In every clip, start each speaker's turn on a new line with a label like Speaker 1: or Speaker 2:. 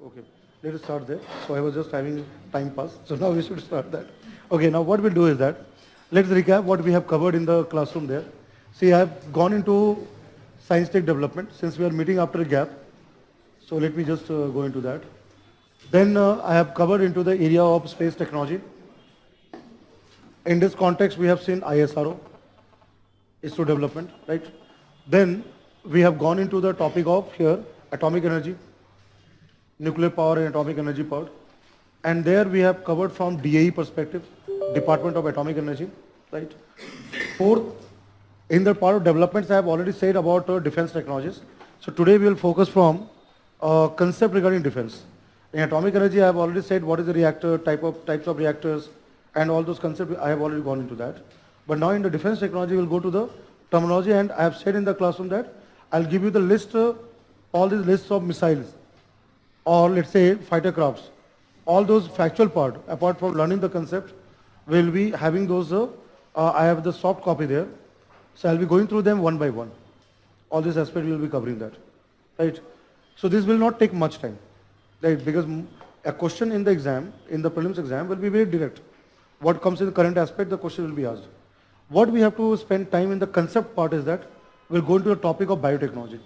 Speaker 1: Okay, let us start there. So I was just having time pass. So now we should start that. Okay, now what we'll do is that, let's recap what we have covered in the classroom there. See, I have gone into science tech development since we are meeting after a gap. So let me just go into that. Then I have covered into the area of space technology. In this context, we have seen ISRO, ISRO development, right? Then we have gone into the topic of here, atomic energy, nuclear power and atomic energy power. And there we have covered from DAE perspective, Department of Atomic Energy, right? Fourth, in the part of developments, I have already said about defense technologies. So today we will focus from concept regarding defense. In atomic energy, I have already said what is the reactor, types of reactors, and all those concepts, I have already gone into that. But now in the defense technology, we'll go to the terminology, and I have said in the classroom that I'll give you the list, all these lists of missiles, or let's say fighter crafts. All those factual part, apart from learning the concept, we'll be having those, I have the soft copy there. So I'll be going through them one by one. All this aspect we'll be covering that, right? So this will not take much time, right? Because a question in the exam, in the prelims exam, will be very direct. What comes in the current aspect, the question will be asked. What we have to spend time in the concept part is that we'll go into the topic of biotechnology.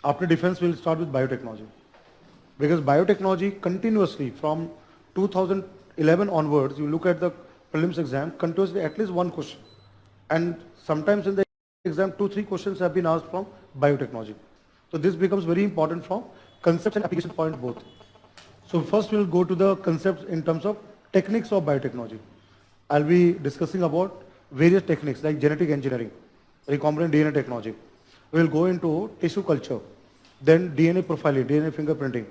Speaker 1: After defense, we'll start with biotechnology. Because biotechnology continuously from 2011 onwards, you look at the prelims exam, continuously at least one question. And sometimes in the exam, 2-3 questions have been asked from biotechnology. So this becomes very important from concept and application point both. So first we'll go to the concepts in terms of techniques of biotechnology. I'll be discussing about various techniques like genetic engineering, recombinant DNA technology. We'll go into tissue culture, then DNA profiling, DNA fingerprinting,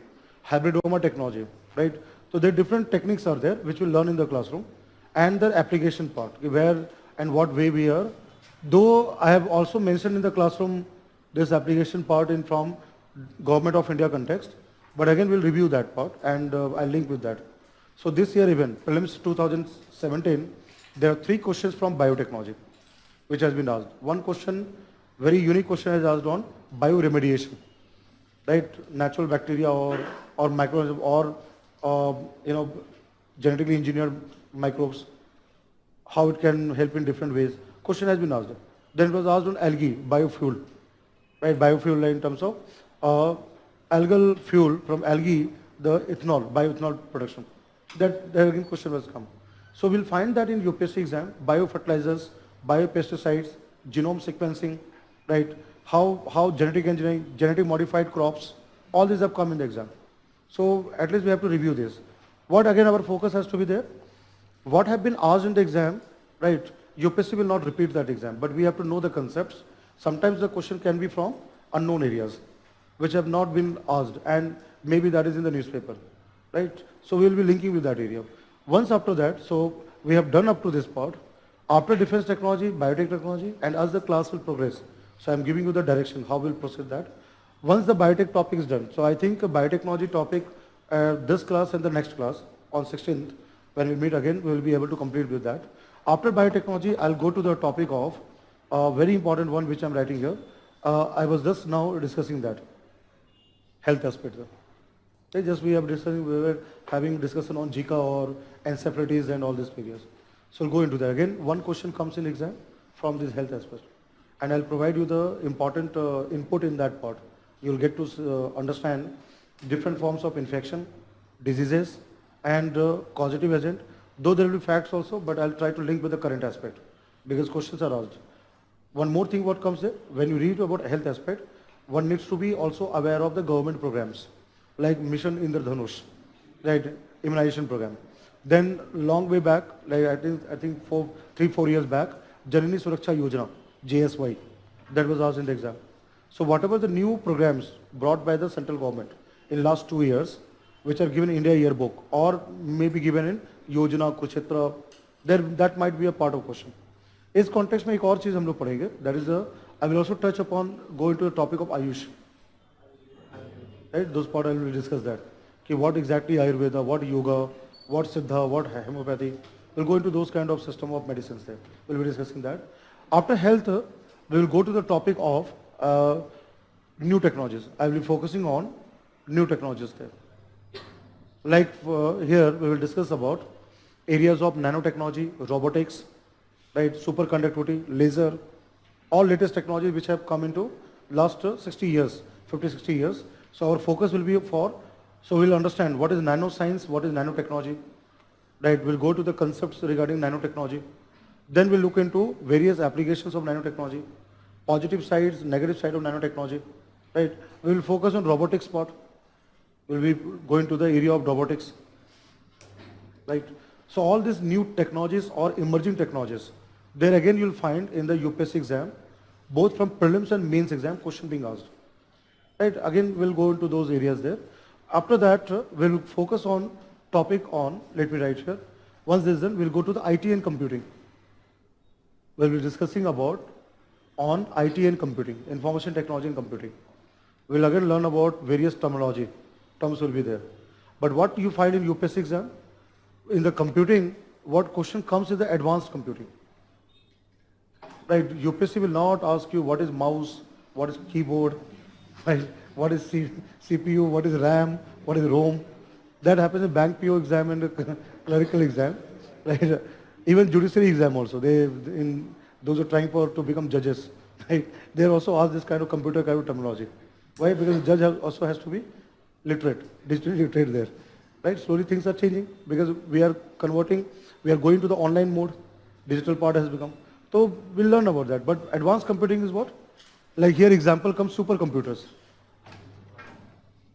Speaker 1: hybridoma technology, right? So there are different techniques are there which we'll learn in the classroom, and the application part, where and what way we are. Though I have also mentioned in the classroom this application part in from Government of India context, but again we'll review that part and I'll link with that. So this year even, prelims 2017, there are 3 questions from biotechnology which has been asked. One question, very unique question is asked on bioremediation, right? Natural bacteria or microorganisms or genetically engineered microbes, how it can help in different ways. Question has been asked. Then it was asked on algae, biofuel, right? Biofuel in terms of algal fuel from algae, the ethanol, bioethanol production. That again question was come. So we'll find that in UPSC exam, biofertilizers, biopesticides, genome sequencing, right? How genetic engineering, genetic modified crops, all these have come in the exam. So at least we have to review this. What again our focus has to be there? What have been asked in the exam, right? UPSC will not repeat that exam, but we have to know the concepts. Sometimes the question can be from unknown areas, which have not been asked, and maybe that is in the newspaper, right? So we will be linking with that area. Once after that, so we have done up to this part. After defense technology, biotech technology, and as the class will progress, so I'm giving you the direction, how we'll proceed that. Once the biotech topic is done, so I think a biotechnology topic, this class and the next class on 16th, when we meet again, we will be able to complete with that. After biotechnology, I'll go to the topic of a very important one which I'm writing here. I was just now discussing that, health aspect. Okay, just we were having discussion on Zika or encephalitis and all these areas. So we'll go into that. Again, one question comes in exam from this health aspect. And I'll provide you the important input in that part. You'll get to understand different forms of infection, diseases, and causative agent. Though there will be facts also, but I'll try to link with the current aspect because questions are asked. One more thing what comes there, when you read about health aspect, one needs to be also aware of the government programs like Mission Indradhanush, right, immunization program. Then long way back, like I think 3-4 years back, Janani Suraksha Yojana, JSY, that was asked in the exam. So whatever the new programs brought by the central government in last 2 years, which are given in India yearbook or maybe given in Yojana, Kurukshetra, that might be a part of question. इस context में एक और चीज हम लोग पढ़ेंगे. That is I will also touch upon, go into the topic of Ayush. Right, those part I will discuss that. कि what exactly Ayurveda, what yoga, what Siddha, what homeopathy, We'll go into those kind of system of medicines there. We'll be discussing that. After health, we will go to the topic of new technologies. I will be focusing on new technologies there. Like here, we will discuss about areas of nanotechnology, robotics, right, superconductivity, laser, all latest technologies which have come into last 60 years, 50, 60 years. So our focus will be so we'll understand what is nanoscience, what is nanotechnology, right? We'll go to the concepts regarding nanotechnology. Then we'll look into various applications of nanotechnology, positive sides, negative side of nanotechnology, right? We will focus on robotics part. We'll be going to the area of robotics, right? So all these new technologies or emerging technologies, there again you'll find in the UPSC exam, both from prelims and mains exam, question being asked. Right? Again, we'll go into those areas there. After that, we'll focus on topic on, let me write here. Once this is done, we'll go to the IT and computing. We'll be discussing about on IT and computing, information technology and computing. We'll again learn about various terminology. Terms will be there. But what you find in UPSC exam, in the computing, what question comes is the advanced computing. Right? UPSC will not ask you what is mouse, what is keyboard, right? What is CPU, what is RAM, what is ROM. That happens in bank PO exam and clerical exam. Right? Even judiciary exam also. Those are trying to become judges. Right? They also ask this kind of computer kind of terminology. Why? Because the judge also has to be literate, digitally literate there. Right? Slowly things are changing because we are converting, we are going to the online mode. Digital part has become. So we'll learn about that. But advanced computing is what? Like here example comes supercomputers.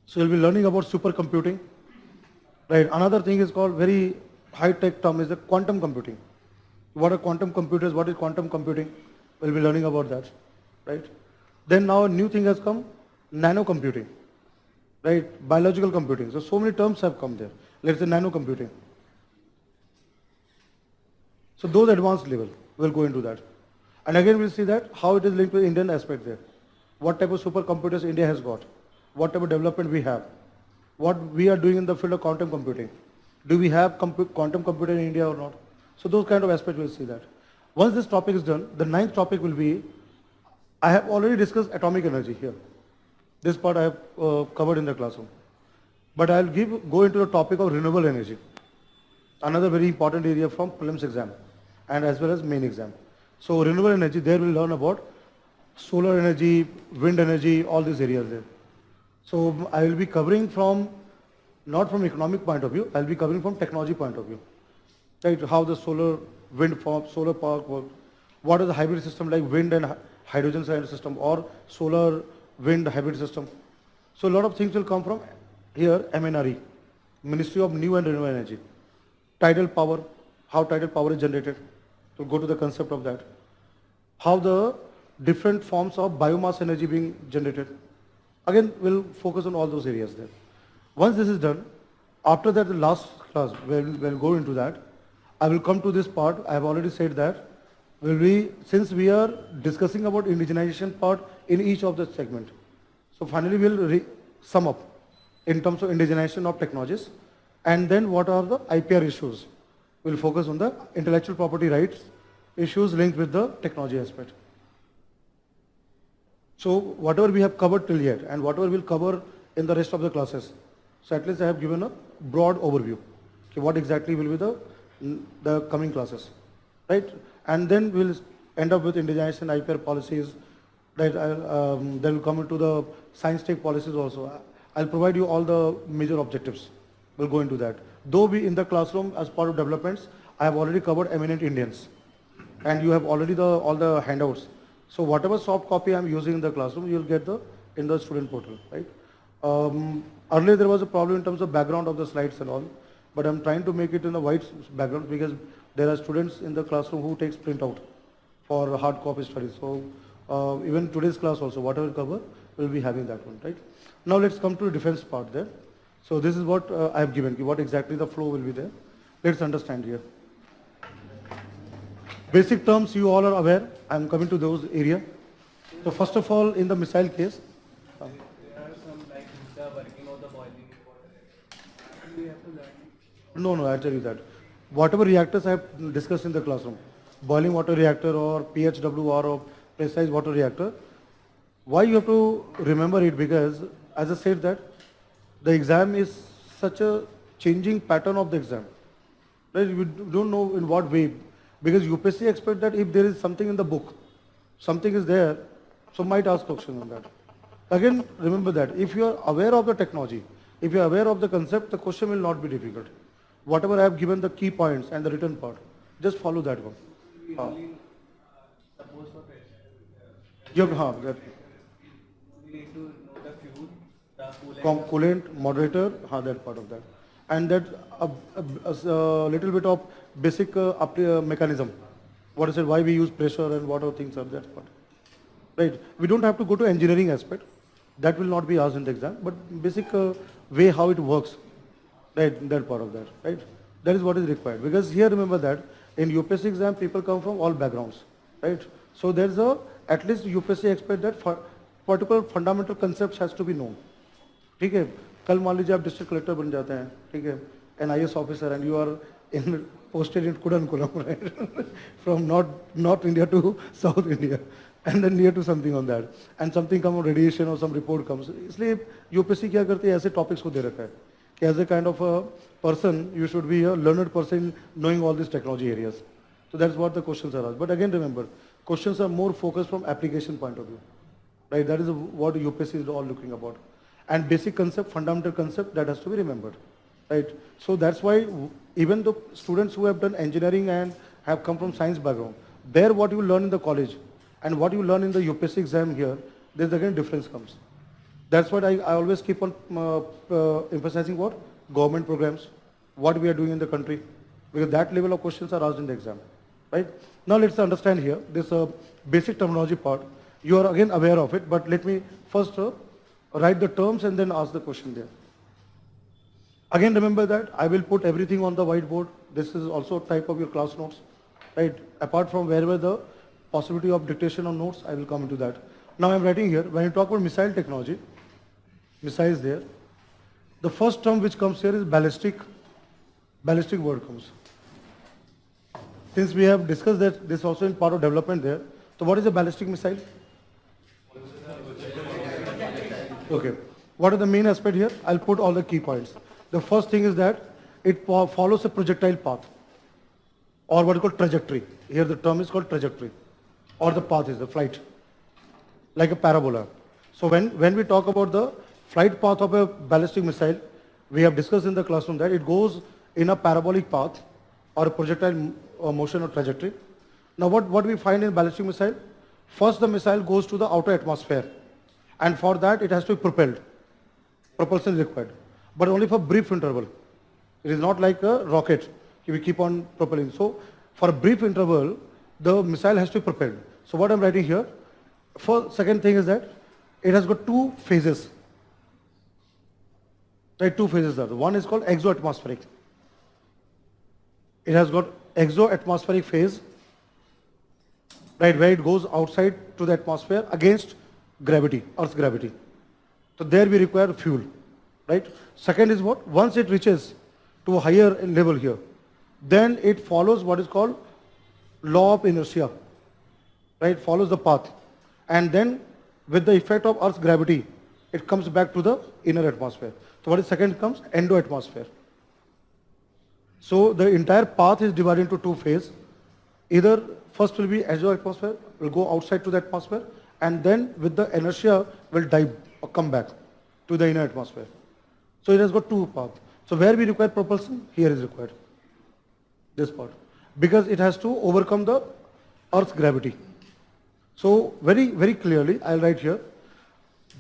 Speaker 1: So you'll be learning about supercomputing. Right. Another thing is called very high-tech term is the quantum computing. What are quantum computers? What is quantum computing? We'll be learning about that. Right. Then now a new thing has come, nano computing. Right. Biological computing. So many terms have come there. Let's say nano computing. So those advanced level, we'll go into that. And again we'll see that how it is linked to the Indian aspect there. What type of supercomputers India has got. What type of development we have. What we are doing in the field of quantum computing. Do we have quantum computer in India or not? So those kind of aspects we'll see that. Once this topic is done, the ninth topic will be, I have already discussed atomic energy here. This part I have covered in the classroom. But I'll go into the topic of renewable energy. Another very important area from prelims exam and as well as main exam. So renewable energy, there we'll learn about solar energy, wind energy, all these areas there. So I will be covering not from economic point of view, I will be covering from technology point of view. Right, how the solar, wind farm, solar park work, what is the hybrid system like wind and hydrogen system or solar, wind hybrid system. So a lot of things will come from here, MNRE, Ministry of New and Renewable Energy. Tidal power, how tidal power is generated. We'll go to the concept of that. How the different forms of biomass energy being generated. Again, we'll focus on all those areas there. Once this is done, after that, the last class, we'll go into that. I will come to this part. I have already said that since we are discussing about indigenization part in each of the segment. So finally, we'll sum up in terms of indigenization of technologies. And then what are the IPR issues? We'll focus on the intellectual property rights issues linked with the technology aspect. So whatever we have covered till yet and whatever we'll cover in the rest of the classes. So at least I have given a broad overview. Okay, what exactly will be the coming classes, right? And then we'll end up with indigenization IPR policies. Right? Then we'll come into the science tech policies also. I'll provide you all the major objectives. We'll go into that. Though we in the classroom as part of developments, I have already covered eminent Indians. And you have already all the handouts. So whatever soft copy I'm using in the classroom, you'll get in the student portal, right? Earlier there was a problem in terms of background of the slides and all, but I'm trying to make it in a white background because there are students in the classroom who takes printout for hard copy studies. So even today's class also, whatever we cover, we'll be having that one, right? Now let's come to the defense part there. So this is what I have given you, what exactly the flow will be there. Let's understand here. Basic terms you all are aware. I'm coming to those area. So first of all, in the missile case.
Speaker 2: There are some like the working of the boiling water. Do we have to learn?
Speaker 1: No, I'll tell you that. whatever reactors I have discussed in the classroom, boiling water reactor or PHWR or pressurized water reactor, why you have to remember it? Because as I said that the exam is such a changing pattern of the exam. Right? We don't know in what way. Because UPSC expect that if there is something in the book, something is there, so might ask questions on that. Again, remember that if you are aware of the technology, if you are aware of the concept, the question will not be difficult. Whatever I have given the key points and the written part, just follow that one.
Speaker 2: We
Speaker 1: हाँ.
Speaker 2: only suppose for pressure.
Speaker 1: That
Speaker 2: We need to know the fuel, the coolant.
Speaker 1: coolant, moderator, that part of that. And that a little bit of basic mechanism. What is it, why we use pressure and what are things are that part. Right. We don't have to go to engineering aspect. That will not be asked in the exam, but basic way how it works. Right, that part of that. Right. That is what is required. Because here remember that in UPSC exam people come from all backgrounds. Right. So there's at least UPSC expect that particular fundamental concepts has to be known. ठीक है, कल मान लीजिए आप district collector बन जाते हैं, ठीक है, an IAS officer and you are posted in Kudankulam, right? From North India to South India, and then near to something on that, and something come on radiation or some report comes. इसलिए UPSC क्या करती है, ऐसे topics को दे रखा है कि as a kind of a person you should be a learned person knowing all these technology areas. So that's what the questions are asked. But again remember, questions are more focused from application point of view, right? That is what UPSC is all looking about. And basic concept, fundamental concept, that has to be remembered, right? So that's why even the students who have done engineering and have come from science background, there what you learn in the college and what you learn in the UPSC exam here, there's again difference comes. That's what I always keep on emphasizing what? Government programs, what we are doing in the country, because that level of questions are asked in the exam, right? Now let's understand here, this basic terminology part. You are again aware of it, but let me first write the terms and then ask the question there. Again remember that I will put everything on the whiteboard. This is also a type of your class notes, right? Apart from wherever the possibility of dictation on notes, I will come into that. Now I'm writing here, when you talk about missile technology, missile is there. The first term which comes here is ballistic. Ballistic word comes. Since we have discussed that this also in part of development there, so what is a ballistic missile? Okay. What are the main aspect here? I'll put all the key points. The first thing is that it follows a projectile path, or what is called trajectory. Here the term is called trajectory, or the path is the flight, like a parabola. So when we talk about the flight path of a ballistic missile, we have discussed in the classroom that it goes in a parabolic path or a projectile motion or trajectory. Now what we find in ballistic missile? First the missile goes to the outer atmosphere. And for that it has to be propelled. Propulsion is required. But only for brief interval. It is not like a rocket. We keep on propelling. So for a brief interval, the missile has to be propelled. So what I'm writing here, second thing is that it has got two phases. Right, two phases are. One is called exo-atmospheric. It has got exo-atmospheric phase, right, where it goes outside to the atmosphere against gravity, Earth's gravity. So there we require fuel, right? Second is what? Once it reaches to a higher level here, then it follows what is called law of inertia, right? Follows the path. And then with the effect of Earth's gravity, it comes back to the inner atmosphere. So what is second comes? Endo-atmosphere. So the entire path is divided into two phases. Either first will be exo-atmosphere, will go outside to the atmosphere, and then with the inertia will dive or come back to the inner atmosphere. So it has got two paths. So where we require propulsion, here is required. This part. Because it has to overcome the Earth's gravity. So very, very clearly, I'll write here,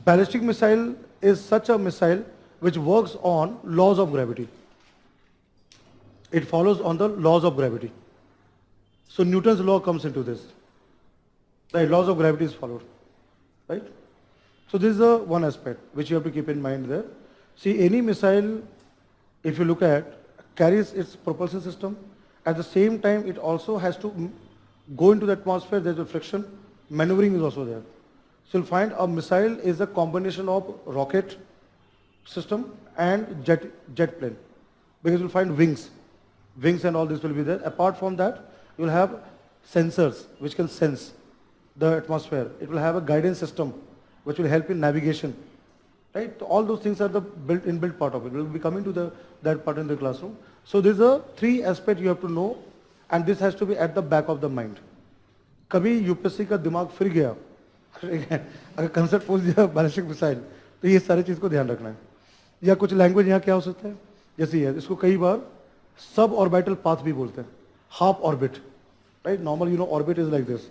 Speaker 1: ballistic missile is such a missile which works on laws of gravity. It follows on the laws of gravity. So Newton's law comes into this. The laws of gravity is followed, right? So this is the one aspect which you have to keep in mind there. See, any missile, if you look at, carries its propulsion system. At the same time, it also has to go into the atmosphere. There's a friction. Maneuvering is also there. So you'll find a missile is a combination of rocket system and jet plane, because you'll find wings. wings and all this will be there. Apart from that, you will have sensors which can sense the atmosphere. It will have a guidance system which will help in navigation. Right? All those things are the inbuilt part of it. We'll be coming to that part in the classroom. So these are three aspects you have to know, and this has to be at the back of the mind. कभी UPSC का दिमाग फिर गया अगर concept पूछ दिया ballistic missile तो ये सारी चीज़ को ध्यान रखना है. या कुछ लैंग्वेज यहाँ क्या हो सकता है जैसे ये इसको कई बार सब ऑर्बिटल पाथ भी बोलते हैं, half orbit. Right, normal orbit is like this,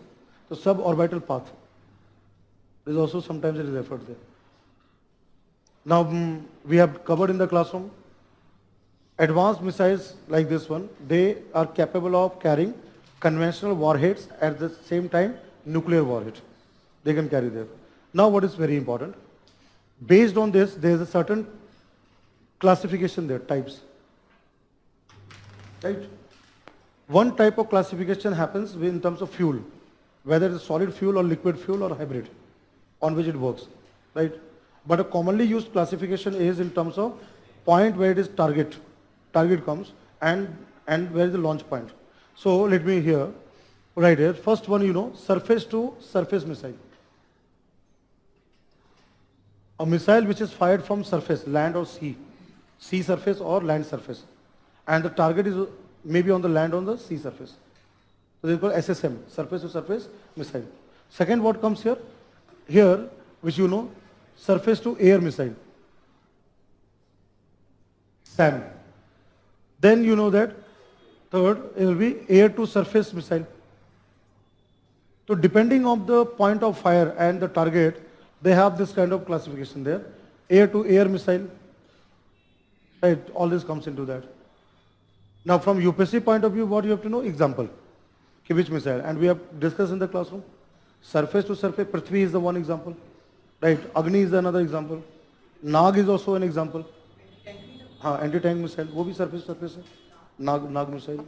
Speaker 1: तो सब orbital path is also sometimes it is referred there. Now we have covered in the classroom advanced missiles like this one. They are capable of carrying conventional warheads at the same time nuclear warhead. They can carry there. Now what is very important? Based on this, there is a certain classification there, types. Right? One type of classification happens in terms of fuel, whether it is solid fuel or liquid fuel or hybrid, on which it works. Right? But a commonly used classification is in terms of point where it is target comes and where is the launch point. So let me here, right here, first one surface to surface missile. A missile which is fired from surface, land or sea surface or land surface. And the target is maybe on the land on the sea surface. So they call SSM, surface to surface missile. Second what comes here? Here, which surface to air missile, SAM. Then that third it will be air to surface missile. So depending on the point of fire and the target, they have this kind of classification there. Air to air missile, right? All this comes into that. Now from UPSC point of view, what you have to know? Example, which missile? And we have discussed in the classroom. Surface to surface, Prithvi is the one example. Right, Agni is another example. Nag is also an example. Anti-tank missile, वो भी surface है. Nag missile.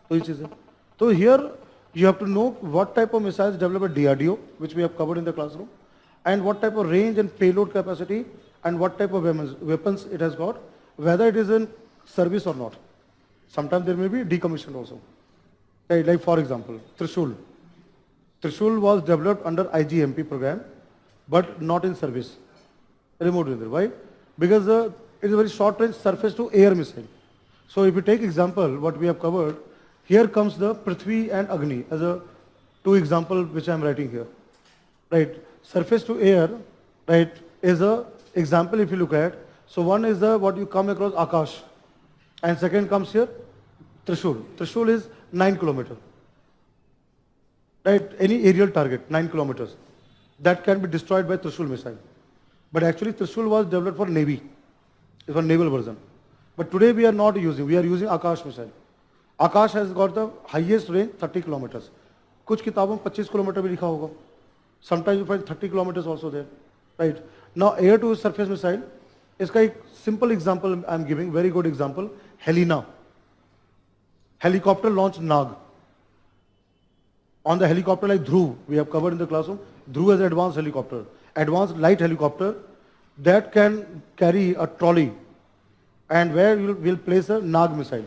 Speaker 1: तो ये चीज़ है. So here you have to know what type of missiles developed by DRDO, which we have covered in the classroom, and what type of range and payload capacity, and what type of weapons it has got, whether it is in service or not. Sometimes there may be decommissioned also. Right, like for example, Trishul. Trishul was developed under IGMP program, but not in service. Remote range. Why? Because it is a very short range surface to air missile. So if you take example, what we have covered, here comes the Prithvi and Agni as a two example which I am writing here. Right? Surface to air, right, is a example if you look at. So one is the what you come across Akash, and second comes here Trishul. Trishul is 9 kilometers. Right? Any aerial target, 9 kilometers. That can be destroyed by Trishul missile. But actually Trishul was developed for Navy. It's for naval version. But today we are not using, we are using Akash missile. Akash has got the highest range 30 kilometers. कुछ किताबों में 25 kilometre भी लिखा होगा. Sometimes you find 30 kilometers also there. Right? Now air to surface missile, इसका एक simple example I am giving, very good example, Helena. Helicopter launched Nag. On the helicopter like Dhruv, we have covered in the classroom, Dhruv is an advanced helicopter, advanced light helicopter that can carry a trolley, and where you will place a Nag missile,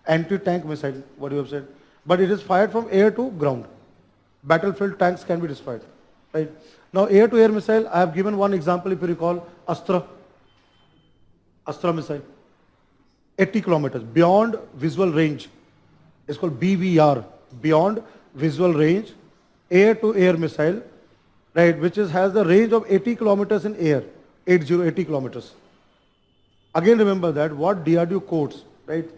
Speaker 1: anti-tank missile, what you have said. But it is fired from air to ground. Battlefield tanks can be destroyed. Right? Now air-to-air missile, I have given one example if you recall, Astra missile. 80 kilometers, beyond visual range. It's called BVR, beyond visual range, air-to-air missile, right, which has the range of 80 kilometers in air, 80 kilometers. Again remember that what DRDO quotes, right,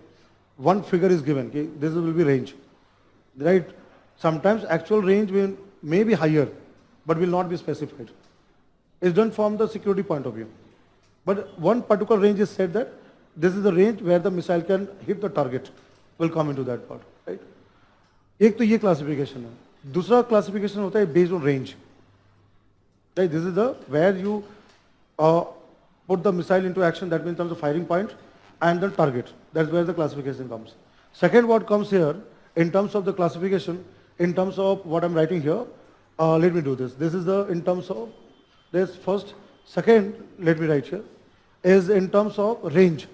Speaker 1: one figure is given, okay, this will be range, right. Sometimes actual range may be higher, but will not be specified. It's done from the security point of view. But one particular range is said that this is the range where the missile can hit the target, will come into that part, right. एक तो ये classification है. दूसरा classification होता है based on range. Right, this is the where you put the missile into action, that means in terms of firing point and the target. That's where the classification comes. Second, what comes here in terms of the classification, in terms of what I'm writing here, let me do this. This is the in terms of this first. Second, let me write here, is in terms of range.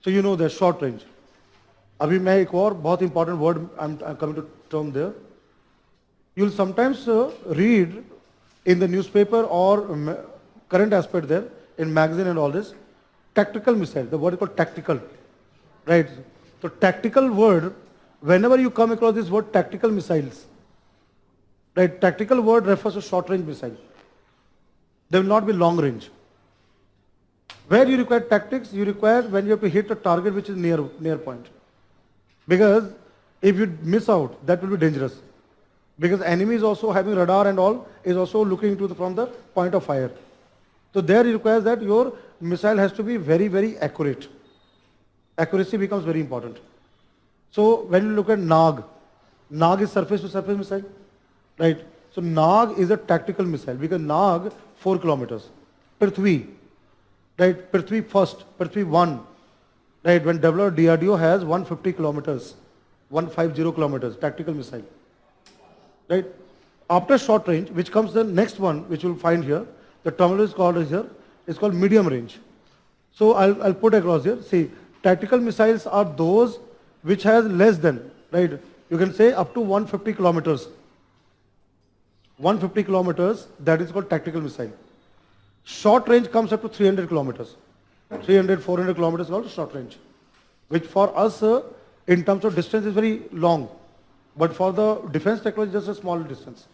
Speaker 1: So you know the short range. अभी मैं एक और बहुत important word I'm coming to term there. You'll sometimes read in the newspaper or current aspect there, in magazine and all this, tactical missile, the word is called tactical, right? So tactical word, whenever you come across this word tactical missiles, right, tactical word refers to short range missile. They will not be long range. Where you require tactics, you require when you have to hit a target which is near point. Because if you miss out, that will be dangerous. Because enemy is also having radar and all, is also looking into from the point of fire. So there it requires that your missile has to be very, very accurate. Accuracy becomes very important. So when you look at NAG, NAG is surface to surface missile, right? So NAG is a tactical missile because NAG 4 kilometers. Prithvi, right? Prithvi first, Prithvi 1, right? When developed, DRDO has 150 kilometers, 150 kilometers, tactical missile, right? After short range, which comes the next one, which you'll find here, the terminal is called medium range. So I'll put across here. See, tactical missiles are those which has less than, right? You can say up to 150 kilometers. 150 kilometers, that is called tactical missile. Short range comes up to 300 kilometers. 300, 400 kilometers is called short range, which for us in terms of distance is very long. But for the defense technology, just a small distance.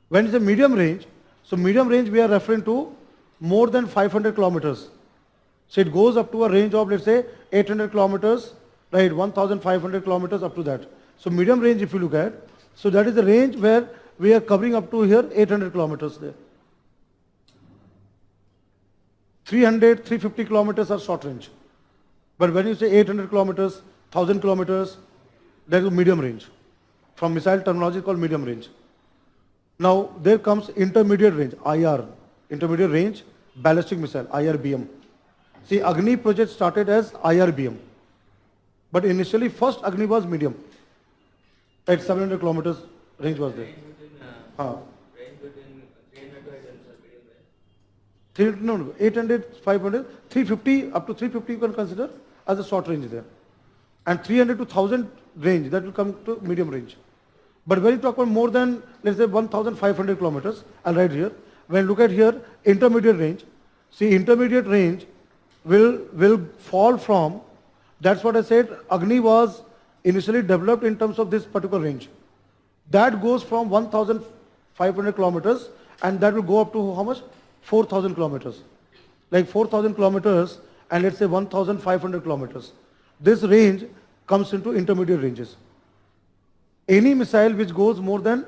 Speaker 1: When it's a medium range, so medium range we are referring to more than 500 kilometers. So it goes up to a range of, let's say, 800 kilometers, right, 1,500 kilometers up to that. So medium range if you look at, so that is the range where we are covering up to here 800 kilometers there. 300, 350 kilometers are short range. But when you say 800 kilometers, 1,000 kilometers, that is medium range. From missile terminology called medium range. Now there comes intermediate range, IR, intermediate range ballistic missile, IRBM. See, Agni project started as IRBM. But initially first Agni was medium. At 700 kilometers range was there.
Speaker 2: Range between 300 to 800 medium range.
Speaker 1: 800, 500, 350, up to 350 you can consider as a short range there. And 300 to 1000 range, that will come to medium range. But when you talk about more than, let's say 1500 kilometers, I'll write here. When you look at here, intermediate range, see intermediate range will fall from, that's what I said, Agni was initially developed in terms of this particular range. That goes from 1500 kilometers and that will go up to how much? 4000 kilometers. Like 4000 kilometers and let's say 1500 kilometers. This range comes into intermediate ranges. Any missile which goes more than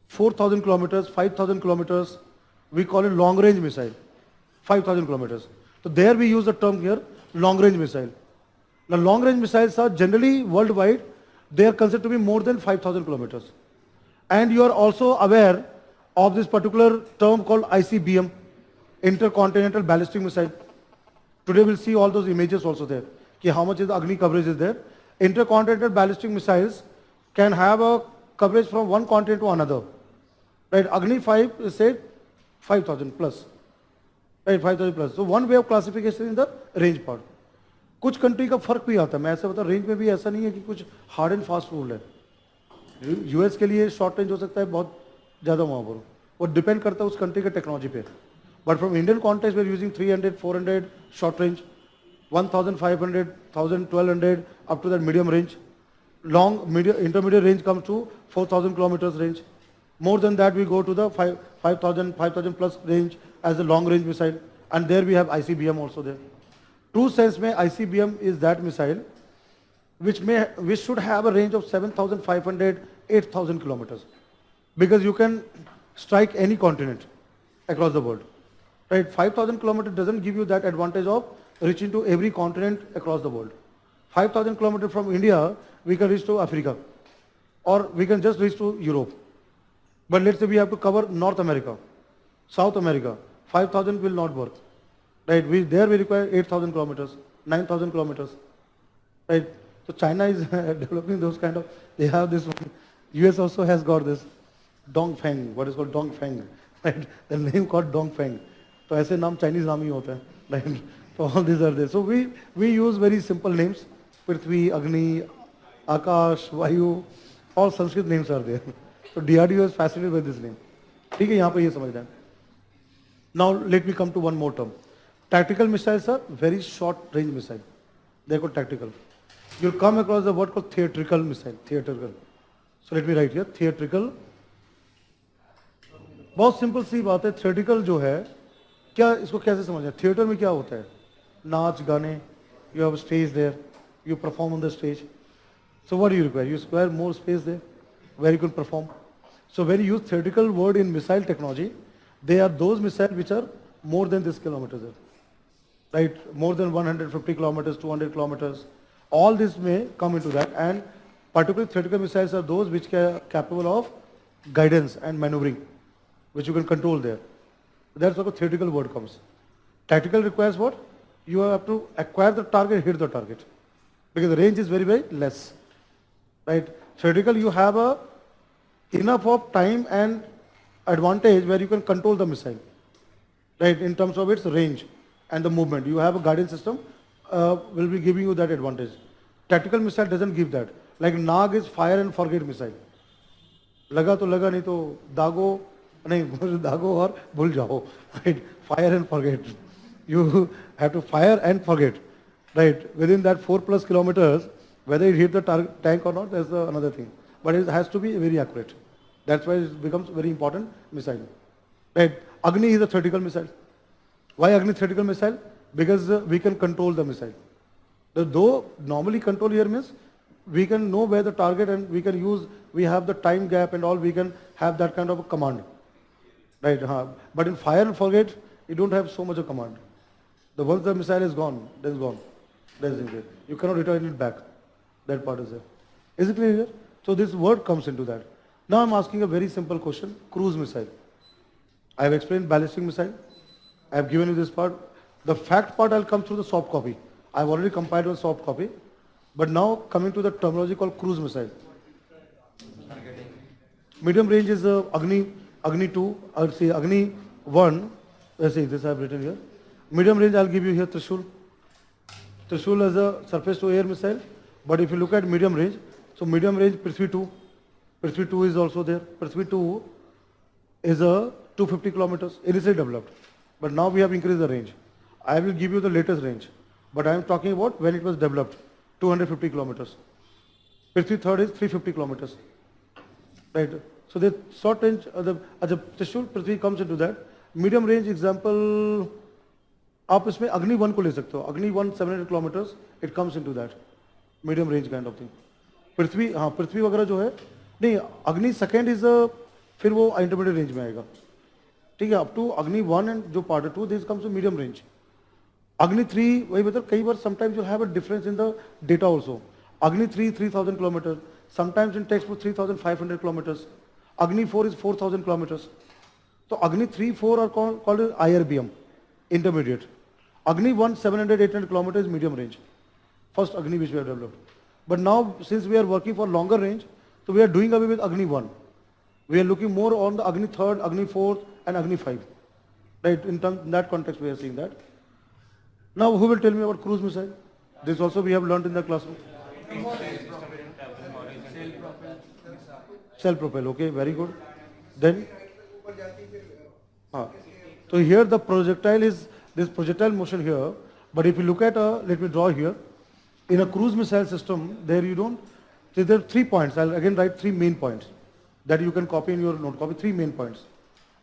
Speaker 1: 4000 kilometers, 5000 kilometers, we call it long range missile. 5000 kilometers. So there we use the term here, long range missile. Now long range missiles are generally worldwide, they are considered to be more than 5000 kilometers. And you are also aware of this particular term called ICBM, Intercontinental Ballistic Missile. Today we'll see all those images also there. How much is the Agni coverage is there. Intercontinental ballistic missiles can have a coverage from one continent to another. Right, Agni 5 is said 5000 plus. Right, 5000 plus. So one way of classification in the range part. कुछ country का फर्क भी आता है, मैं ऐसा बता range में भी ऐसा नहीं है कि कुछ हार्ड एंड फास्ट रूल है. यूएस के लिए शॉर्ट रेंज हो सकता है बहुत ज़्यादा वहाँ पर, वो डिपेंड करता है उस कंट्री के टेक्नोलॉजी पे. But from Indian context we are using 300, 400 short range, 1500, 1000, 1200 up to that medium range. Intermediate range comes to 4000 kilometers range. More than that we go to the 5000 plus range as a long range missile, and there we have ICBM also there. True sense mein ICBM is that missile which should have a range of 7500, 8000 kilometers, because you can strike any continent across the world. Right, 5000 kilometers doesn't give you that advantage of reaching to every continent across the world. 5000 kilometers from India, we can reach to Africa, or we can just reach to Europe. But let's say we have to cover North America, South America, 5000 will not work. Right, there we require 8000 kilometers, 9000 kilometers. Right, so China is developing those kind of, they have this one. US also has got this Dongfeng, what is called Dongfeng. Right, the name called Dongfeng. So ऐसे नाम Chinese नाम ही होता है. Right, so all these are there. So we use very simple names Prithvi, Agni, Akash, Vayu, all Sanskrit names are there. So DRDO is fascinated by this name. ठीक है, यहाँ पे ये समझना है. Now let me come to one more term. Tactical missiles are very short range missile. They are called tactical. You'll come across the word called theatrical missile. Theatrical. So let me write here. Theatrical. बहुत simple सी बात है. Theatrical जो है, क्या इसको कैसे समझना है? थिएटर में क्या होता है? नाच गाने. You have a stage there. You perform on the stage. So what do you require? You require more space there where you can perform. So when you use theoretical word in missile technology, they are those missiles which are more than this kilometers, right? More than 150 kilometers, 200 kilometers. All this may come into that, and particularly theoretical missiles are those which are capable of guidance and maneuvering, which you can control there. That's what the theoretical word comes. Tactical requires what? You have to acquire the target, hit the target, because the range is very, very less, right? Theoretical, you have a enough of time and advantage where you can control the missile, right, in terms of its range and the movement. You have a guidance system, will be giving you that advantage. Tactical missile doesn't give that. Like Nag is fire and forget missile. लगा तो लगा, नहीं तो दागो, नहीं दागो और भूल जाओ, right? Fire and forget. You have to fire and forget, right? Within that 4+ kilometers, whether it hit the tank or not, that's another thing. But it has to be very accurate. That's why it becomes very important missile. Right? Agni is a theoretical missile. Why Agni theoretical missile? Because we can control the missile. Though normally control here means we can know where the target, and we can use, we have the time gap and all, we can have that kind of a command. Right? But in fire and forget, you don't have so much of command. Once the missile is gone, then it's gone. That's it. You cannot return it back. That part is there. Is it clear here? So this word comes into that. Now I'm asking a very simple question. Cruise missile. I have explained ballistic missile. I have given you this part. The fact part I'll come through the soft copy. I've already compiled one soft copy. But now coming to the terminology called cruise missile. Medium range is Agni 2, I would say Agni 1. Let's see, this I have written here. Medium range I'll give you here Trishul. Trishul is a surface to air missile. But if you look at medium range, so medium range Prithvi 2. Prithvi 2 is also there. Prithvi 2 is a 250 kilometers, initially developed. But now we have increased the range. I will give you the latest range. But I am talking about when it was developed, 250 kilometers. Prithvi 3rd is 350 kilometers. Right. So the short range, the Trishul Prithvi comes into that. Medium range example, आप इसमें Agni 1 को ले सकते हो. Agni 1 700 kilometers, it comes into that. Medium range kind of thing. पृथ्वी, हाँ पृथ्वी वगैरह जो है, नहीं अग्नि सेकेंड इज फिर वो इंटरमीडिएट रेंज में आएगा. ठीक है, अप टू अग्नि 1 एंड जो part 2 this comes to medium range. Agni 3 वही मतलब कई बार sometimes you have a difference in the data also. Agni 3 3000 kilometre, sometimes in textbook 3500 kilometres. Agni 4 is 4000 kilometres. तो अग्नि 3 4 आर कॉल्ड IRBM इंटरमीडिएट. अग्नि 1 700 800 kilometers medium range. First Agni which we have developed. But now since we are working for longer range, so we are doing away with Agni 1. We are looking more on the Agni 3rd, Agni 4th and Agni 5. Right, in that context we are seeing that. Now who will tell me about cruise missile? This also we have learnt in the classroom. Self-propel, okay, very good. Then, so here the projectile is, this projectile motion here, but if you look at, let me draw here, in a cruise missile system, there you don't, so there are 3 points, I'll again write 3 main points that you can copy in your note copy, 3 main points.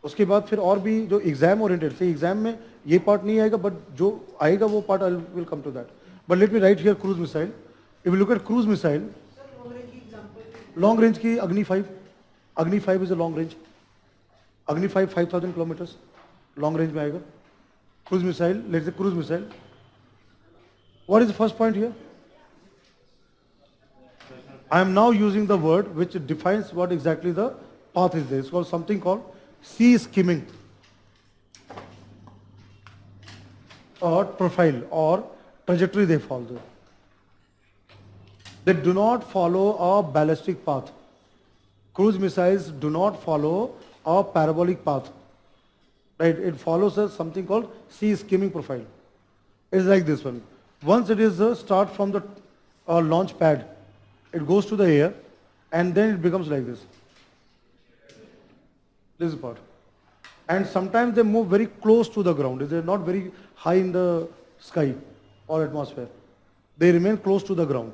Speaker 1: उसके बाद फिर और भी जो exam oriented से exam में ये part नहीं आएगा, बट जो आएगा वो part I will come to that. But let me write here cruise missile. If you look at cruise missile, long range की अग्नि 5. अग्नि 5 इज अ लॉन्ग रेंज. अग्नि 5 5000 किलोमीटर्स लॉन्ग रेंज में आएगा. Cruise missile, let's say cruise missile. What is the first point here? I am now using the word which defines what exactly the path is there. It's called something called sea skimming or profile or trajectory they follow. They do not follow a ballistic path. Cruise missiles do not follow a parabolic path. Right? It follows something called sea skimming profile. It's like this one. Once it is start from the or launch pad. It goes to the air and then it becomes like this. This is part. And sometimes they move very close to the ground. They're not very high in the sky or atmosphere. They remain close to the ground.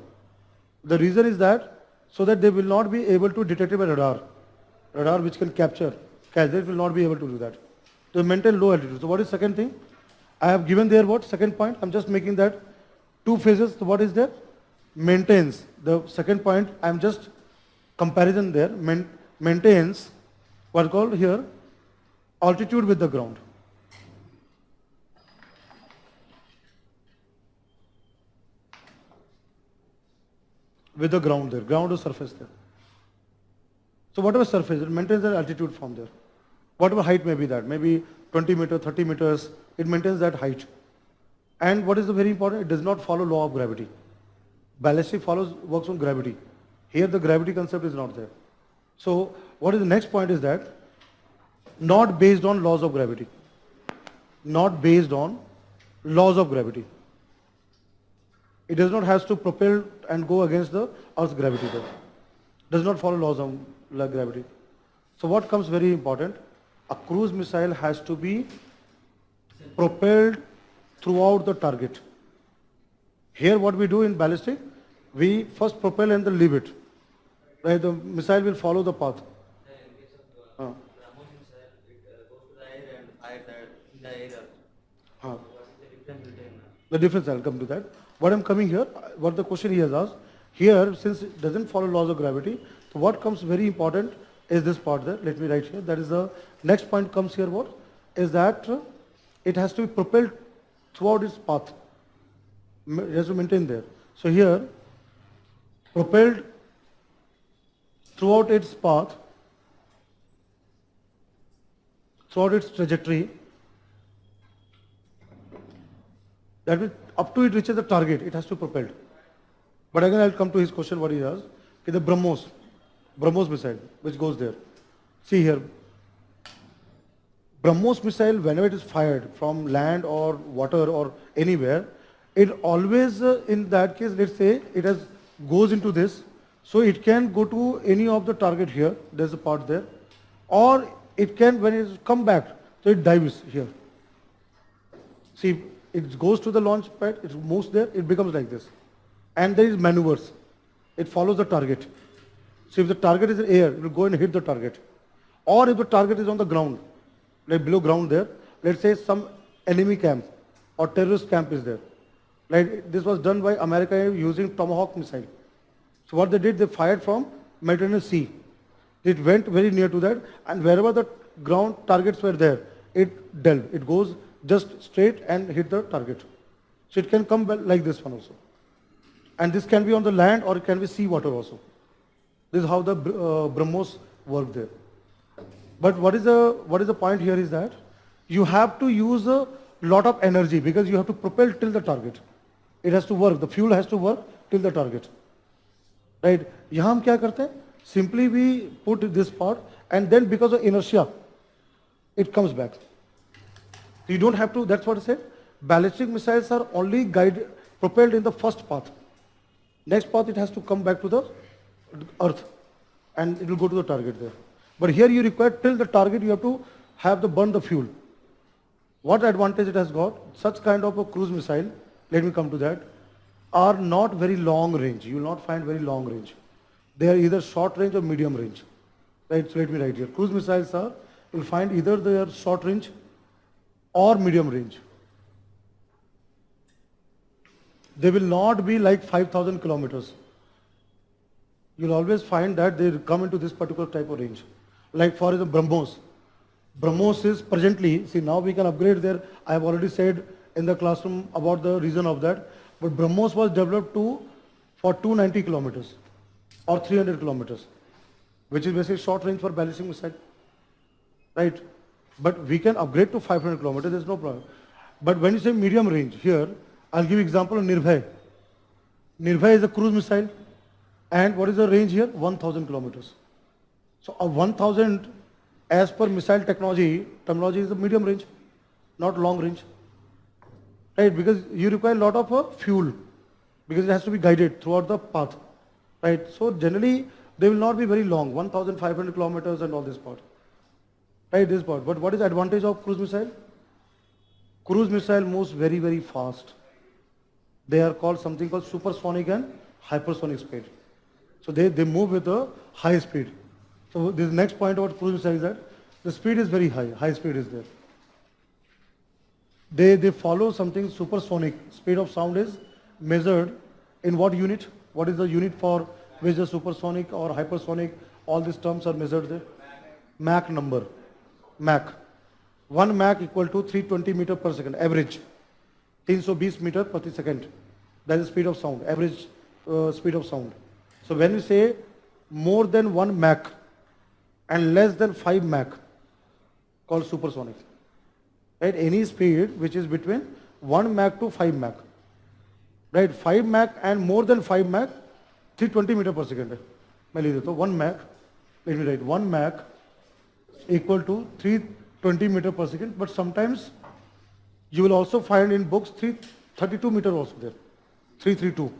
Speaker 1: The reason is that so that they will not be able to detect it by radar. Radar which can capture, catch, they will not be able to do that. To maintain low altitude. So what is second thing? I have given there what? Second point. I'm just making that two phases. So what is there? Maintains. The second point, I'm just comparison there. Maintains what called here altitude with the ground. With the ground there, ground or surface there. So whatever surface, it maintains the altitude from there. Whatever height may be that, maybe 20 meters, 30 meters, it maintains that height. And what is the very important? It does not follow law of gravity. Ballistic works on gravity. Here the gravity concept is not there. So what is the next point is that not based on laws of gravity. Not based on laws of gravity. It does not have to propel and go against the Earth's gravity there. Does not follow laws of gravity. So what comes very important? A cruise missile has to be propelled throughout the target. Here what we do in ballistic, we first propel and then leave it. Right? The missile will follow the path.
Speaker 3: In case of BrahMos missile, it goes to the air and fire that in the air. What is the difference between?
Speaker 1: The difference, I'll come to that. What I'm coming here, what the question he has asked, here since it doesn't follow laws of gravity, so what comes very important is this part there. Let me write here. That is the next point comes here. What is that? It has to be propelled throughout its path. It has to maintain there. So here, propelled throughout its path, throughout its trajectory. That means up to it reaches the target, it has to propel. But again, I'll come to his question, what he has. Okay, the BrahMos missile, which goes there. See here, BrahMos missile, whenever it is fired from land or water or anywhere, it always, in that case, let's say, goes into this, so it can go to any of the target here, there's a part there, or it can, when it come back, so it dives here. See, it goes to the launch pad, it moves there, it becomes like this. And there is maneuvers. It follows the target. So if the target is in air, it will go and hit the target. Or if the target is on the ground, like below ground there, let's say some enemy camp or terrorist camp is there. Like this was done by America using Tomahawk missile. So what they did, they fired from Mediterranean Sea. It went very near to that, and wherever the ground targets were there, it delved. It goes just straight and hit the target. So it can come like this one also. And this can be on the land or it can be sea water also. This is how the BrahMos work there. But what is the point here is that you have to use a lot of energy because you have to propel till the target. It has to work. The fuel has to work till the target. Right? यहाँ हम क्या करते हैं? Simply we put this part and then because of inertia, it comes back. You don't have to, that's what I said. Ballistic missiles are only propelled in the first path. Next path it has to come back to the earth and it will go to the target there. But here you require till the target you have to burn the fuel. What advantage it has got? Such kind of a cruise missile, let me come to that, are not very long range. You will not find very long range. They are either short range or medium range. Right, so let me write here. Cruise missiles are, you will find either they are short range or medium range. They will not be like 5,000 kilometers. You'll always find that they come into this particular type of range. Like for example, BrahMos. BrahMos is presently, see now we can upgrade there. I have already said in the classroom about the reason of that. But BrahMos was developed for 290 kilometers or 300 kilometers, which is basically short range for ballistic missile. Right? But we can upgrade to 500 kilometers, there's no problem. But when you say medium range, here, I'll give example of Nirbhay. Nirbhay is a cruise missile. And what is the range here? 1,000 kilometers. So a 1,000 as per missile terminology is the medium range, not long range. Right? Because you require a lot of fuel. because it has to be guided throughout the path, right? So generally, they will not be very long, 1,500 kilometers and all this part, right? This part. But what is the advantage of cruise missile? Cruise missile moves very, very fast. They are called something called supersonic and hypersonic speed. So they move with a high speed. So this next point about cruise missile is that the speed is very high speed is there. They follow something supersonic. Speed of sound is measured in what unit? What is the unit for which the supersonic or hypersonic, all these terms are measured there? Mach number. Mach. 1 Mach equal to 320 meter per second, average. 320 meter per second. That is speed of sound, average speed of sound. So when we say more than 1 Mach and less than 5 Mach, called supersonic. Right? Any speed which is between 1 Mach to 5 Mach. Right? 5 Mach and more than 5 Mach, 320 meter per second. मैं लिख देता हूँ 1 Mach, let me write 1 Mach equal to 320 meter per second, but sometimes you will also find in books 332 meter also there, 332,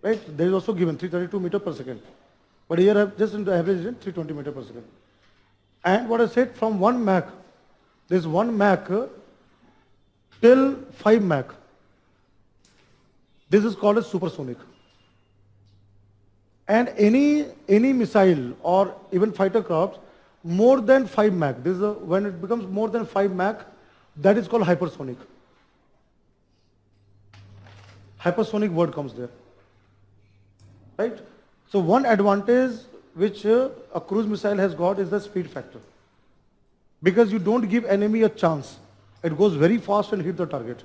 Speaker 1: right? There is also given 332 meter per second, but here I have just in the average is 320 meter per second. And what I said, from 1 Mach, this 1 Mach till 5 Mach, this is called as supersonic. And any missile or even fighter craft more than 5 Mach, this is when it becomes more than 5 Mach, that is called hypersonic. Hypersonic word comes there, right? So one advantage which a cruise missile has got is the speed factor, because you don't give enemy a chance. It goes very fast and hit the target.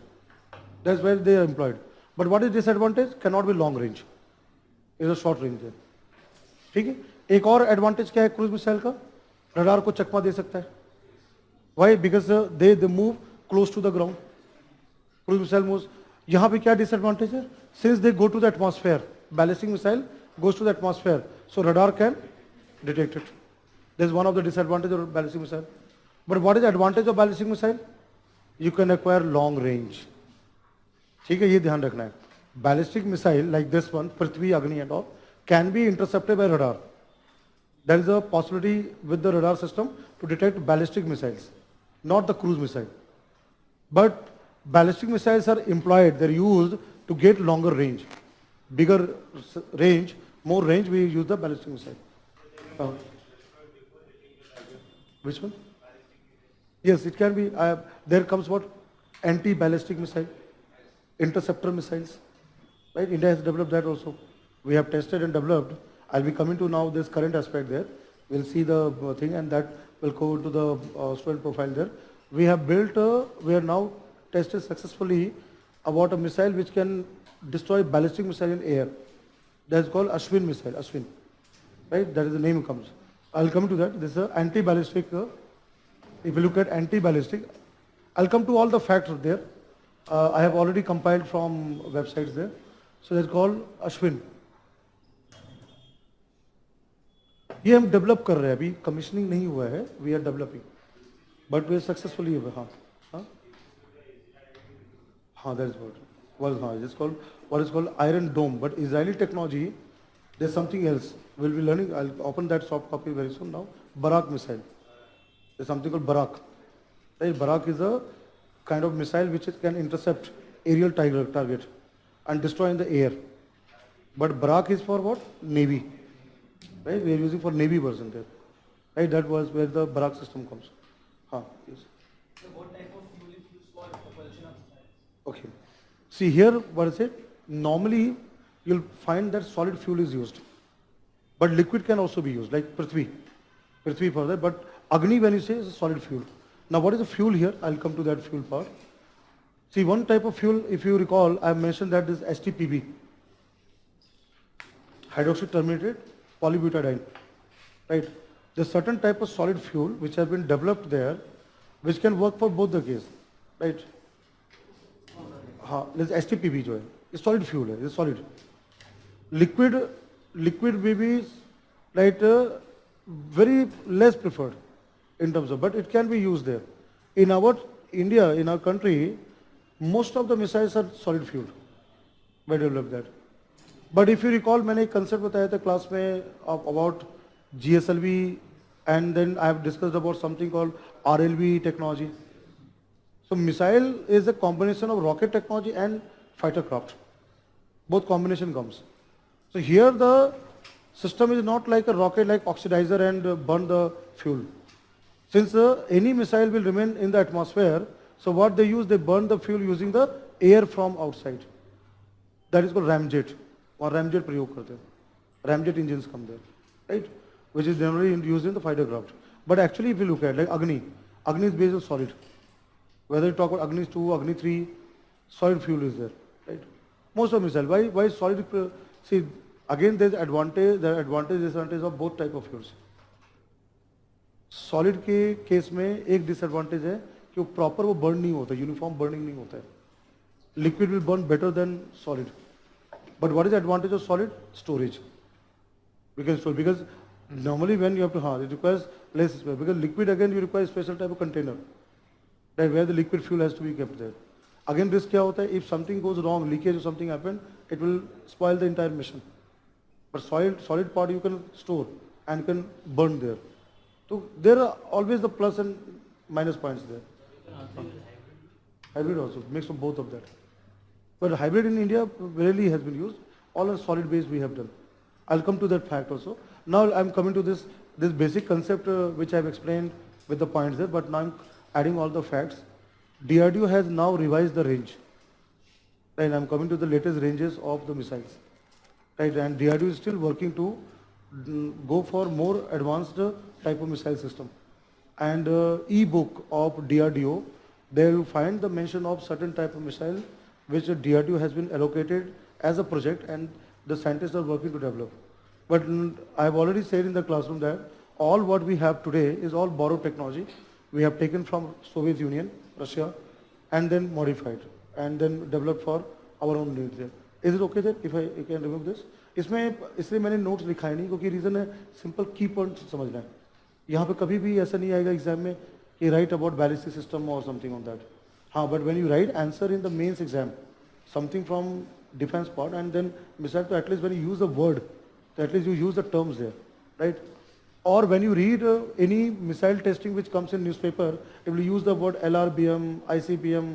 Speaker 1: That's where they are employed. But what is disadvantage? Cannot be long range. It's a short range there. ठीक है? एक और advantage क्या है cruise missile का? Radar को चकमा दे सकता है. Why? Because they move close to the ground. Cruise missile moves. यहाँ पे क्या disadvantage है? Since they go to the atmosphere, ballistic missile goes to the atmosphere, so radar can detect it. This is one of the disadvantages of ballistic missile. But what is the advantage of ballistic missile? You can acquire long range. ठीक है, ये ध्यान रखना है. Ballistic missile like this one, Prithvi, Agni and all, can be intercepted by radar. There is a possibility with the radar system to detect ballistic missiles, not the cruise missile. But ballistic missiles are employed, they're used to get longer range. Bigger range, more range, we use the ballistic missile. Which one? Yes, it can be. There comes what? Anti-ballistic missile, interceptor missiles. Right? India has developed that also. We have tested and developed. I'll be coming to now this current aspect there. We'll see the thing, and that will go to the student profile there. We have built, we are now tested successfully about a missile which can destroy ballistic missile in air. That's called Ashwin missile, Ashwin. Right? That is the name comes. I'll come to that. This is anti-ballistic. If you look at anti-ballistic, I'll come to all the facts there. I have already compiled from websites there. So that's called Ashwin. ये हम develop कर रहे हैं, अभी commissioning नहीं हुआ है. We are developing, but we successfully. हाँ हाँ हाँ, दैट इज व्हाट हाँ, it's called what is called Iron Dome. But Israeli technology, there's something else. We'll be learning. I'll open that soft copy very soon now. Barak missile. There's something called Barak. Right? Barak is a kind of missile which can intercept aerial target and destroy in the air. But Barak is for what? Navy. Right? We are using for Navy version there. Right? That was where the Barak system comes. Yes.
Speaker 2: So what type of fuel is used for propulsion of missiles?
Speaker 1: Okay. See here, what is it? Normally, you'll find that solid fuel is used. But liquid can also be used, like Prithvi. Prithvi for that. But Agni, when you say, is a solid fuel. Now, what is the fuel here? I'll come to that fuel part. See, one type of fuel, if you recall, I mentioned that is STPB. Hydroxy terminated polybutadiene. Right? There's certain type of solid fuel which has been developed there, which can work for both the case. Right? This STPB जो है, ये solid fuel है, ये solid. Liquid maybe like very less preferred in terms of, but it can be used there. In our India, in our country, most of the missiles are solid fuel. by develop that. But if you recall, मैंने एक concept बताया था class में about GSLV, and then I have discussed about something called RLV technology. So missile is a combination of rocket technology and fighter craft. Both combination comes. So here the system is not like a rocket like oxidizer and burn the fuel. Since any missile will remain in the atmosphere, so what they use, they burn the fuel using the air from outside. That is called ramjet. और ramjet प्रयोग करते हैं. Ramjet engines come there, right? Which is generally used in the fighter craft. But actually, if you look at like Agni is based on solid. Whether you talk about Agni 2, Agni 3, solid fuel is there, right? Most of missile. Why solid? See, again, there are advantage, disadvantage of both type of fuels. Solid के case में एक disadvantage है कि वो proper वो burn नहीं होता, uniform burning नहीं होता है. Liquid will burn better than solid. But what is advantage of solid? Storage. We can store because normally when you have to it requires less space, because liquid again you require special type of container that where the liquid fuel has to be kept there. Again risk क्या होता है? If something goes wrong, leakage, something happen, it will spoil the entire mission. But solid part you can store and can burn there. So there are always the plus and minus points there. Hybrid also, mix of both of that. But hybrid in India rarely has been used. All are solid based we have done. I'll come to that fact also. Now I'm coming to this basic concept which I've explained with the points there, but now I'm adding all the facts. DRDO has now revised the range. Right, I'm coming to the latest ranges of the missiles. Right, and DRDO is still working to go for more advanced type of missile system. And e-book of DRDO, they will find the mention of certain type of missile which DRDO has been allocated as a project and the scientists are working to develop. But I have already said in the classroom that all what we have today is all borrowed technology. We have taken from Soviet Union, Russia, and then modified and then developed for our own needs there. Is it okay that if I can remove this? इसमें इसलिए मैंने notes लिखा है नहीं क्योंकि reason है simple की point समझना है. यहाँ पे कभी भी ऐसा नहीं आएगा एग्जाम में कि राइट अबाउट बैलिस्टिक सिस्टम और समथिंग ऑन दैट. हाँ, but when you write answer in the mains exam something from defence part and then missile, तो at least when you use the word, तो at least you use the terms there, right? Or when you read any missile testing which comes in newspaper, it will use the word LRBM, ICBM,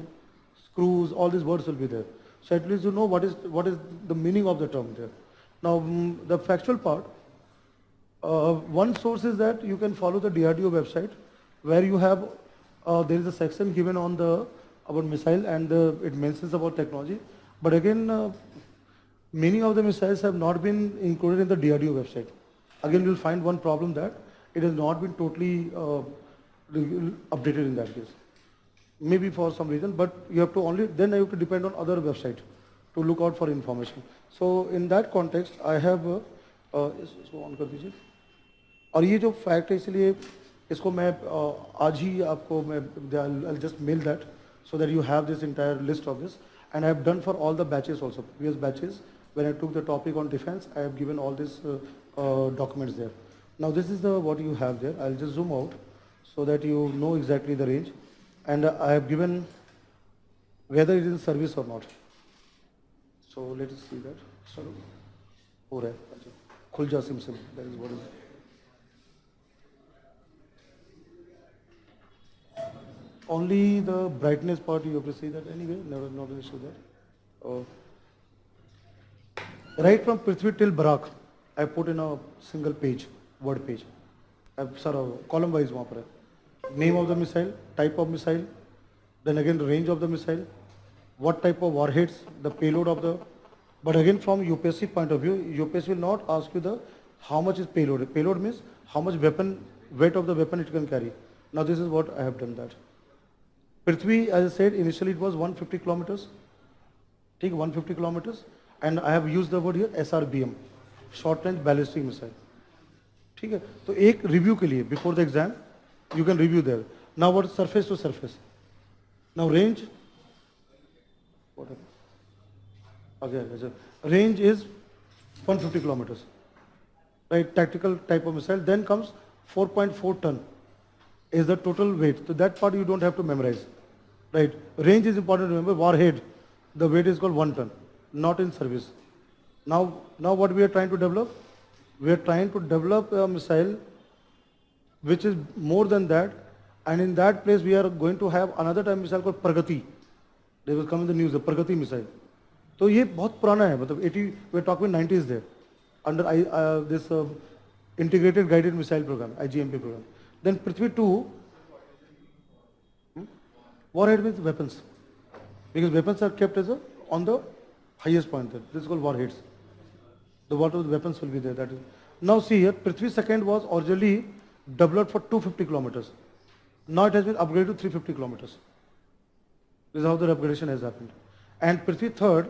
Speaker 1: screws, all these words will be there. So at least you know what is the meaning of the term there. Now the factual part, one source is that you can follow the DRDO website where you have, there is a section given on about missile and it mentions about technology. But again, many of the missiles have not been included in the DRDO website. Again, you'll find one problem that it has not been totally updated in that case. Maybe for some reason, but you have to then you have to depend on other website to look out for information. So in that context, I have, इसको on कर दीजिए. और ये जो fact है इसलिए इसको मैं आज ही आपको मैं I'll just mail that so that you have this entire list of this. And I have done for all the batches also, previous batches. When I took the topic on defense, I have given all these documents there. Now this is what you have there. I'll just zoom out so that you know exactly the range. And I have given whether it is in service or not. So let us see that. हो रहा है. खुल जा SIM. That is what is. Only the brightness part you have to see that anyway. Never not an issue there. Right from Prithvi till Barak, I put in a single page, word page. Column wise वहाँ पर है. Name of the missile, type of missile, then again the range of the missile, what type of warheads, the payload of the. But again from UPSC point of view, UPSC will not ask you the how much is payload. Payload means how much weight of the weapon it can carry. Now this is what I have done that. Prithvi, as I said, initially it was 150 kilometers. ठीक 150 kilometers. And I have used the word here SRBM, short range ballistic missile. ठीक है, तो एक review के लिए before the exam you can review there. Now what is surface to surface? Now range, again range is 150 kilometers, right? Tactical type of missile. Then comes 4.4 ton is the total weight. So that part you don't have to memorize, right? Range is important to remember. Warhead, the weight is called 1 ton. not in service. Now what we are trying to develop? We are trying to develop a missile which is more than that, and in that place we are going to have another type missile called Pragati. They will come in the news, the Pragati missile. तो ये बहुत पुराना है, मतलब 80, we are talking 90s there, under this integrated guided missile program, IGMP program. Then Prithvi 2, warhead means weapons, because weapons are kept as on the highest point there. This is called warheads. The what of the weapons will be there. That is. Now see here, Prithvi second was originally developed for 250 kilometers. Now it has been upgraded to 350 kilometers. This is how the upgradation has happened. And Prithvi third,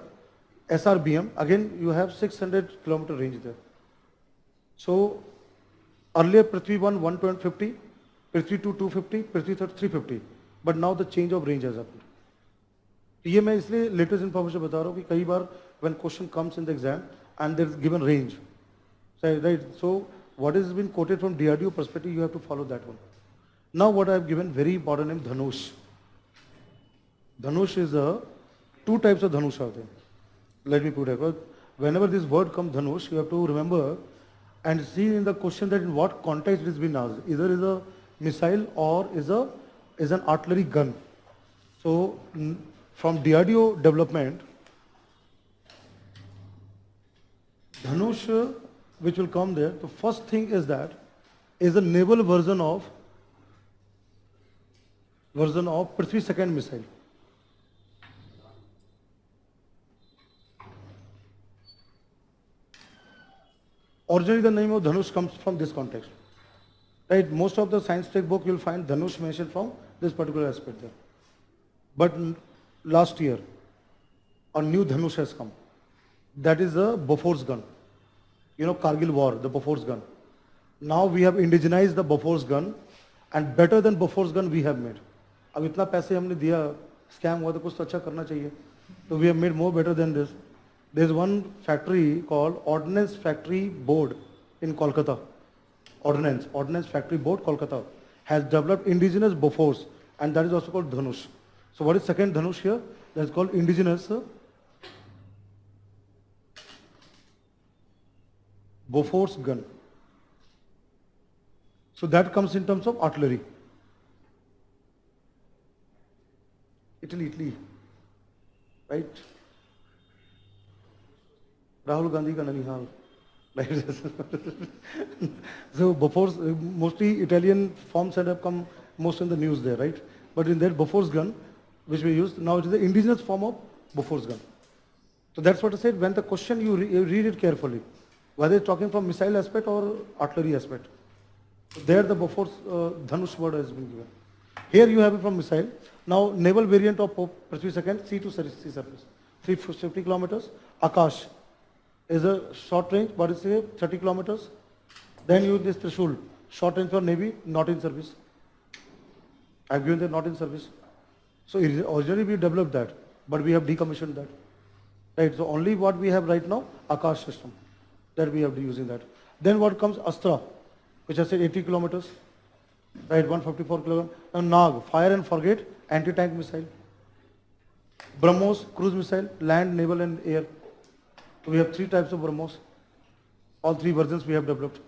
Speaker 1: SRBM, again you have 600 kilometer range there. So earlier Prithvi 1 150, Prithvi 2 250, Prithvi third 350. But now the change of range has happened. ये मैं इसलिए latest information बता रहा हूँ कि कई बार when question comes in the exam and there is given range, right? So what has been quoted from DRDO perspective, you have to follow that one. Now what I have given very important name, Dhanush. Dhanush is two types of Dhanush are there. Let me put it. Whenever this word comes Dhanush, you have to remember and see in the question that in what context it has been asked. Either is a missile or is an artillery gun. So from DRDO development, Dhanush which will come there, the first thing is that is a naval version of Prithvi second missile. Originally the name of Dhanush comes from this context. Right? Most of the science textbook you will find Dhanush mentioned from this particular aspect there. But last year, a new Dhanush has come. That is a Bofors gun. You know, Kargil war, the Bofors gun. Now we have indigenized the Bofors gun, and better than Bofors gun we have made. अब इतना पैसे हमने दिया, scam हुआ तो कुछ तो अच्छा करना चाहिए. So we have made more better than this. There is one factory called Ordnance Factory Board in Kolkata. Ordnance Factory Board, Kolkata, has developed indigenous Bofors, and that is also called Dhanush. So what is second Dhanush here? That is called indigenous Bofors gun. So that comes in terms of artillery. Italy, right? Rahul Gandhi ka Nanihal. Right? So Bofors, mostly Italian forms have come most in the news there, right? But in that Bofors gun, which we used, now it is the indigenous form of Bofors gun. So that's what I said, when the question you read it carefully, whether it's talking from missile aspect or artillery aspect. There the Bofors Dhanush word has been given. Here you have it from missile. Now naval variant of Prithvi second, sea to sea surface, 350 kilometers. Akash is a short range, but it's 30 kilometers. Then you this Trishul, short range for Navy, not in service. I've given that not in service. So originally we developed that, but we have decommissioned that. Right, so only what we have right now, Akash system, that we have to using that. Then what comes Astra, which I said 80 kilometers, right, 154 kilometers. Now Nag, fire and forget, anti-tank missile. BrahMos, cruise missile, land, naval and air. So we have three types of BrahMos. All three versions we have developed.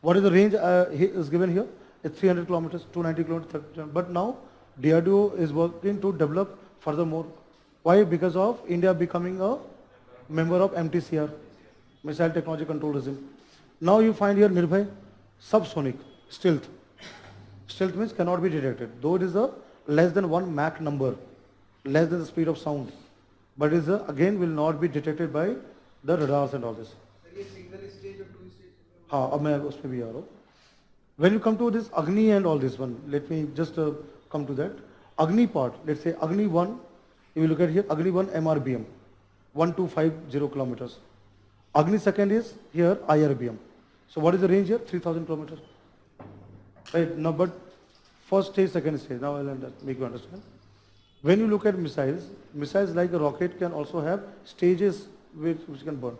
Speaker 1: What is the range is given here? It's 300 kilometers, 290 kilometers, 30 kilometers. But now DRDO is working to develop furthermore. Why? Because of India becoming a member of MTCR, Missile Technology Control Regime. Now you find here Nirbhay, subsonic, stealth. Stealth means cannot be detected. Though it is a less than 1 Mach number, less than the speed of sound. But it is again will not be detected by the radars and all this.
Speaker 2: Single stage or two stage?
Speaker 1: हाँ अब मैं उसमें भी आ रहा हूँ. When you come to this Agni and all this one, let me just come to that. Agni part, let's say Agni 1, if you look at here, Agni 1 MRBM, 1250 kilometers. Agni second is here IRBM. So what is the range here? 3000 kilometers. Right, now but first stage, second stage, now I'll make you understand. When you look at missiles, missiles like a rocket can also have stages which can burn.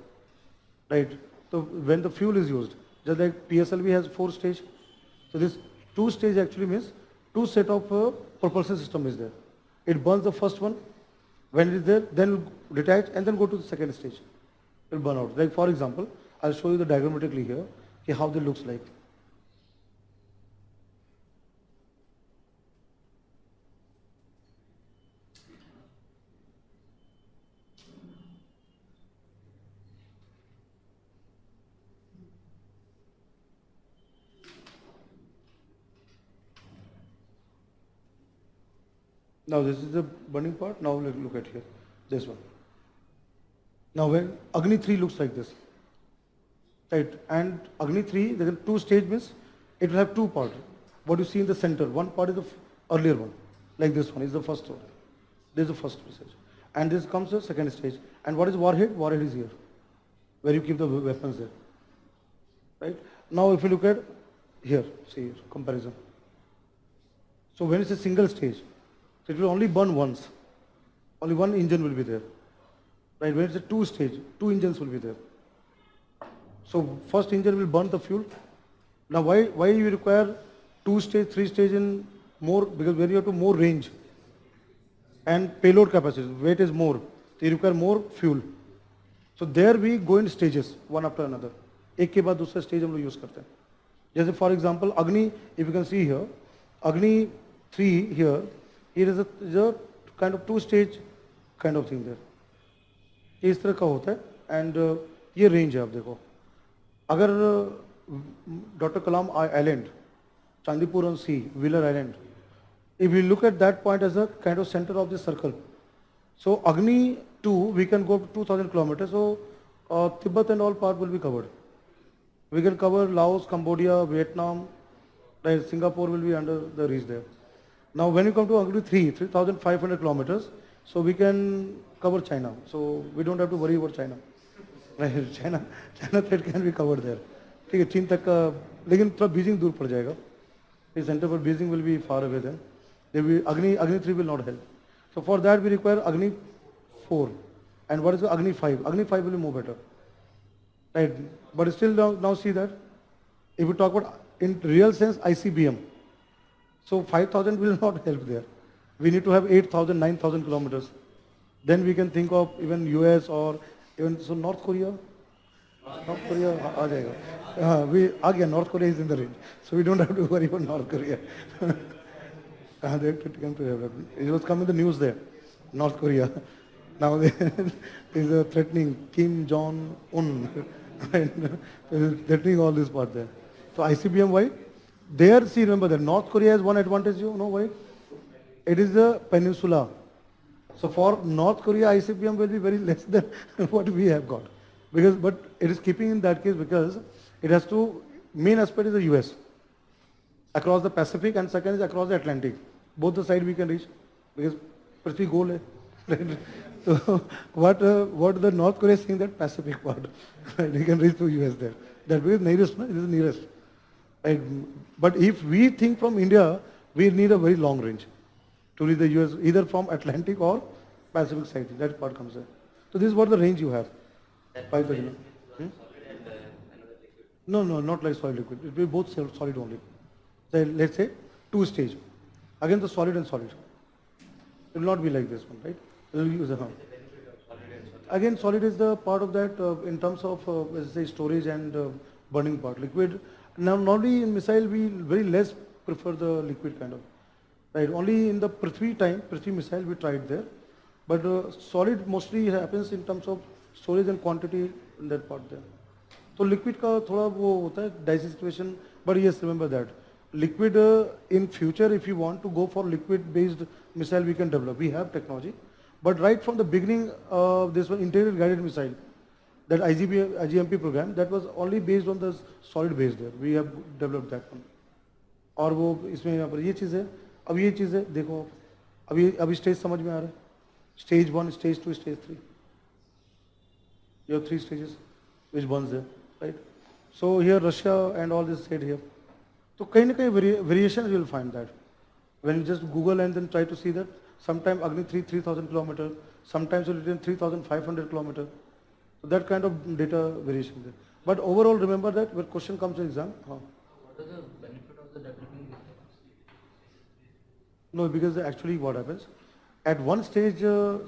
Speaker 1: Right, so when the fuel is used, just like PSLV has 4 stage, so this 2 stage actually means 2 set of propulsion system is there. It burns the first one, When it is there, then we'll detach and then go to the second stage. It will burn out. Like for example, I'll show you the diagrammatically here, okay, how they looks like. Now this is the burning part. Now let's look at here, this one. Now when Agni 3 looks like this, right? And Agni 3, there are two stage means it will have two parts. What you see in the center, one part is the earlier one, like this one is the first one. This is the first stage. And this comes the second stage. And what is warhead? Warhead is here, where you keep the weapons there, right? Now if you look at here, see here, comparison. So when it's a single stage, it will only burn once. Only one engine will be there. Right? When it's a two stage, two engines will be there. So first engine will burn the fuel. Now why you require two stage, three stage in more? Because when you have to more range and payload capacity, weight is more, so you require more fuel. So there we go in stages, one after another. एक के बाद दूसरा stage हम लोग use करते हैं. जैसे for example, Agni, if you can see here, Agni 3 here, here is a kind of two stage kind of thing there. इस तरह का होता है एंड ये रेंज है आप देखो. अगर doctor Kalam island, Chandipur on sea, Wheeler island, if we look at that point as a kind of center of the circle, so Agni 2 we can go up to 2000 kilometers, so Tibet and all part will be covered. We can cover Laos, Cambodia, Vietnam, right? Singapore will be under the reach there. Now when you come to Agni 3, 3500 kilometers, so we can cover China, so we don't have to worry about China. Right? China threat can be covered there. ठीक है, चीन तक का, लेकिन थोड़ा Beijing दूर पड़ जाएगा. इस सेंटर पर Beijing will be far away then. Agni 3 will not help. So for that we require Agni 4. And what is the Agni 5? Agni 5 will be more better. Right? But still now see that if we talk about in real sense ICBM, so 5000 will not help there. We need to have 8000, 9000 kilometers. Then we can think of even US or even so North Korea. North Korea आ जाएगा. We again North Korea is in the range, so we don't have to worry about North Korea. It was coming in the news there, North Korea. Now they is threatening Kim Jong-un, threatening all this part there. So ICBM, why? There, see, remember that North Korea has one advantage, you know why? It is a peninsula. So for North Korea, ICBM will be very less than what we have got. But it is keeping in that case because it has to, main aspect is the US. Across the Pacific and second is across the Atlantic. Both the side we can reach because Prithvi goal hai. So what the North Korea is saying that Pacific part, right? We can reach to US there. That way is nearest, no? It is the nearest. Right? But if we think from India, we need a very long range to reach the US, either from Atlantic or Pacific side. That part comes there. So this is what the range you have. 5,000.
Speaker 3: Solid and another liquid.
Speaker 1: No, not like solid liquid. It will be both solid only. So let's say two stage. Again the solid and solid. It will not be like this one, right? We will use again solid is the part of that in terms of let's say storage and burning part. Liquid. Now normally in missile we very less prefer the liquid kind of. Right? Only in the Prithvi missile we tried there. But solid mostly happens in terms of storage and quantity in that part there. So liquid का थोड़ा वो होता है dicey situation. But yes, remember that. Liquid in future, if you want to go for liquid based missile, we can develop. We have technology. But right from the beginning, this was integrated guided missile, that IGMP program, that was only based on the solid base there. We have developed that one. और वो इसमें यहाँ पर ये चीज़ है. अब ये चीज़ है, देखो अभी स्टेज समझ में आ रहा है. Stage 1, Stage 2, Stage 3. You have 3 stages, which burns there, right? So here Russia and all this said here. So कहीं ना कहीं variations you will find that. When you just Google and then try to see that, sometimes Agni 3,000 kilometers, sometimes it will return 3,500 kilometers. So that kind of data variation there. But overall, remember that when question comes in exam.
Speaker 3: What is the benefit of the developing this?
Speaker 1: No, because actually what happens, At one stage,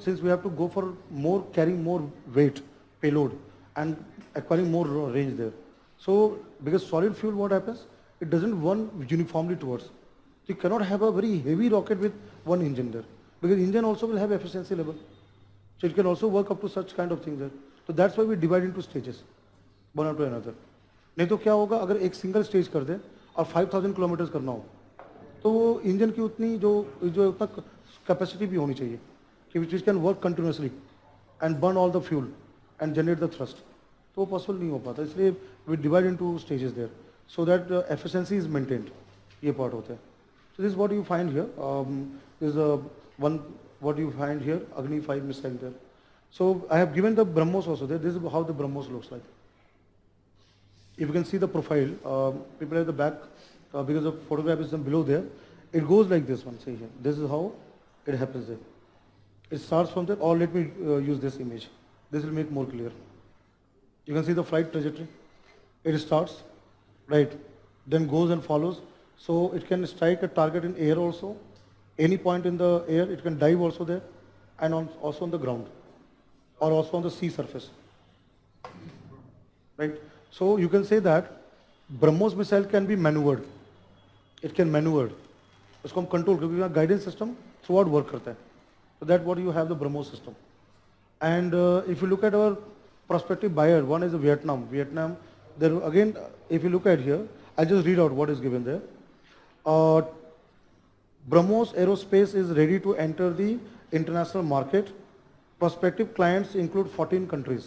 Speaker 1: since we have to go for more, carrying more weight, payload, and acquiring more range there. So, because solid fuel, what happens? It doesn't run uniformly towards. So you cannot have a very heavy rocket with one engine there. Because engine also will have efficiency level. So it can also work up to such kind of things there. So that's why we divide into stages, one after another. नहीं तो क्या होगा अगर एक single stage कर दे और 5000 kilometre करना हो तो वो इंजन की उतनी जो जो उतना कैपेसिटी भी होनी चाहिए कि which can work continuously and burn all the fuel and generate the thrust तो वो पॉसिबल नहीं हो पाता इसलिए we divide into stages there so that efficiency is maintained ये पार्ट होता है so this what you find here is one what you find here Agni 5 missile there so I have given the BrahMos also there. This is how the BrahMos looks like. If you can see the profile, people at the back, because the photograph is below there, it goes like this one, see here. This is how it happens there. It starts from there, or let me use this image. This will make more clear. You can see the flight trajectory. It starts, right, then goes and follows. So it can strike a target in air also, any point in the air, it can dive also there, and also on the ground. Or also on the sea surface, right? So you can say that BrahMos missile can be maneuvered. It can maneuver. उसको हम control क्योंकि यहाँ guidance system throughout work करता है. So that what you have the BrahMos system. And if you look at our prospective buyer, one is Vietnam. Vietnam, there again, if you look at here, I'll just read out what is given there. BrahMos Aerospace is ready to enter the international market. Prospective clients include 14 countries.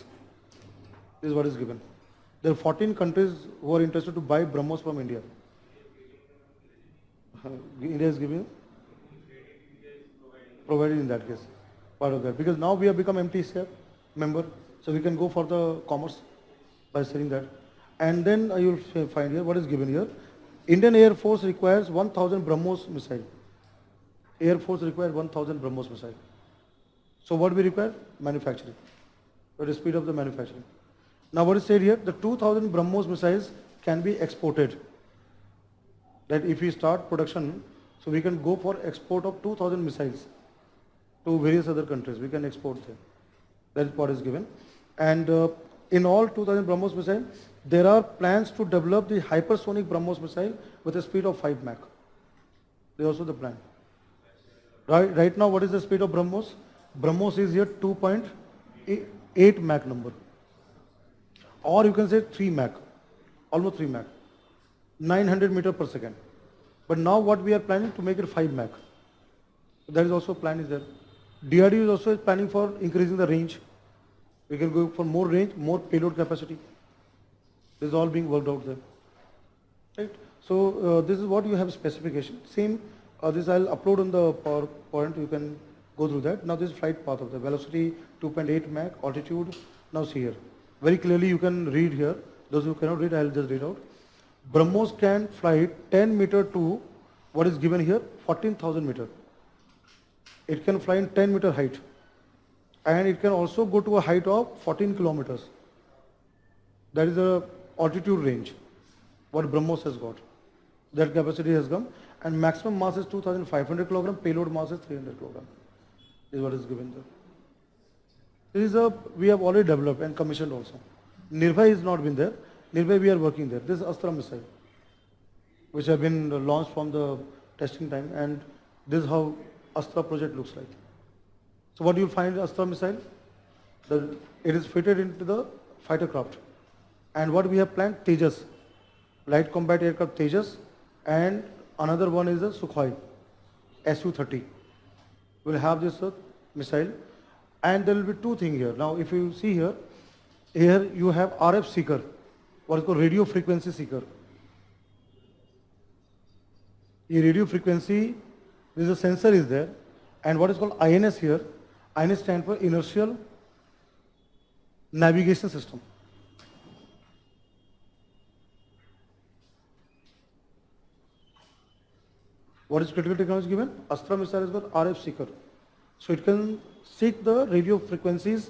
Speaker 1: This is what is given. There are 14 countries who are interested to buy BrahMos from India. India is giving? Provided in that case. Part of that. Because now we have become MTCF member, so we can go for the commerce by saying that. And then you will find here what is given here. Indian Air Force requires 1000 BrahMos missile. Air Force requires 1000 BrahMos missile. So what we require? Manufacturing. What is speed of the manufacturing? Now what is said here? The 2000 BrahMos missiles can be exported. That if we start production, so we can go for export of 2000 missiles to various other countries. We can export them. That is what is given. And in all 2000 BrahMos missiles, there are plans to develop the hypersonic BrahMos missile with a speed of 5 Mach. There is also the plan. Right now, what is the speed of BrahMos? BrahMos is here 2.8 Mach number. Or you can say 3 Mach, almost 3 Mach, 900 meters per second. But now what we are planning to make it 5 Mach. That is also plan is there. DRD is also planning for increasing the range. We can go for more range, more payload capacity. This is all being worked out there. Right? So this is what you have specification. Same, this I'll upload on the PowerPoint. You can go through that. Now this is flight path of the velocity 2.8 Mach, altitude. Now see here. Very clearly you can read here. Those who cannot read, I'll just read out. BrahMos can fly 10 meter to what is given here 14,000 meter. It can fly in 10 meter height. And it can also go to a height of 14 kilometers. That is the altitude range. What BrahMos has got. That capacity has come. And maximum mass is 2,500 kilogram. Payload mass is 300 kilogram. Is what is given there. This is we have already developed and commissioned also. Nirbhay is not been there. Nirbhay we are working there. This is Astra missile, which have been launched from the testing time, and this is how Astra project looks like. So what you will find in Astra missile, it is fitted into the fighter craft. And what we have planned, Tejas, light combat aircraft Tejas, and another one is the Sukhoi, Su-30. Will have this missile, and there will be two things here. Now if you see here, here you have RF seeker, what is called radio frequency seeker. The radio frequency, there is a sensor is there, and what is called INS here. INS stands for inertial navigation system. What is critical technology given? Astra missile has got RF seeker. So it can seek the radio frequencies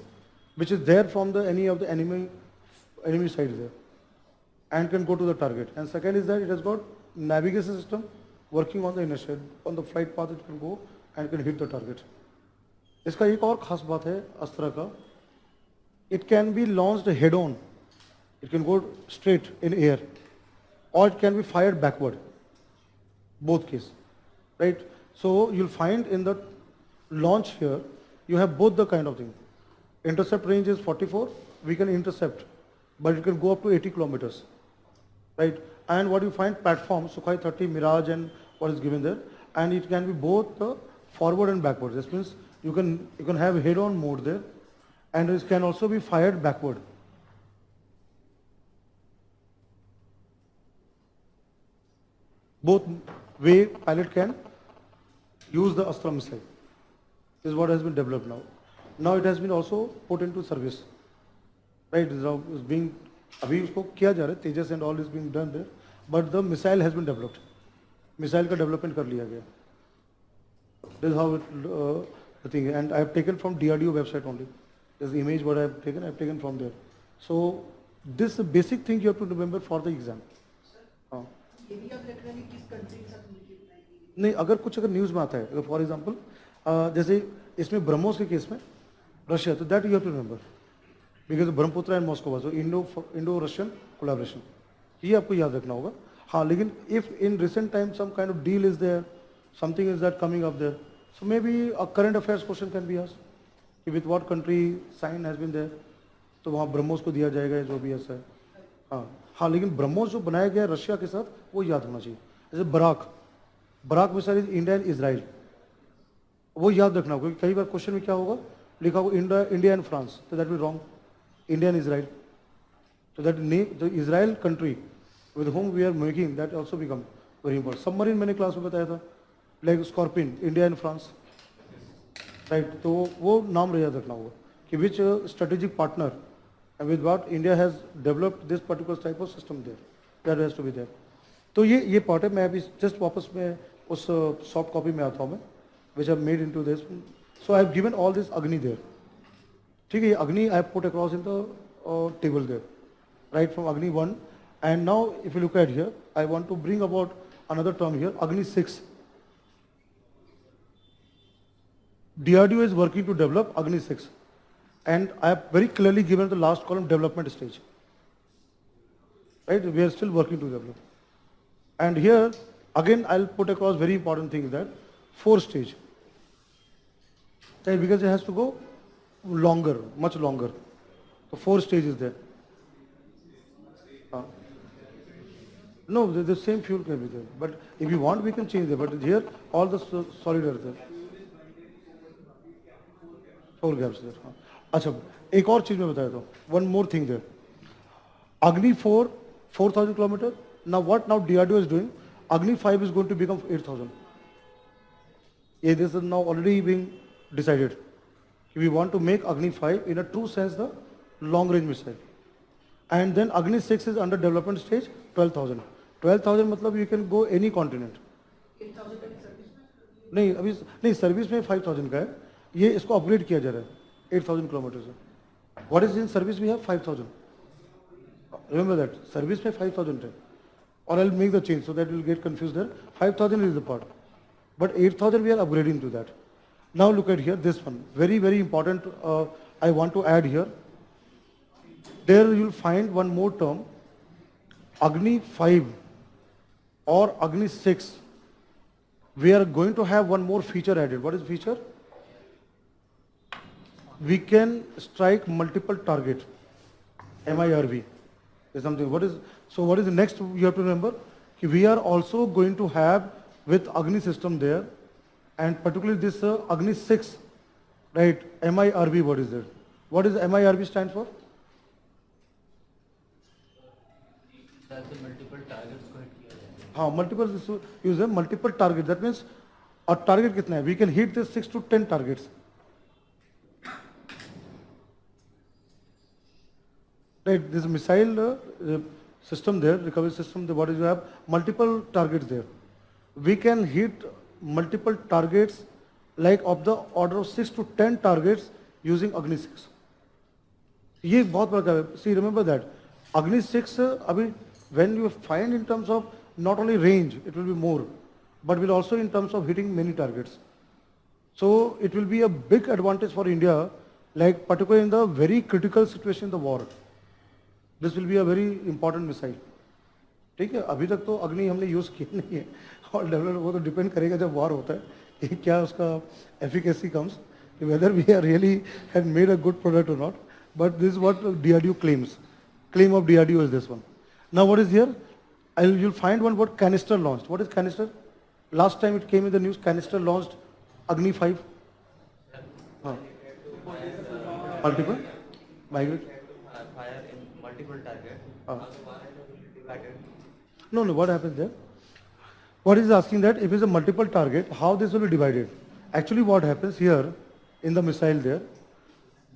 Speaker 1: which is there from the any of the enemy sides there, and can go to the target. And second is that it has got navigation system working on the inertia, on the flight path it can go and can hit the target. इसका एक और खास बात है अस्त्र का, it can be launched head on, it can go straight in air, or it can be fired backward, both case, right? So you'll find in the launch here, you have both the kind of thing. Intercept range is 44, we can intercept, but it can go up to 80 kilometers, right? And what you find platform, Sukhoi 30, Mirage and what is given there, and it can be both forward and backward. This means you can have head-on mode there, and it can also be fired backward. Both way pilot can use the Astra missile. This is what has been developed now. Now it has been also put into service. Right, it's being, अभी उसको किया जा रहा है, Tejas and all is being done there, but the missile has been developed. Missile का development कर लिया गया. This is how the thing, and I have taken from DRDO website only. This image what I have taken from there. So this basic thing you have to remember for the exam. हाँ.
Speaker 4: ये भी आप रख रहे हैं कि किस country के साथ मिलके बनाएंगे?
Speaker 1: नहीं, अगर न्यूज़ में आता है, अगर फॉर एग्जांपल जैसे इसमें ब्रह्मोस के केस में रशिया, तो that you have to remember because Brahmaputra and Moscow was Indo Russian collaboration, ये आपको याद रखना होगा. हाँ, लेकिन if in recent time some kind of deal is there, something is that coming up there, so maybe a current affairs question can be asked कि with what country sign has been there, तो वहाँ ब्रह्मोस को दिया जाएगा जो भी ऐसा है. हाँ, लेकिन ब्रह्मोस जो बनाया गया रशिया के साथ वो याद होना चाहिए. जैसे Barak missile is India and Israel, वो याद रखना होगा. कई बार क्वेश्चन में क्या होगा, लिखा होगा इंडिया एंड फ्रांस, तो that will wrong. India and Israel, तो that the Israel country with home we are making, that also become very important. Submarine मैंने क्लास में बताया था, like Scorpene, India and France, right. तो वो नाम याद रखना होगा कि which strategic partner and with what India has developed this particular type of system there, that has to be there. तो ये part है. मैं अभी just वापस में उस soft copy में आता हूँ मैं, which I have made into this. So I have given all this Agni there. ठीक है, ये Agni I have put across in the table there, right, from Agni 1. And now if you look at here, I want to bring about another term here, Agni 6. DRDO is working to develop Agni 6. And I have very clearly given the last column development stage. Right? We are still working to develop. And here, again, I'll put across very important thing that 4 stage. Right? Because it has to go longer, much longer. So 4 stages there. No, the same fuel can be there. But if you want, we can change it. But here, all the solid are there. 4 gaps there. अच्छा, एक और चीज मैं बताया था. One more thing there. Agni 4, 4,000 kilometer. Now what now DRDO is doing? Agni 5 is going to become 8,000. Yeah, this is now already being decided. We want to make Agni 5 in a true sense the long range missile. And then Agni 6 is under development stage, 12,000. 12,000 मतलब you can go any continent.
Speaker 4: 8,000 का service में?
Speaker 1: नहीं, अभी नहीं, service में 5,000 का है. ये इसको अपग्रेड किया जा रहा है 8,000 kilometers. What is in service we have 5,000. Remember that service में 5,000 है. Or I'll make the change so that you'll get confused there. 5,000 is the part, but 8,000 we are upgrading to that. Now look at here, this one very very important. I want to add here. There you'll find one more term, Agni 5 or Agni 6. We are going to have one more feature added. What is the feature? We can strike multiple target, MIRV is something. What is the next you have to remember? We are also going to have with Agni system there, and particularly this Agni 6, right, MIRV, what is it? What is MIRV stand for?
Speaker 3: multiple targets को hit किया जाए.
Speaker 1: हाँ, multiple use है, multiple target. That means our target कितना है? We can hit this 6 to 10 targets. Right, this missile system there, recovery system, what is you have multiple targets there. We can hit multiple targets like of the order of 6 to 10 targets using Agni 6. ये बहुत बड़ा है. See, remember that Agni 6 अभी when you find in terms of not only range, it will be more, but will also in terms of hitting many targets. So it will be a big advantage for India, like particularly in the very critical situation in the war. This will be a very important missile. ठीक है, अभी तक तो अग्नि हमने use किया नहीं है और डेवलप वो तो डिपेंड करेगा जब वार होता है कि क्या उसका efficacy comes, whether we are really had made a good product और not, but this what DRDO claims. Claim of DRDO is this one. Now what is here? You'll find one word canister launched. What is canister? Last time it came in the news, canister launched Agni 5. Multiple? Migrate?
Speaker 3: Fire in multiple targets. Also, warhead will be divided.
Speaker 1: No, what happens there? What is asking that if it's a multiple target, how this will be divided? Actually what happens here in the missile there,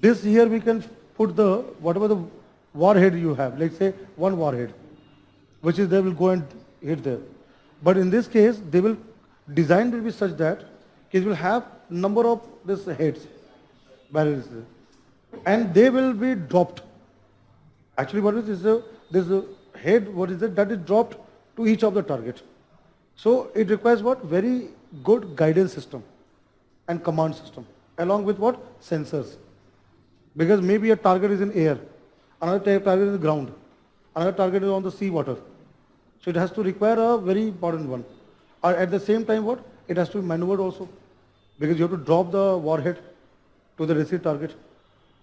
Speaker 1: this here we can put the, whatever the warhead you have, let's say one warhead, which is they will go and hit there. But in this case, they will, design will be such that it will have number of these heads, barrels, and they will be dropped. Actually what is this head, what is it, that is dropped to each of the target. So it requires what? Very good guidance system and command system, along with what? Sensors. Because maybe a target is in air, another target is in the ground, another target is on the sea water. So it has to require a very important one. Or at the same time what? It has to be maneuvered also, because you have to drop the warhead to the received target.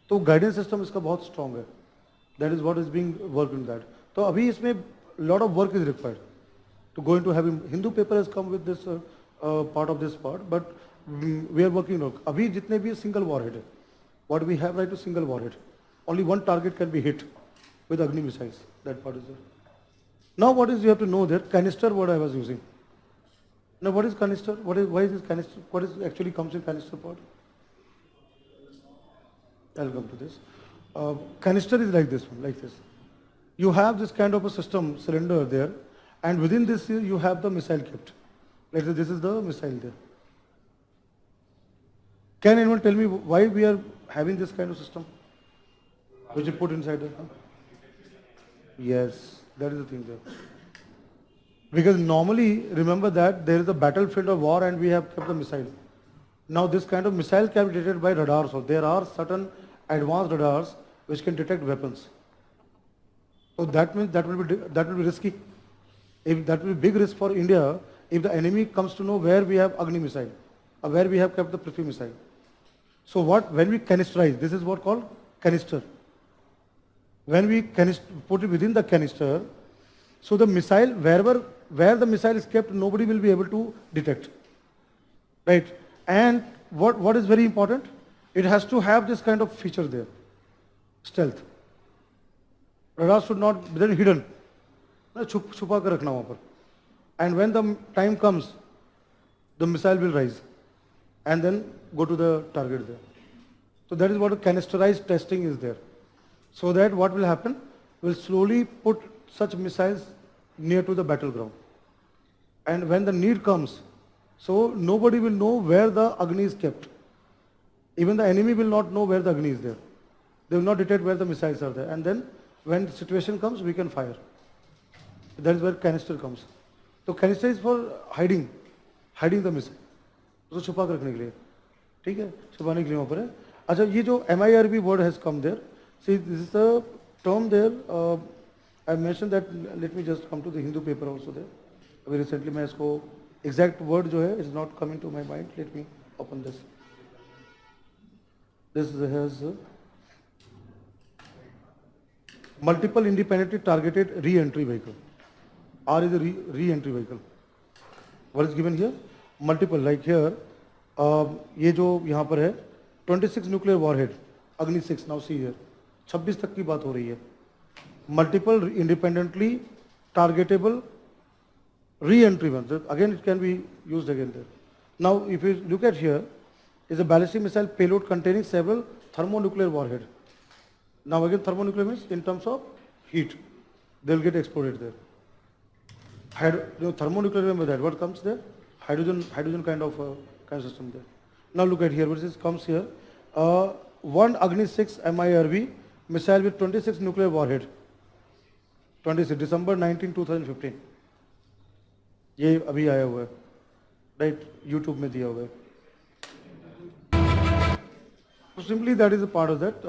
Speaker 1: So guidance system इसका बहुत strong है. That is what is being worked in that. तो अभी इसमें lot of work is required to go into having. Hindu paper has come with this part of this part, but we are working on. अभी जितने भी single warhead है, what we have right to single warhead. Only one target can be hit with Agni missiles. That part is there. Now what is you have to know there? Canister, what I was using. Now what is canister? Why is this canister? What is actually comes in canister part? I'll come to this. Canister is like this one, like this. You have this kind of a system, cylinder there, and within this you have the missile kept. Let's say this is the missile there. Can anyone tell me why we are having this kind of system? Which you put inside there? Huh? Yes, that is the thing there. Because normally, remember that there is a battlefield of war and we have kept the missile. Now this kind of missile can be detected by radars. So there are certain advanced radars which can detect weapons. So that means that will be risky. If that will be big risk for India if the enemy comes to know where we have Agni missile or where we have kept the Prithvi missile. So when we canisterize, this is what called canister. When we put it within the canister, so the missile, where the missile is kept, nobody will be able to detect. Right? And what is very important? It has to have this kind of feature there. Stealth. Radar should not be hidden. छुपा कर रखना वहाँ पर. And when the time comes, the missile will rise and then go to the target there. So that is what a canisterized testing is there. So that what will happen? We'll slowly put such missiles near to the battleground. And when the need comes, so nobody will know where the Agni is kept. Even the enemy will not know where the Agni is there. They will not detect where the missiles are there. And then when the situation comes, we can fire. That is where canister comes. So canister is for hiding the missile. तो छुपा कर रखने के लिए, ठीक है, छुपाने के लिए वहाँ पर है. अच्छा, ये जो MIRB word has come there. See, this is the term there. I mentioned that. Let me just come to the Hindu paper also there. अभी recently मैं इसको exact word जो है is not coming to my mind. Let me open this. This has multiple independently targeted re-entry vehicle. R is a re-entry vehicle. What is given here? Multiple, like here, ये जो यहाँ पर है 26 nuclear warhead, Agni 6, now see here, 26 तक की बात हो रही है. Multiple independently targetable re-entry ones. Again, it can be used again there. Now, if you look at here, is a ballistic missile payload containing several thermonuclear warhead. Now again, thermonuclear means in terms of heat, they will get exploded there. Thermonuclear, remember that. What comes there? Hydrogen kind of system there. Now look at here. What is comes here? One Agni 6 MIRV missile with 26 nuclear warhead. 26 December 19, 2015. ये अभी आया हुआ है, right? YouTube में दिया हुआ है. So simply that is a part of that.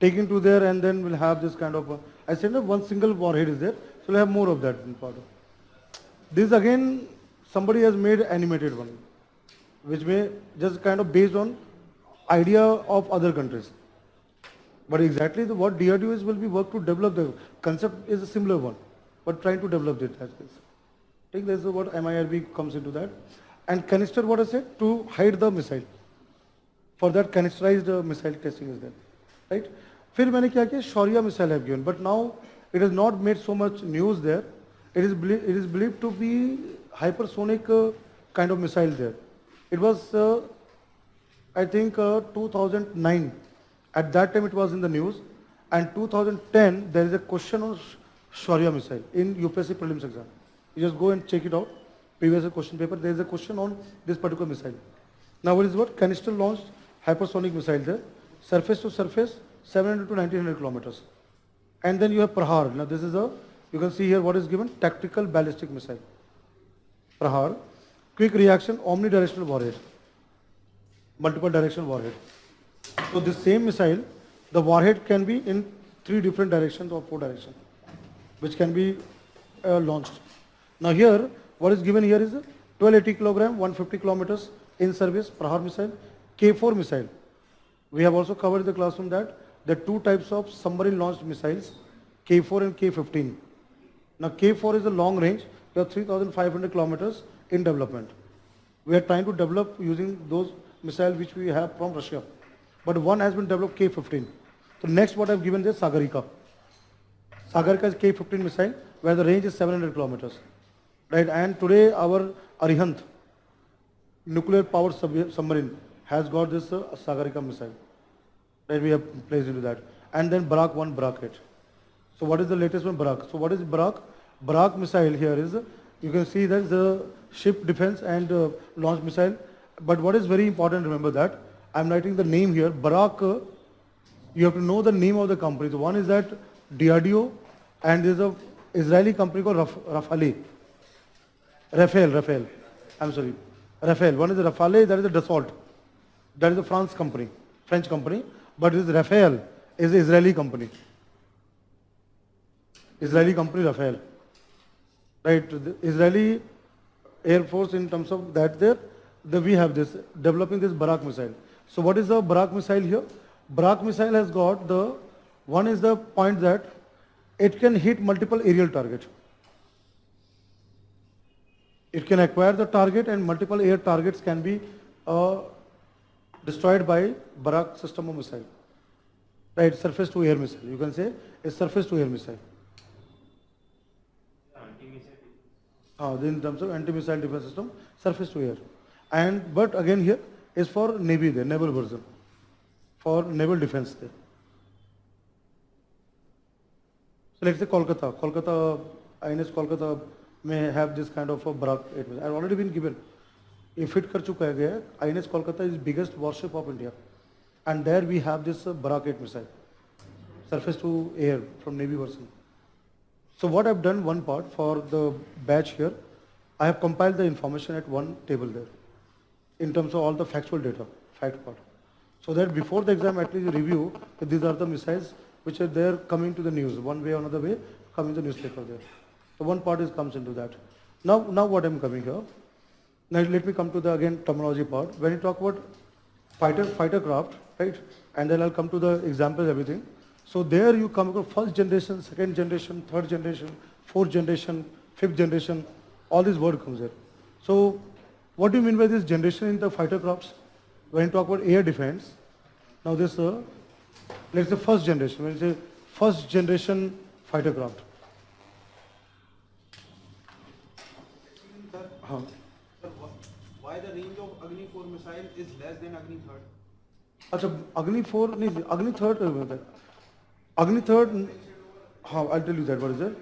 Speaker 1: Taken to there and then we'll have this kind of, I said that one single warhead is there, so we'll have more of that in part of. This again, somebody has made animated one, which may just kind of based on idea of other countries. But exactly what DRDO is will be work to develop the concept is a similar one, but trying to develop it as this. I think that's what MIRB comes into that. And canister, what I said, to hide the missile. For that canisterized missile testing is there, right? फिर मैंने क्या किया, Shaurya missile have given, but now it has not made so much news there. It is believed to be hypersonic kind of missile there. It was, I think, 2009. At that time it was in the news, and 2010 there is a question on Shaurya missile in UPSC prelims exam. You just go and check it out. Previous question paper, there is a question on this particular missile. Now what is what? Canister launched hypersonic missile there, surface to surface, 700 to 1900 kilometers. And then you have Prahar. Now this is a, you can see here what is given, tactical ballistic missile. Prahar, quick reaction, omnidirectional warhead, multiple direction warhead. So this same missile, the warhead can be in 3 different directions or 4 directions, which can be launched. Now here, what is given here is a 1280 kilogram, 150 kilometers in service, Prahar missile, K4 missile. We have also covered in the classroom that there are 2 types of submarine launched missiles, K4 and K15. Now K4 is a long range, we have 3500 kilometers in development. We are trying to develop using those missiles which we have from Russia. But one has been developed, K15. So next what I have given is Sagarika. Sagarika is K15 missile where the range is 700 kilometers. Right, and today our Arihant nuclear powered submarine has got this Sagarika missile. Right, we have placed into that. And then Barak 1, Barak 8. So what is the latest one? Barak. So what is Barak? Barak missile here is, you can see that the ship defense and launch missile. But what is very important, remember that, I'm writing the name here, Barak, you have to know the name of the company. So one is that DRDO and there's a Israeli company called Rafael. I'm sorry. Rafael. One is Rafale, that is a Dassault. That is a French company. But this Rafael is an Israeli company. Israeli company Rafael. Right. The Israeli Air Force in terms of that there, we have this, developing this Barak missile. So what is the Barak missile here? Barak missile has got the, one is the point that it can hit multiple aerial targets. It can acquire the target and multiple air targets can be destroyed by Barak system of missile. Right, surface to air missile. You can say it's surface to air missile. In terms of anti-missile defense system, surface to air. And but again here is for Navy there, naval version, for naval defense there. So let's say Kolkata, INS Kolkata may have this kind of a Barak 8 missile. I've already been given. If it कर चुका है, INS Kolkata is biggest warship of India, and there we have this Barak 8 missile, surface to air from Navy version. So what I've done, one part for the batch here, I have compiled the information at one table there, in terms of all the factual data, fact part. So that before the exam at least you review that these are the missiles which are there coming to the news, one way or another way, coming to the newspaper there. So one part comes into that. Now what I'm coming here. Now let me come to the again terminology part. When you talk about fighter craft, right? And then I'll come to the examples, everything. So there you come across first generation, second generation, third generation, fourth generation, fifth generation, all these words comes there. So what do you mean by this generation in the fighter crafts? When you talk about air defense, now this, let's say first generation, when you say first generation fighter craft.
Speaker 2: Why the range of Agni 4 missile is less than Agni 3rd?
Speaker 1: अच्छा Agni 4 नहीं, Agni 3rd, Agni 3rd, हाँ, I'll tell you that what is it.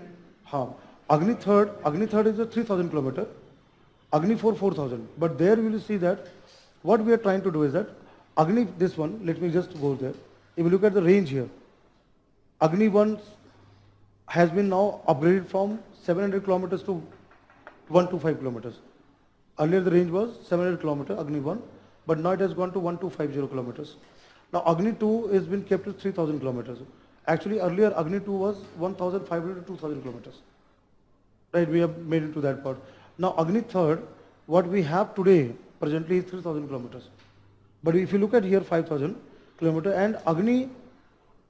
Speaker 1: हाँ, Agni 3rd is a 3000 kilometer, Agni 4 4000. But there you will see that what we are trying to do is that Agni, this one, let me just go there. If you look at the range here, Agni 1 has been now upgraded from 700 kilometers to 125 kilometers. Earlier the range was 700 kilometers, Agni 1. but now it has gone to 1250 kilometers. Now Agni 2 has been kept at 3000 kilometers. Actually earlier Agni 2 was 1500 to 2000 kilometers. Right, we have made it to that part. Now Agni 3rd, what we have today presently is 3000 kilometers. But if you look at here 5000 kilometers and Agni,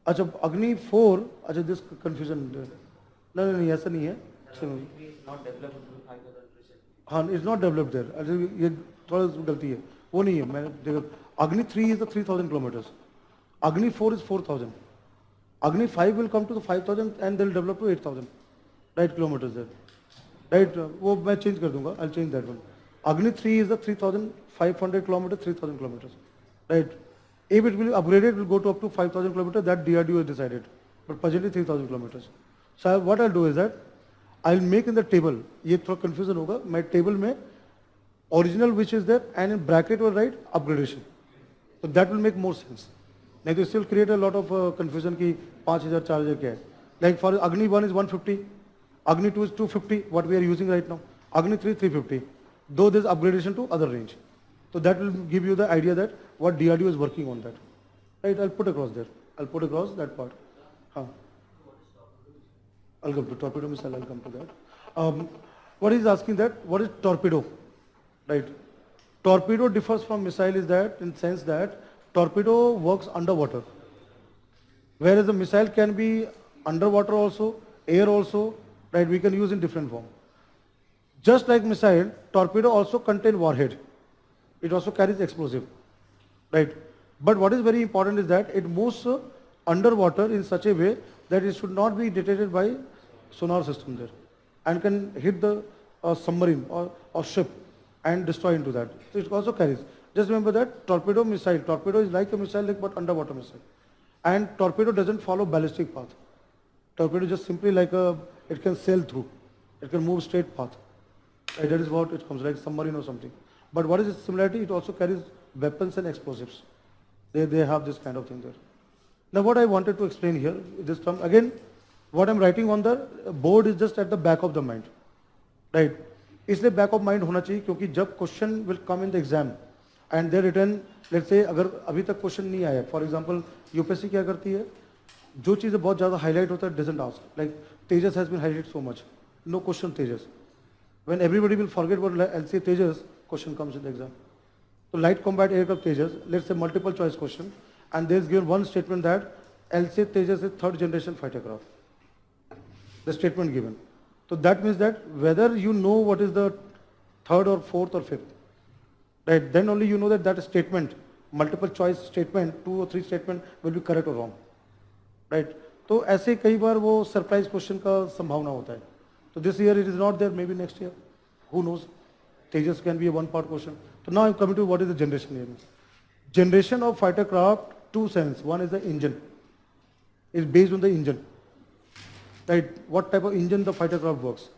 Speaker 1: Agni 4, this confusion. No, ऐसा नहीं है.
Speaker 3: It's not developed to 5,000 recently.
Speaker 1: हाँ, it's not developed there. ये थोड़ा गलती है. वो नहीं है. मैंने देखो, Agni 3 is the 3000 kilometers. Agni 4 is 4000. Agni 5 will come to the 5000 and they'll develop to 8000. Right, kilometers there. Right, वो मैं change कर दूँगा. I'll change that one. Agni 3 is the 3500 kilometers, 3000 kilometers. Right. If it will be upgraded, it will go to up to 5000 kilometers. That DRDO has decided. But presently 3000 kilometers. So what I'll do is that I'll make in the table. ये थोड़ा confusion होगा. मैं table में original which is there and in bracket will write upgradation. So that will make more sense. नहीं तो still create a lot of confusion कि 5000 4000 क्या है. Like for Agni 1 is 150, Agni 2 is 250. What we are using right now. Agni 3 350. Though there is upgradation to other range. So that will give you the idea that what DRDO is working on that. Right, I'll put across there. I'll put across that part. Huh. I'll come to torpedo missile, I'll come to that. What is asking that, what is torpedo? Right. Torpedo differs from missile is that, in sense that torpedo works underwater. Whereas a missile can be underwater also, air also, right, we can use in different form. Just like missile, torpedo also contain warhead. It also carries explosive, right? But what is very important is that it moves underwater in such a way that it should not be detected by sonar system there and can hit the submarine or ship and destroy into that. So it also carries. Just remember that torpedo is like a missile but underwater missile. And torpedo doesn't follow ballistic path. Torpedo just simply like it can sail through. It can move straight path. Right, that is what it comes like submarine or something. But what is its similarity? It also carries weapons and explosives. They have this kind of thing there. Now what I wanted to explain here, this term, again, what I'm writing on the board is just at the back of the mind. Right? इसलिए back of mind होना चाहिए क्योंकि जब question will come in the exam and they're written, let's say अगर अभी तक question नहीं आया, for example, UPSC क्या करती है? जो चीज़ें बहुत ज़्यादा highlight होता है, doesn't ask. Like Tejas has been highlighted so much. No question Tejas. When everybody will forget what LCA Tejas, question comes in the exam. So light combat aircraft Tejas, let's say multiple choice question, and there is given one statement that LCA Tejas is third generation fighter craft. The statement given. So that means that whether you know what is the third or fourth or fifth, right, then only you know that that statement, multiple choice statement, 2 or 3 statement will be correct or wrong. Right? तो ऐसे कई बार वो surprise question का संभावना होता है. So this year it is not there, maybe next year. Who knows? Tejas can be a one-part question. So now I'm coming to what is the generation here. Generation of fighter craft, two sense. One is the engine. It's based on the engine. Right? What type of engine the fighter craft works.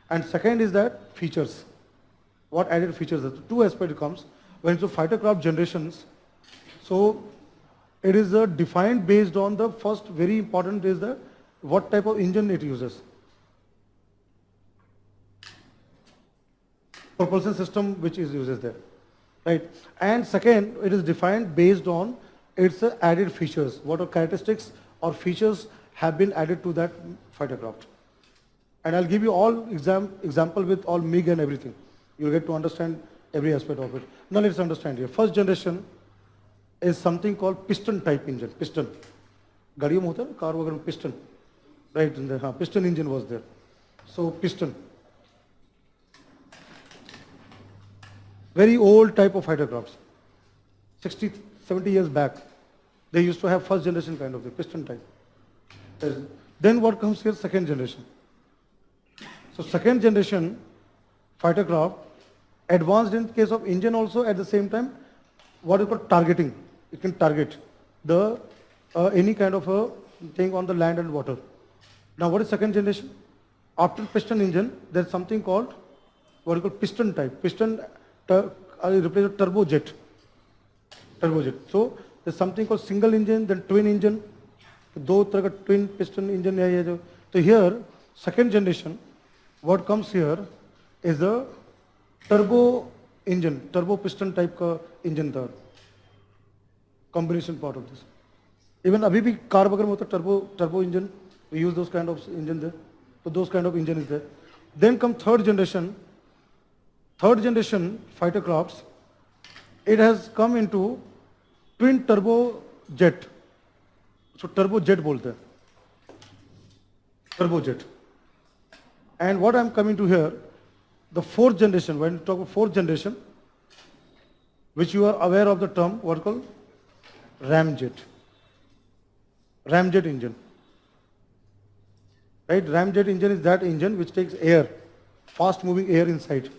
Speaker 1: And second is that features. What added features? Two aspects comes. When it's a fighter craft generations, so it is defined based on the first very important is the what type of engine it uses. Propulsion system which is uses there, right? And second, it is defined based on its added features. What are characteristics or features have been added to that fighter craft? And I'll give you all example with all MiG and everything. You'll get to understand every aspect of it. Now let's understand here. First generation is something called piston type engine. Piston. गाड़ियों में होता है ना car वगैरह में piston, right? हाँ, piston engine was there. So piston. Very old type of fighter crafts. 60, 70 years back, they used to have first generation kind of the piston type. Then what comes here? Second generation. So second generation fighter craft, advanced in case of engine also at the same time, what is called targeting. It can target the any kind of a thing on the land and water. Now what is second generation? After piston engine, there's something called what is called piston type. Piston replace turbojet. Turbojet. So there's something called single engine, then twin engine. दो तरह का twin piston engine है ये जो. So here second generation, what comes here is the turbo engine, turbo piston type का engine था, combination part of this. Even अभी भी car वगैरह में होता turbo engine, we use those kind of engine there. So those kind of engine is there. Then come third generation fighter crafts. It has come into twin turbo jet. So turbo jet बोलते हैं. Turbo jet. And what I'm coming to here, the fourth generation, when you talk about fourth generation, which you are aware of the term, what called? Ramjet. Ramjet engine. Right? Ramjet engine is that engine which takes air, fast moving air inside,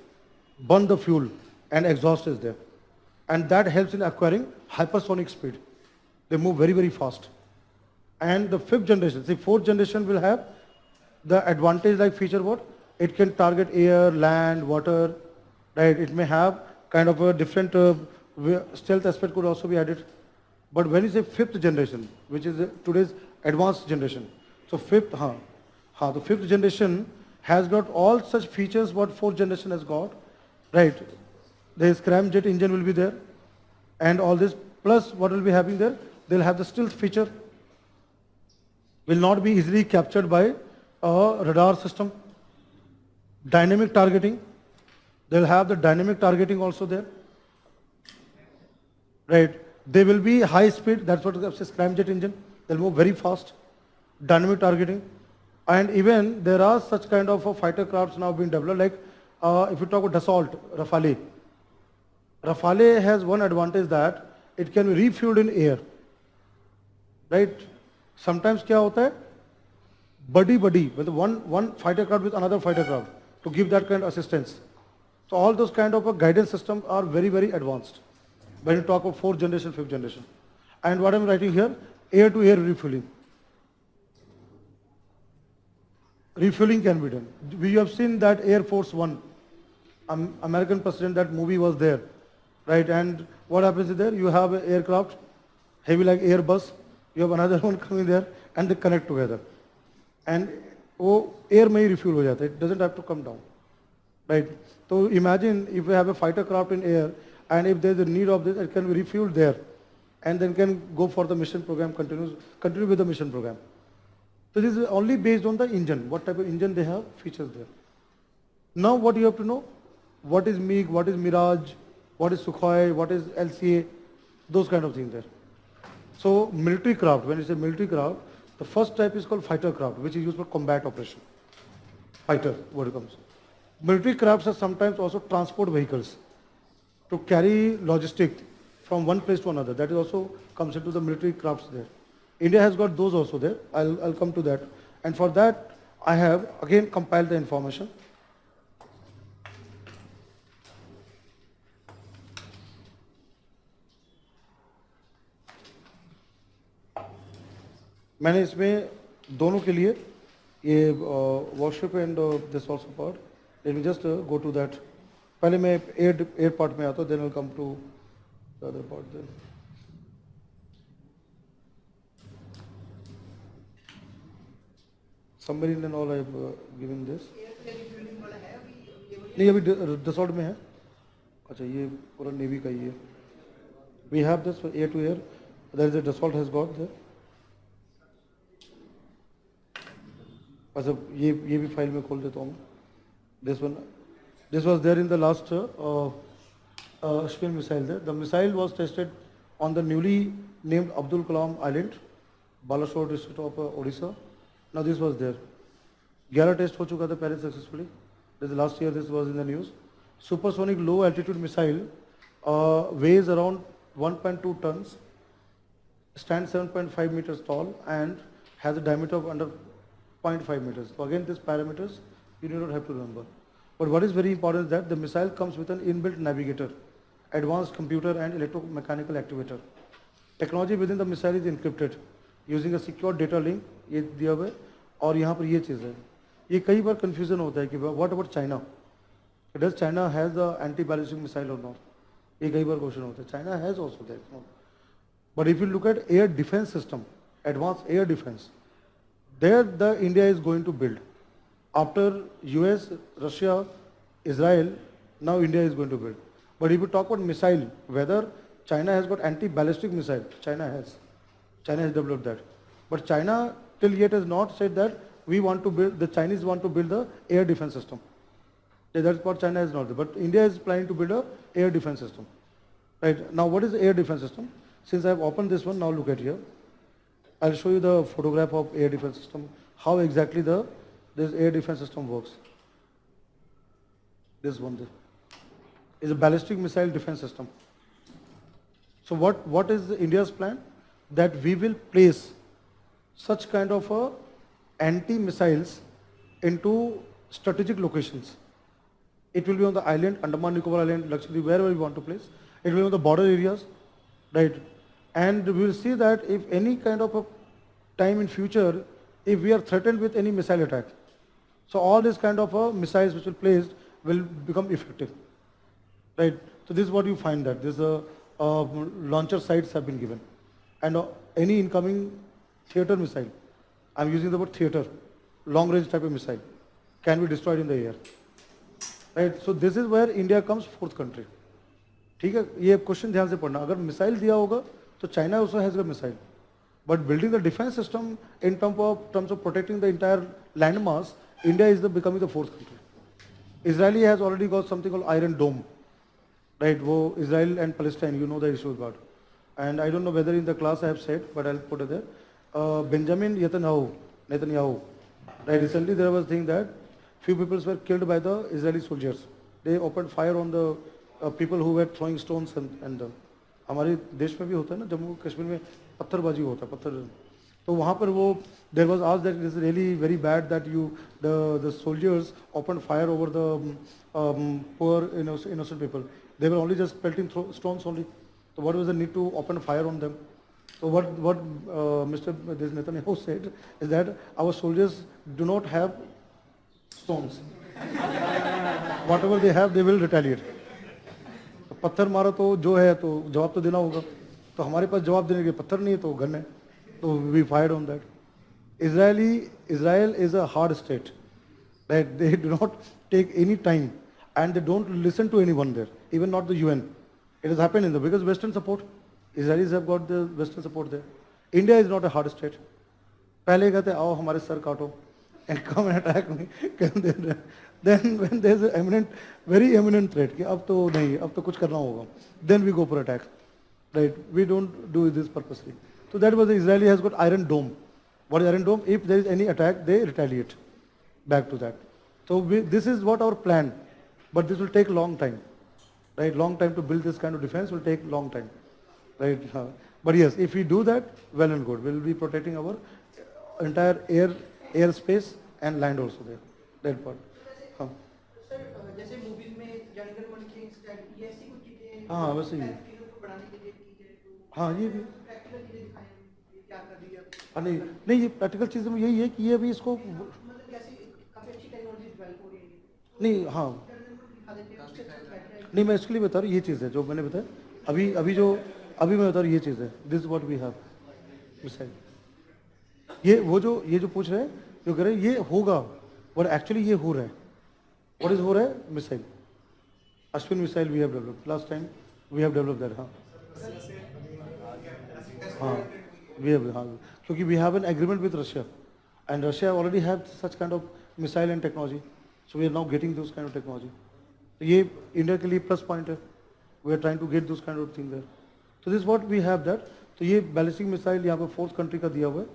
Speaker 1: burn the fuel, and exhaust is there. And that helps in acquiring hypersonic speed. They move very, very fast. And the fifth generation, see, fourth generation will have the advantage like feature what? It can target air, land, water, right? It may have kind of a different stealth aspect could also be added. But when you say fifth generation, which is today's advanced generation, so the fifth generation has got all such features what fourth generation has got, right? The scramjet engine will be there, and all this plus what will be having there? They'll have the stealth feature. Will not be easily captured by a radar system. Dynamic targeting. They'll have the dynamic targeting also there. Right. They will be high speed. That's what is scramjet engine. They'll move very fast. Dynamic targeting. And even there are such kind of fighter crafts now being developed. Like if you talk about Dassault, Rafale. Rafale has one advantage that it can be refueled in air. Right. Sometimes क्या होता है? Buddy, with one fighter craft with another fighter craft to give that kind of assistance. So all those kind of guidance systems are very, very advanced when you talk of fourth generation, fifth generation. And what I'm writing here, air-to-air refueling. Refueling can be done. We have seen that Air Force One, American president, that movie was there, right? And what happens is there, you have an aircraft, heavy like Airbus, you have another one coming there, and they connect together. And वो air में ही refuel हो जाता है. It doesn't have to come down, right? So imagine if we have a fighter craft in air, and if there is a need of this, it can be refueled there, and then can go for the mission program, continue with the mission program. So this is only based on the engine, what type of engine they have, features there. Now what you have to know, what is MiG, what is Mirage, what is Sukhoi, what is LCA, those kind of things there. So military craft, when you say military craft, the first type is called fighter craft, which is used for combat operation. Fighter, what it comes. Military crafts are sometimes also transport vehicles to carry logistic from one place to another. That is also comes into the military crafts there. India has got those also there. I'll come to that. And for that, I have again compiled the information. मैंने इसमें दोनों के लिए ये warship and this also part let me just go to that पहले मैं air part में आता हूँ then will come to the other part then submarine and all I have given this नहीं अभी डसॉल्ट में है अच्छा ये पूरा नेवी का ही है we have this air to air there is a Dassault has got there अच्छा ये भी फाइल में खोल देता हूँ this was there in the last Ashwin missile there. The missile was tested on the newly named Abdul Kalam Island, Balashore district of Odisha. Now this was there. 11 test हो चुका था पहले successfully. This last year this was in the news. Supersonic low altitude missile weighs around 1.2 tons, stands 7.5 meters tall and has a diameter of under 0.5 meters. So again these parameters you do not have to remember. But what is very important is that the missile comes with an inbuilt navigator, advanced computer and electromechanical activator. Technology within the missile is encrypted using a secure data link. ये दिया हुआ है और यहाँ पर ये चीज़ है. ये कई बार confusion होता है कि what about China? Does China has the anti-ballistic missile or not? ये कई बार क्वेश्चन होता है. China has also that. But if you look at air defense system, advanced air defense, there the India is going to build. After US, Russia, Israel, now India is going to build. But if you talk about missile, whether China has got anti-ballistic missile, China has developed that. But China till yet has not said that the Chinese want to build the air defense system. That's what China has not. But India is planning to build a air defense system. Right. Now what is the air defense system? Since I have opened this one, now look at here. I'll show you the photograph of air defense system, how exactly this air defense system works. This one there is a ballistic missile defense system. So what is India's plan? That we will place such kind of anti-missiles into strategic locations. It will be on the island, Andaman Nicobar Island, Lakshadweep, wherever we want to place. It will be on the border areas, right? And we will see that if any kind of a time in future, if we are threatened with any missile attack, so all these kind of missiles which will placed will become effective, right? So this is what you find that this launcher sites have been given, and any incoming theater missile, I'm using the word theater, long range type of missile, can be destroyed in the air, right? So this is where India comes fourth country. ठीक है, ये question ध्यान से पढ़ना. अगर missile दिया होगा तो China also has a missile, but building the defense system in terms of protecting the entire landmass, India is becoming the fourth country. Israeli has already got something called Iron Dome, right? वो Israel and Palestine, you know the issue about. And I don't know whether in the class I have said, but I'll put it there. Benjamin Netanyahu, right? Recently there was a thing that few people were killed by the Israeli soldiers. They opened fire on the people who were throwing stones and हमारे देश में भी होता है ना, जम्मू कश्मीर में पत्थरबाजी होता है, पत्थर. तो वहाँ पर वो there was asked that it is really very bad that the soldiers opened fire over the poor innocent people. They were only just pelting stones only. So what was the need to open fire on them? So what Mr. Netanyahu said is that our soldiers do not have stones. Whatever they have, they will retaliate. पत्थर मारा तो जो है तो जवाब तो देना होगा. तो हमारे पास जवाब देने के पत्थर नहीं है तो गन है. तो we fired on that. Israel is a hard state, right? They do not take any time and they don't listen to anyone there, even not the UN. It has happened because Western support. Israelis have got the Western support there. India is not a hard state. पहले कहते आओ हमारे sir काटो and come and attack me. Then when there is a very imminent threat कि अब तो नहीं, अब तो कुछ करना होगा, then we go for attack, right? We don't do this purposely. So that was the Israeli has got Iron Dome. What is Iron Dome? If there is any attack, they retaliate back to that. So this is what our plan, but this will take long time, right? Long time to build this kind of defense will take long time, right? But yes, if we do that, well and good. We will be protecting our entire airspace and land also there. That part.
Speaker 4: Sir जैसे movies में जंगल मन king style ये ऐसी कुछ चीजें
Speaker 1: हाँ वैसे ही.
Speaker 4: Film को बनाने के लिए की जाए तो
Speaker 1: हाँ ये भी.
Speaker 4: प्रैक्टिकल चीजें दिखाएं ये क्या कर रही है.
Speaker 1: हाँ नहीं नहीं ये प्रैक्टिकल चीज़ में यही है कि ये अभी इसको
Speaker 4: मतलब कैसे काफी अच्छी टेक्नोलॉजी डेवलप हो रही है.
Speaker 1: नहीं हाँ
Speaker 4: दिखा देते हैं उसके साथ बैठ रहे हैं.
Speaker 1: नहीं मैं इसके लिए बता रहा हूँ ये चीज़ है जो मैंने बताया अभी मैं बता रहा हूँ ये चीज़ है. This what we have missile. ये जो पूछ रहे हैं जो कह रहे हैं ये होगा और एक्चुअली ये हो रहा है. What is हो रहा है missile. Ashwin missile we have developed last time we have developed that. हाँ वी हैव हाँ क्योंकि we have an agreement with Russia and Russia already have such kind of missile and technology. So we are now getting this kind of technology. तो ये India के लिए plus point है. We are trying to get this kind of thing there. तो this what we have that. तो ये ballistic missile यहाँ पे फोर्थ कंट्री का दिया हुआ है.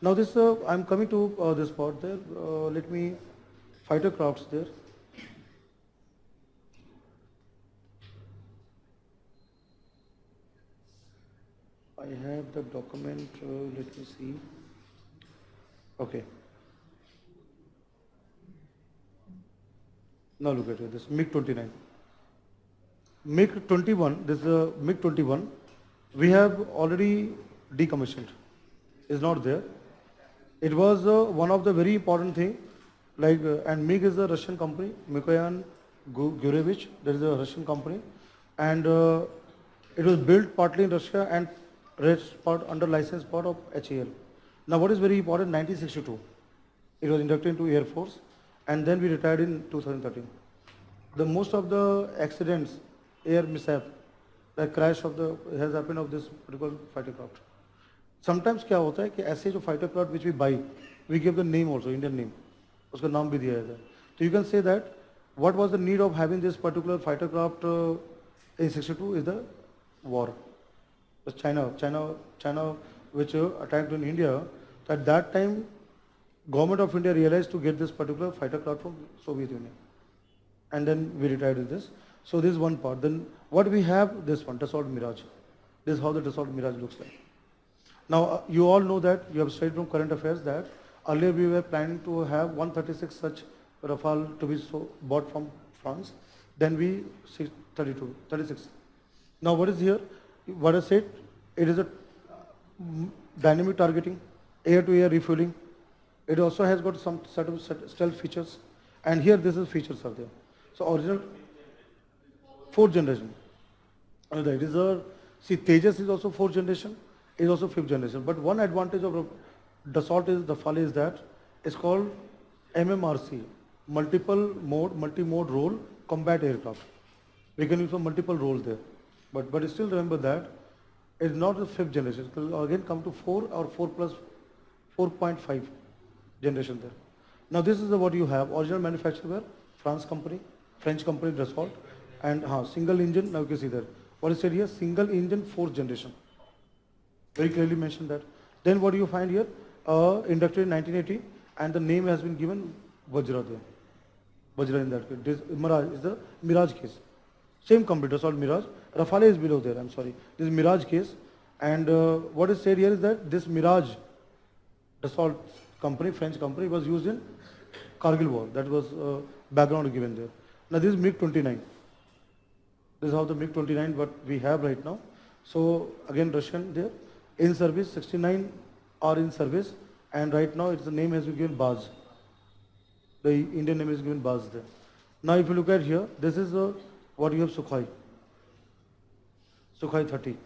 Speaker 1: Now this I am coming to this part there. Let me fighter crafts there. I have the document, let me see. Okay. Now look at it, this MiG-29. MiG-21, this is a MiG-21, we have already decommissioned. It's not there. It was one of the very important thing, and MiG is a Russian company, Mikoyan Gurevich, that is a Russian company, and it was built partly in Russia and rest part under license part of HAL. Now what is very important, 1962, it was inducted into Air Force and then we retired in 2013. The most of the accidents air mishap, the crash of the has happened of this particular fighter craft. Sometimes क्या होता है कि ऐसे जो fighter craft which we buy, we give the name also, Indian name. उसका नाम भी दिया जाता है. So you can say that what was the need of having this particular fighter craft in 62 is the war. China which attacked in India. At that time, government of India realized to get this particular fighter craft from Soviet Union. And then we retired with this. So this is one part. Then what we have, this one, Dassault Mirage. This is how the Dassault Mirage looks like. Now you all know that, you have studied from current affairs that earlier we were planning to have 136 such Rafale to be bought from France. Then we 36. Now what is here? What I said, it is a dynamic targeting, air-to-air refueling. It also has got some sort of stealth features. And here this is features are there. So original, fourth generation. And it is a, see Tejas is also fourth generation, is also fifth generation. But one advantage of Dassault is, the Rafale is that it's called MMRC, multi-mode role combat aircraft. We can use for multiple roles there. But still remember that it's not the fifth generation. It will again come to 4 or 4 plus 4.5 generation there. Now this is what you have. Original manufacturer, French company, Dassault, and single engine. Now you can see there. What is said here? Single engine, fourth generation. Very clearly mentioned that. Then what do you find here? Inducted in 1980, and the name has been given Vajra there. Vajra in that case. This Mirage is the Mirage case. Same company, Dassault Mirage. Rafale is below there, I'm sorry. This is Mirage case. And what is said here is that this Mirage, Dassault company, French company, was used in Kargil war. That was background given there. Now this is MiG-29. This is how the MiG-29 what we have right now. So again Russian there. In service, 69 are in service. And right now the name has been given Baz. The Indian name is given Baz there. Now if you look at here, this is what you have Sukhoi. Sukhoi 30,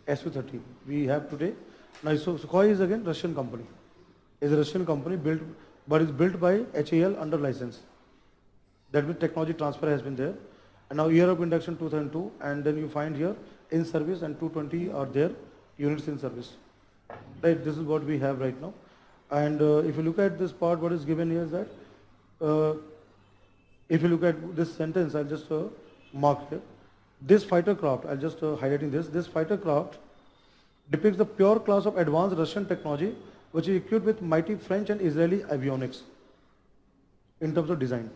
Speaker 1: Su-30 we have today. Now so Sukhoi is again Russian company. Is a Russian company built, but is built by HAL under license. That means technology transfer has been there. And now year of induction 2002, and then you find here in service and 220 are there, units in service. Right, this is what we have right now. And if you look at this part, what is given here is that, if you look at this sentence, I'll just mark here. This fighter craft, I'll just highlighting this fighter craft depicts the pure class of advanced Russian technology which is equipped with mighty French and Israeli avionics in terms of design.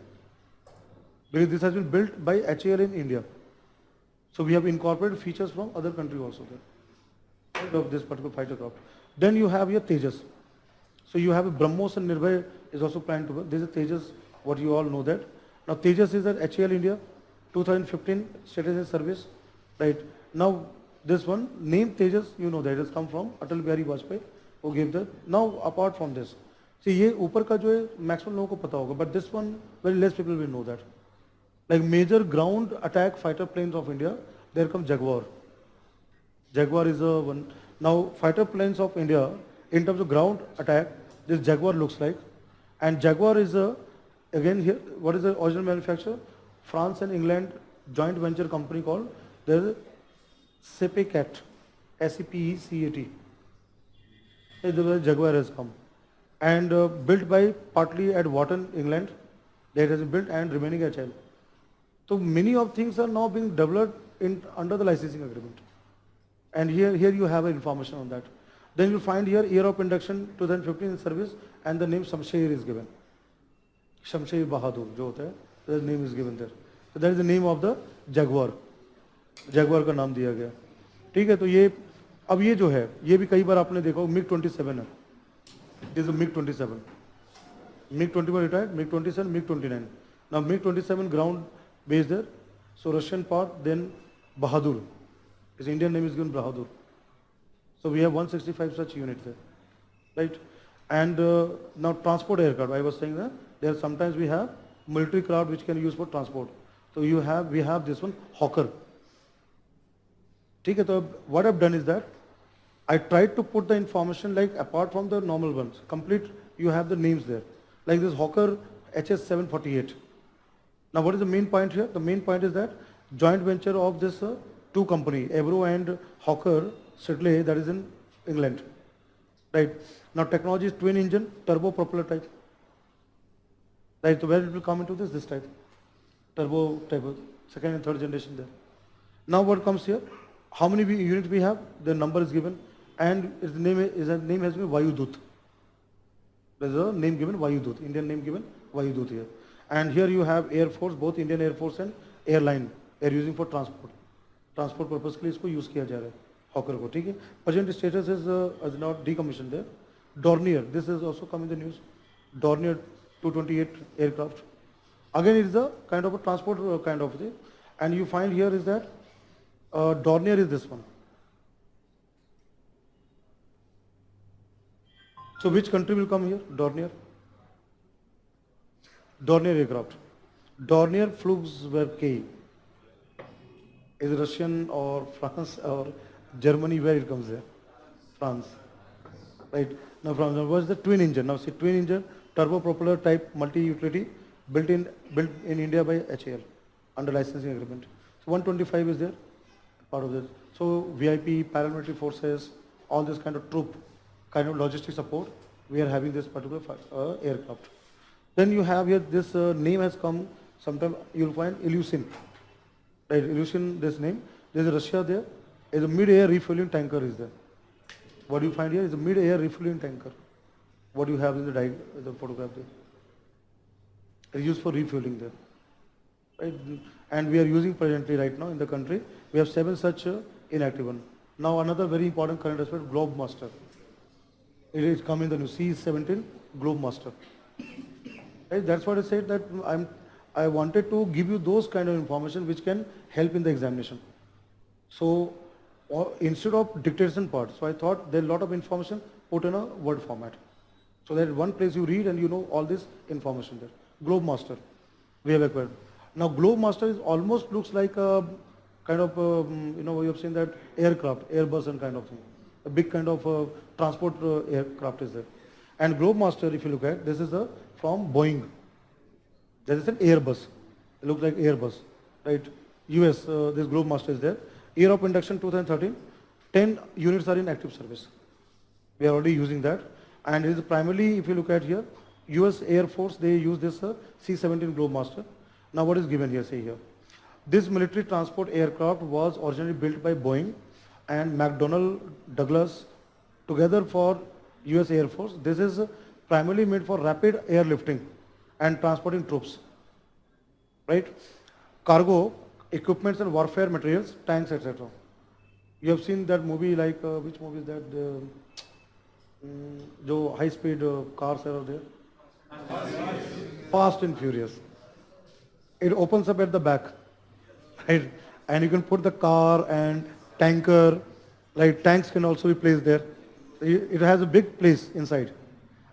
Speaker 1: Because this has been built by HAL in India. So we have incorporated features from other countries also there of this particular fighter craft. Then you have here Tejas. So you have a BrahMos and Nirbhay is also planned to work. This is Tejas, what you all know that. Now Tejas is at HAL India, 2015 status in service. Right. Now this one, name Tejas, you know that it has come from Atal Bihari Vajpayee who gave that. Now apart from this, see ये ऊपर का जो है maximum लोगों को पता होगा, but this one very less people will know that. Like major ground attack fighter planes of India, there comes Jaguar. Jaguar is a one. Now fighter planes of India, in terms of ground attack, this Jaguar looks like. And Jaguar is a, again here, what is the original manufacturer? France and England joint venture company called the Sepecat, S-E-P-E-C-A-T. The Jaguar has come. And built by partly at Wharton, England. That has been built and remaining at HAL. So many of things are now being developed under the licensing agreement. And here you have information on that. Then you find here year of induction 2015 in service and the name Shamsher is given. Shamsher Bahadur, jo hota hai, the name is given there. So that is the name of the Jaguar. Jaguar का नाम दिया गया. ठीक है, तो ये अब ये जो है ये भी कई बार आपने देखा MiG-27 है. This is a MiG-27. MiG-21 retired, MiG-27, MiG-29. Now MiG-27 ground base there. So Russian part, then Bahadur. His Indian name is given Bahadur. So we have 165 such units there, right? And now transport aircraft. I was saying that there sometimes we have military craft which can be used for transport. So we have this one Hawker. Okay, so what I've done is that I tried to put the information like apart from the normal ones, complete. You have the names there, like this Hawker HS-748. Now what is the main point here? The main point is that joint venture of this two company, Avro and Hawker Siddeley, that is in England. Right. Now technology is twin engine, turbo propeller type. Right. So where it will come into this type? Turbo type, second and third generation there. Now what comes here? How many units we have? The number is given, and its name has been Vayudut. There is a name given Vayudut, Indian name given Vayudut here. And here you have Air Force, both Indian Air Force and airline. They are using for transport. Transport purpose के लिए इसको use किया जा रहा है, Hawker को, ठीक है? Present status is not decommissioned there. Dornier, this has also come in the news. Dornier 228 aircraft. Again, it is a kind of a transport kind of thing. And you find here is that Dornier is this one. So which country will come here? Dornier. Dornier aircraft. Dornier Flugzeug K. Is Russian or France or Germany, where it comes there? France. Right. Now from what is the twin engine? Now see, twin engine, turbo propeller type multi-utility built in India by HAL under licensing agreement. So 125 is there, part of this. So VIP, paramilitary forces, all this kind of troop, kind of logistic support, we are having this particular aircraft. Then you have here, this name has come, sometime you'll find Ilyushin. Right, Ilyushin, this name. There is Russia there. Is a mid-air refueling tanker is there. What you find here is a mid-air refueling tanker. What you have in the photograph there. It's used for refueling there. Right? And we are using presently right now in the country. We have 7 such inactive one. Now another very important current aspect, Globe Master. It is come in the new C-17 Globe Master. Right? That's what I said, that I wanted to give you those kind of information which can help in the examination. So instead of dictation part, so I thought there are a lot of information put in a word format. So that one place you read and you know all this information there. Globe Master, we have acquired. Now Globe Master is almost looks like a kind of, you know, you have seen that aircraft, Airbus and kind of thing. A big kind of transport aircraft is there. And Globe Master, if you look at, this is from Boeing. There is an Airbus. It looks like Airbus, right? US, this Globe Master is there. Year of induction 2013. 10 units are in active service. We are already using that. And it is primarily, if you look at here, US Air Force, they use this C-17 Globe Master. Now what is given here, say here. This military transport aircraft was originally built by Boeing and McDonnell Douglas together for US Air Force. This is primarily made for rapid airlifting and transporting troops, right? Cargo, equipments and warfare materials, tanks, etc. You have seen that movie, like, which movie is that? The high-speed cars are there. Fast and Furious. It opens up at the back, right? And you can put the car and tanker, like tanks can also be placed there. It has a big place inside.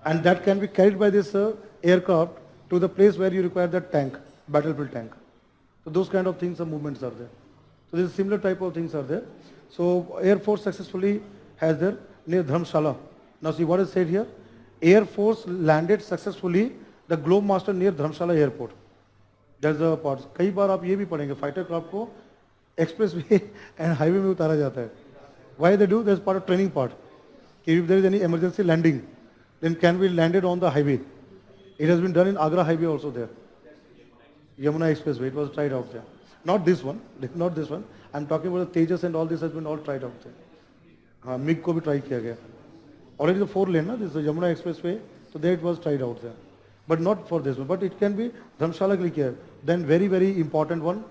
Speaker 1: And that can be carried by this aircraft to the place where you require that tank, battlefield tank. So those kind of things, movements are there. So this similar type of things are there. So Air Force successfully has there near Dharamshala. Now see what is said here. Air Force landed successfully the Globe Master near Dharamshala Airport. That's the part. कई बार आप ये भी पढ़ेंगे fighter craft को expressway and highway में उतारा जाता है. Why they do? That's part of training part. If there is any emergency landing, then can be landed on the highway. It has been done in Agra Highway also there. Yamuna Expressway, it was tried out there. Not this one, not this one. I'm talking about the Tejas and all this has been all tried out there. MiG को भी try किया गया. Already the 4 lane, this is the Yamuna Expressway, so there it was tried out there. But not for this one, but it can be Dharamshala के लिए किया. Then very, very important one,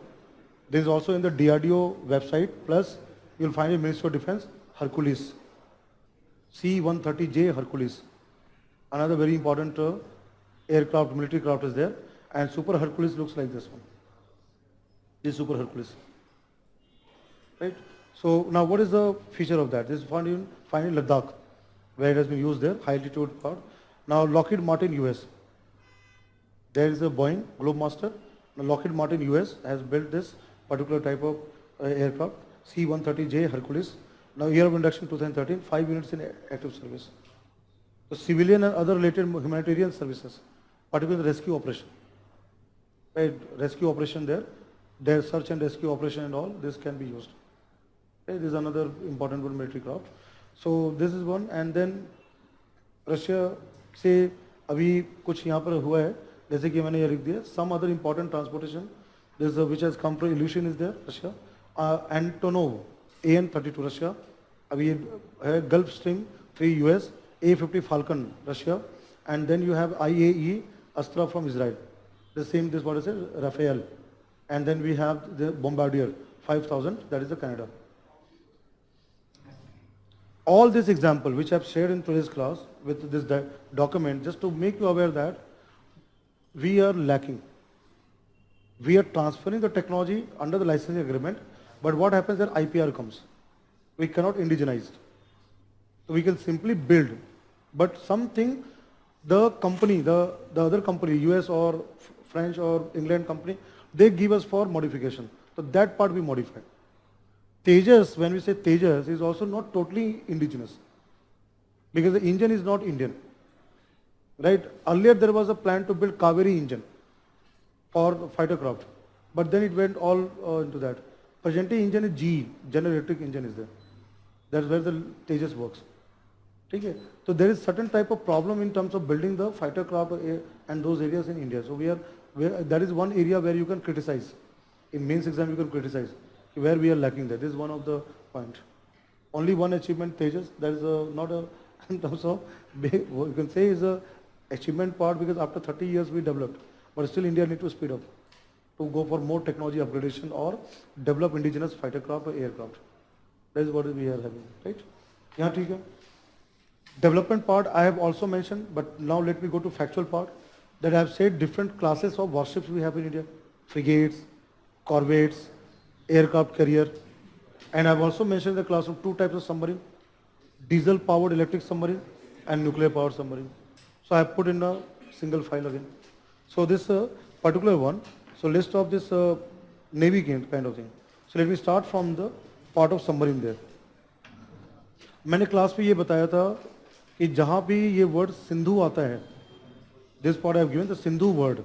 Speaker 1: this is also in the DRDO website, plus you'll find in Ministry of Defense, Hercules. C-130J Hercules. Another very important aircraft, military craft is there. And Super Hercules looks like this one. This is Super Hercules. Right? So now what is the feature of that? This is found in Ladakh, where it has been used there, high altitude part. Now Lockheed Martin US. There is a Boeing Globe Master. Now Lockheed Martin US has built this particular type of aircraft, C-130J Hercules. Now year of induction 2013, 5 units in active service. So civilian and other related humanitarian services, particularly the rescue operation. Right, rescue operation there. their search and rescue operation and all, this can be used. Okay, this is another important one, military craft. So this is one, and then Russia से अभी कुछ यहाँ पर हुआ है, जैसे कि मैंने ये लिख दिया, some other important transportation, this which has come from Ilyushin is there, Russia, Antonov AN-32 Russia, अभी ये है Gulf Stream 3 US, A-50 Falcon Russia, and then you have IAE Astra from Israel, the same, this what is it, Rafael, and then we have the Bombardier 5000, that is the Canada. All this example which I have shared in today's class with this document, just to make you aware that we are lacking. We are transferring the technology under the licensing agreement, but what happens that IPR comes. We cannot indigenize. So we can simply build, but something the company, the other company, US or French or England company, they give us for modification. So that part we modify. Tejas, when we say Tejas, is also not totally indigenous because the engine is not Indian. Right? Earlier there was a plan to build Kaveri engine for the fighter craft, but then it went all into that. Presently engine is GE, General Electric engine is there. That's where the Tejas works. Okay? So there is certain type of problem in terms of building the fighter craft and those areas in India. So that is one area where you can criticize. In mains exam you can criticize where we are lacking that. This is one of the point. Only one achievement Tejas, that is not a, in terms of, you can say is a achievement part because after 30 years we developed. But still India need to speed up to go for more technology upgradation or develop indigenous fighter craft or aircraft. That is what we are having, right? Yeah, okay. Development part I have also mentioned, but now let me go to factual part. That I have said different classes of warships we have in India. Frigates, corvettes, aircraft carrier, and I have also mentioned in the classroom two types of submarine, diesel powered electric submarine and nuclear powered submarine. So I have put in a single file again. So this particular one, so list of this Navy kind of thing. So let me start from the part of submarine there. मैंने class में ये बताया था कि जहाँ भी ये word Sindhu आता है, this part I have given the Sindhu word.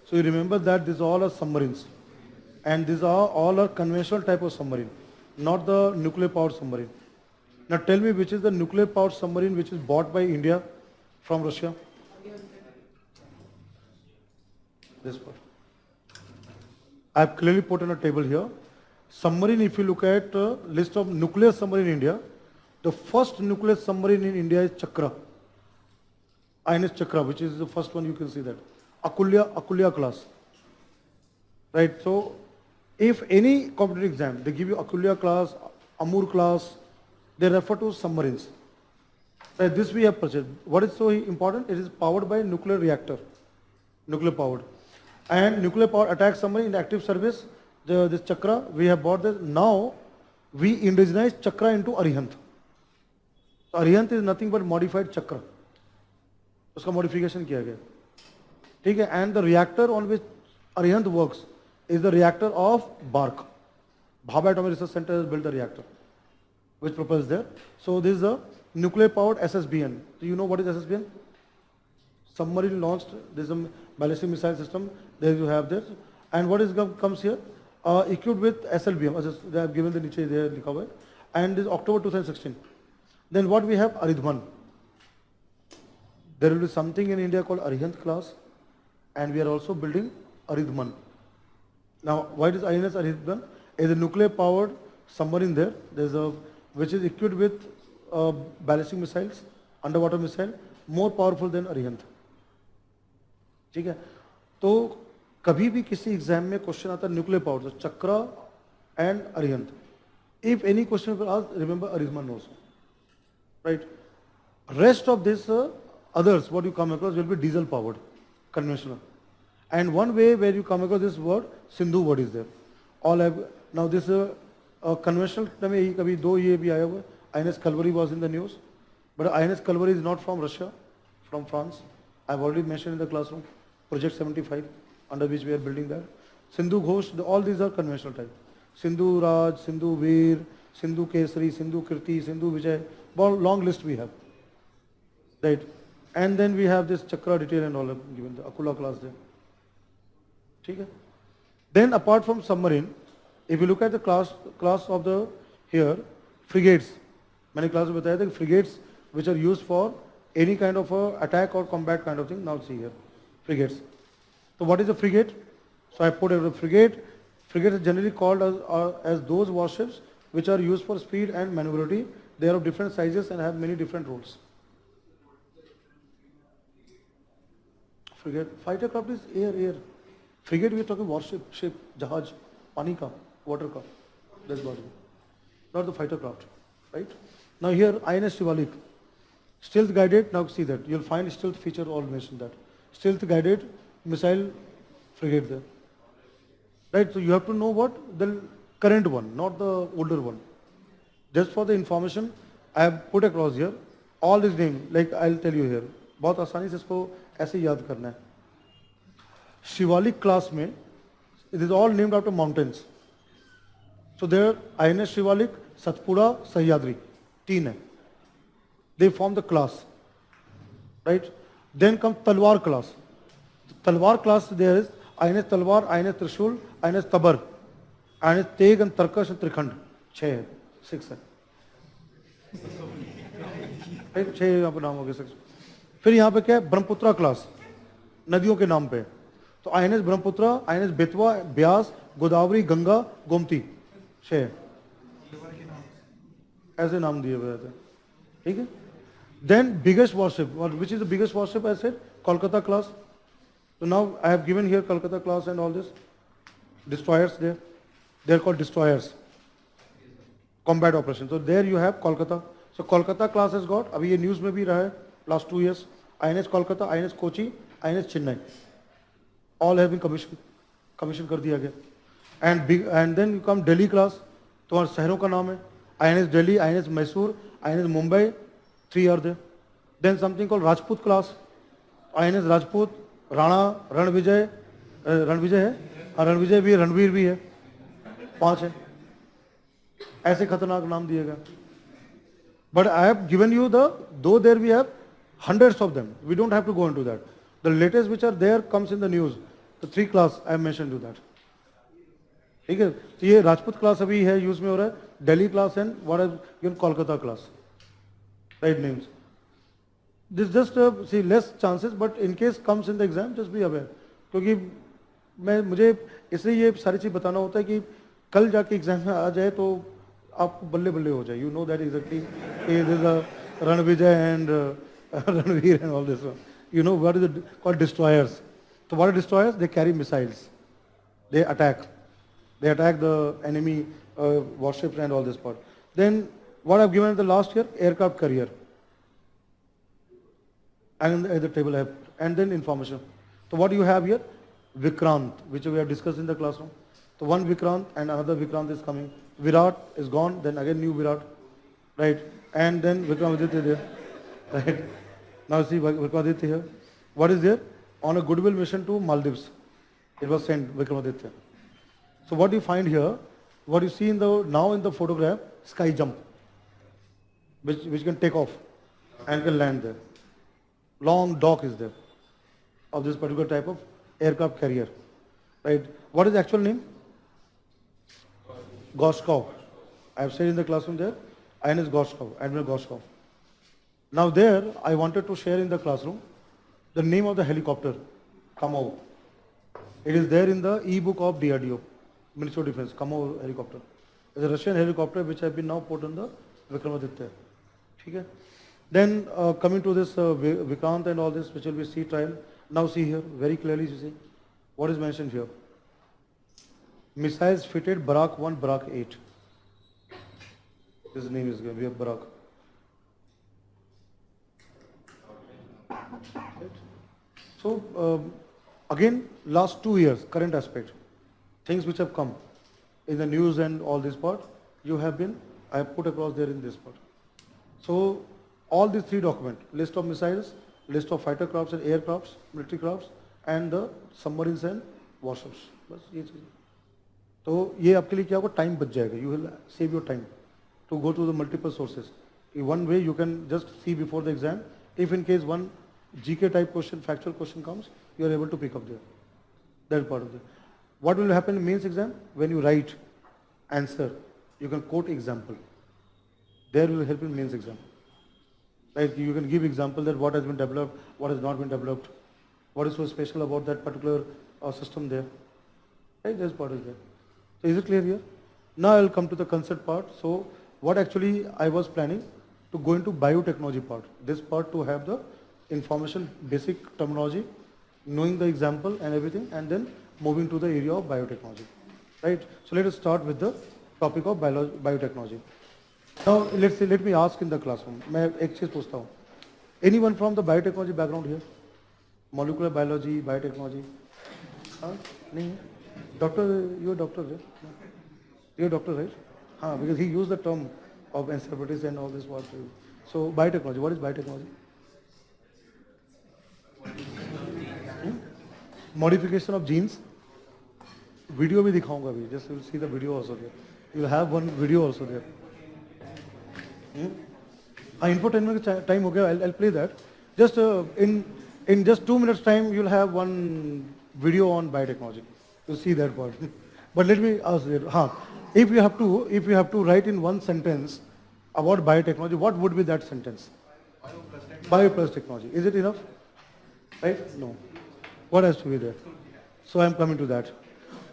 Speaker 1: So you remember that these all are submarines. And these are all are conventional type of submarine, not the nuclear powered submarine. Now tell me which is the nuclear powered submarine which is bought by India from Russia? This part. I have clearly put on a table here. Submarine, if you look at list of nuclear submarine in India, the first nuclear submarine in India is Chakra. INS Chakra, which is the first one, you can see that. Akulya class. Right, so if any competitive exam, they give you Akulya class, Amur class, they refer to submarines. So this we have purchased. What is so important? It is powered by nuclear reactor, nuclear powered. And nuclear powered attack submarine in active service, this Chakra, we have bought this. Now, we indigenize Chakra into Arihant. So Arihant is nothing but modified Chakra. उसका modification किया गया. ठीक है, and the reactor on which Arihant works is the reactor of BARC. Bhabha Atomic Research Center has built the reactor, which propels there. So this is a nuclear powered SSBN. Do you know what is SSBN? Submarine launched, this is a ballistic missile system. There you have this. And what is comes here? Equipped with SLBM. They have given the niche there, and this is October 2016. Then what we have? Aridhman. There will be something in India called Arihant class, and we are also building Aridhman. Now, why is INS Aridhman? Is a nuclear powered submarine there. There's a which is equipped with ballistic missiles, underwater missile, more powerful than Arihant. ठीक है, तो कभी भी किसी exam में question आता है nuclear power, तो Chakra and Arihant. If any question will ask, remember Arihant also, right? Rest of this others what you come across will be diesel powered, conventional. And one way where you come across this word, Sindhu word is there. All have now this conventional में कभी दो ये भी आया हुआ. INS Calvary was in the news, but INS Calvary is not from Russia, from France. I've already mentioned in the classroom. Project 75, under which we are building that. Sindhu Ghosh, all these are conventional type. Sindhu Raj, Sindhu Veer, Sindhu Kesari, Sindhu Kirti, Sindhu Vijay. Long list we have. Right. And then we have this Chakra detail and all given the Akula class there. Okay? Then apart from submarine, if you look at the class of the here frigates, many classes बताया था frigates which are used for any kind of attack or combat kind of thing. Now see here, frigates. So what is a frigate? So I put a frigate. Frigates are generally called as those warships which are used for speed and maneuverability. They are of different sizes and have many different roles. Frigate, fighter craft is air. Frigate, we are talking warship, ship, jahaj, pani ka, water ka, this body, not the fighter craft, right? Now here, INS Shivalik, stealth guided. Now see that you'll find stealth feature all mentioned that stealth guided missile frigate there, right? So you have to know what the current one, not the older one. Just for the information, I have put across here all these names. Like I'll tell you here, बहुत आसानी से इसको ऐसे याद करना है. Shivalik class में it is all named after mountains. So there INS Shivalik, Satpura, Sahyadri, 3 है. They form the class, right? Then comes Talwar class. Talwar class there is INS Talwar, INS Trishul, INS Tabar, INS Teg and Tarkash and Trikhand. 6 है. right? 6 यहाँ पर नाम हो गए 6. फिर यहाँ पे क्या है ब्रह्मपुत्रा क्लास, नदियों के नाम पे. तो INS ब्रह्मपुत्रा, INS बेतवा, ब्यास, गोदावरी, गंगा, गोमती, 6 ऐसे नाम दिए हुए थे. ठीक है. Then biggest warship, which is the biggest warship? I said Kolkata class. So now I have given here Kolkata class and all this destroyers there. They are called destroyers. Combat operation. So there you have Kolkata. So Kolkata class has got. अभी ये news में भी रहा है last 2 years. INS Kolkata, INS Kochi, INS Chennai. All have been commission कर दिया गया. And then you come Delhi class. तुम्हारे शहरों का नाम है. INS Delhi, INS Mysore, INS Mumbai. 3 are there. Then something called Rajput class. INS Rajput, Rana, Ranvijay है. रणविजय भी है, रणवीर भी है. 5 है. ऐसे खतरनाक नाम दिए गए. But I have given you though there we have hundreds of them. We don't have to go into that. The latest which are there comes in the news. The 3 class I have mentioned you that. ठीक है. तो ये Rajput class अभी है use में हो रहा है. Delhi class and what have given Kolkata class. Right names. This just see less chances, but in case comes in the exam, just be aware. क्योंकि मुझे इसलिए ये सारी चीज बताना होता है कि कल जाके एग्जाम में आ जाए तो आपको बल्ले बल्ले हो जाए. You know that exactly. There is a Ranvijay and Ranveer and all this one. You know what is it called? Destroyers. So what are destroyers? They carry missiles. They attack. They attack the enemy warships and all this part. Then what I've given in the last year, aircraft carrier. And the table I have, and then information. So what do you have here? Vikrant, which we have discussed in the classroom. So one Vikrant and another Vikrant is coming. Virat is gone, then again new Virat, right? And then Vikramaditya there, right? Now see Vikramaditya here. What is there? On a goodwill mission to Maldives, it was sent Vikramaditya. So what you find here, what you see in the photograph, sky jump, which can take off and can land there. Long dock is there of this particular type of aircraft carrier, right? What is the actual name? Goshkov. I have said in the classroom there, INS Goshkov, Admiral Goshkov. Now there, I wanted to share in the classroom the name of the helicopter, Kamov. It is there in the e-book of DRDO, Ministry of Defense, Kamov helicopter. It's a Russian helicopter which have been now put on the Vikramaditya. Okay? Then coming to this Vikrant and all this, which will be sea trial. Now see here, very clearly you see, what is mentioned here. Missiles fitted Barak 1, Barak 8. His name is, we have Barak. Right. So again, last 2 years, current aspect, things which have come in the news and all this part, I have put across there in this part. So all these 3 documents, list of missiles, list of fighter crafts and aircrafts, military crafts, and the submarines and warships. बस ये चीज़. तो ये आपके लिए क्या होगा, time बच जाएगा. You will save your time to go to the multiple sources. In one way you can just see before the exam. If in case one GK type question, factual question comes, you are able to pick up there. That part of it. What will happen in mains exam? When you write answer, you can quote example. There will help in mains exam. Right? You can give example that what has been developed, what has not been developed, what is so special about that particular system there. Right? This part is there. So is it clear here? Now I will come to the concept part. So what actually I was planning to go into biotechnology part. This part to have the information, basic terminology, knowing the example and everything, and then moving to the area of biotechnology. Right? So let us start with the topic of biotechnology. Now let me ask in the classroom. मैं एक चीज पूछता हूँ. Anyone from the biotechnology background here? Molecular biology, biotechnology? हाँ? नहीं? Doctor, you are doctor, right? You are doctor, right? हाँ, because he used the term of encephalitis and all this what. So biotechnology. What is biotechnology? Modification of genes. Video भी दिखाऊंगा अभी. Just you will see the video also there. You will have one video also there. Infotainment time हो गया. I'll play that. Just in just 2 minutes time, you'll have one video on biotechnology. You see that part. But let me ask you. If you have to write in one sentence about biotechnology, what would be that sentence? Bio plus technology. Is it enough? Right? No. What has to be there? So I'm coming to that.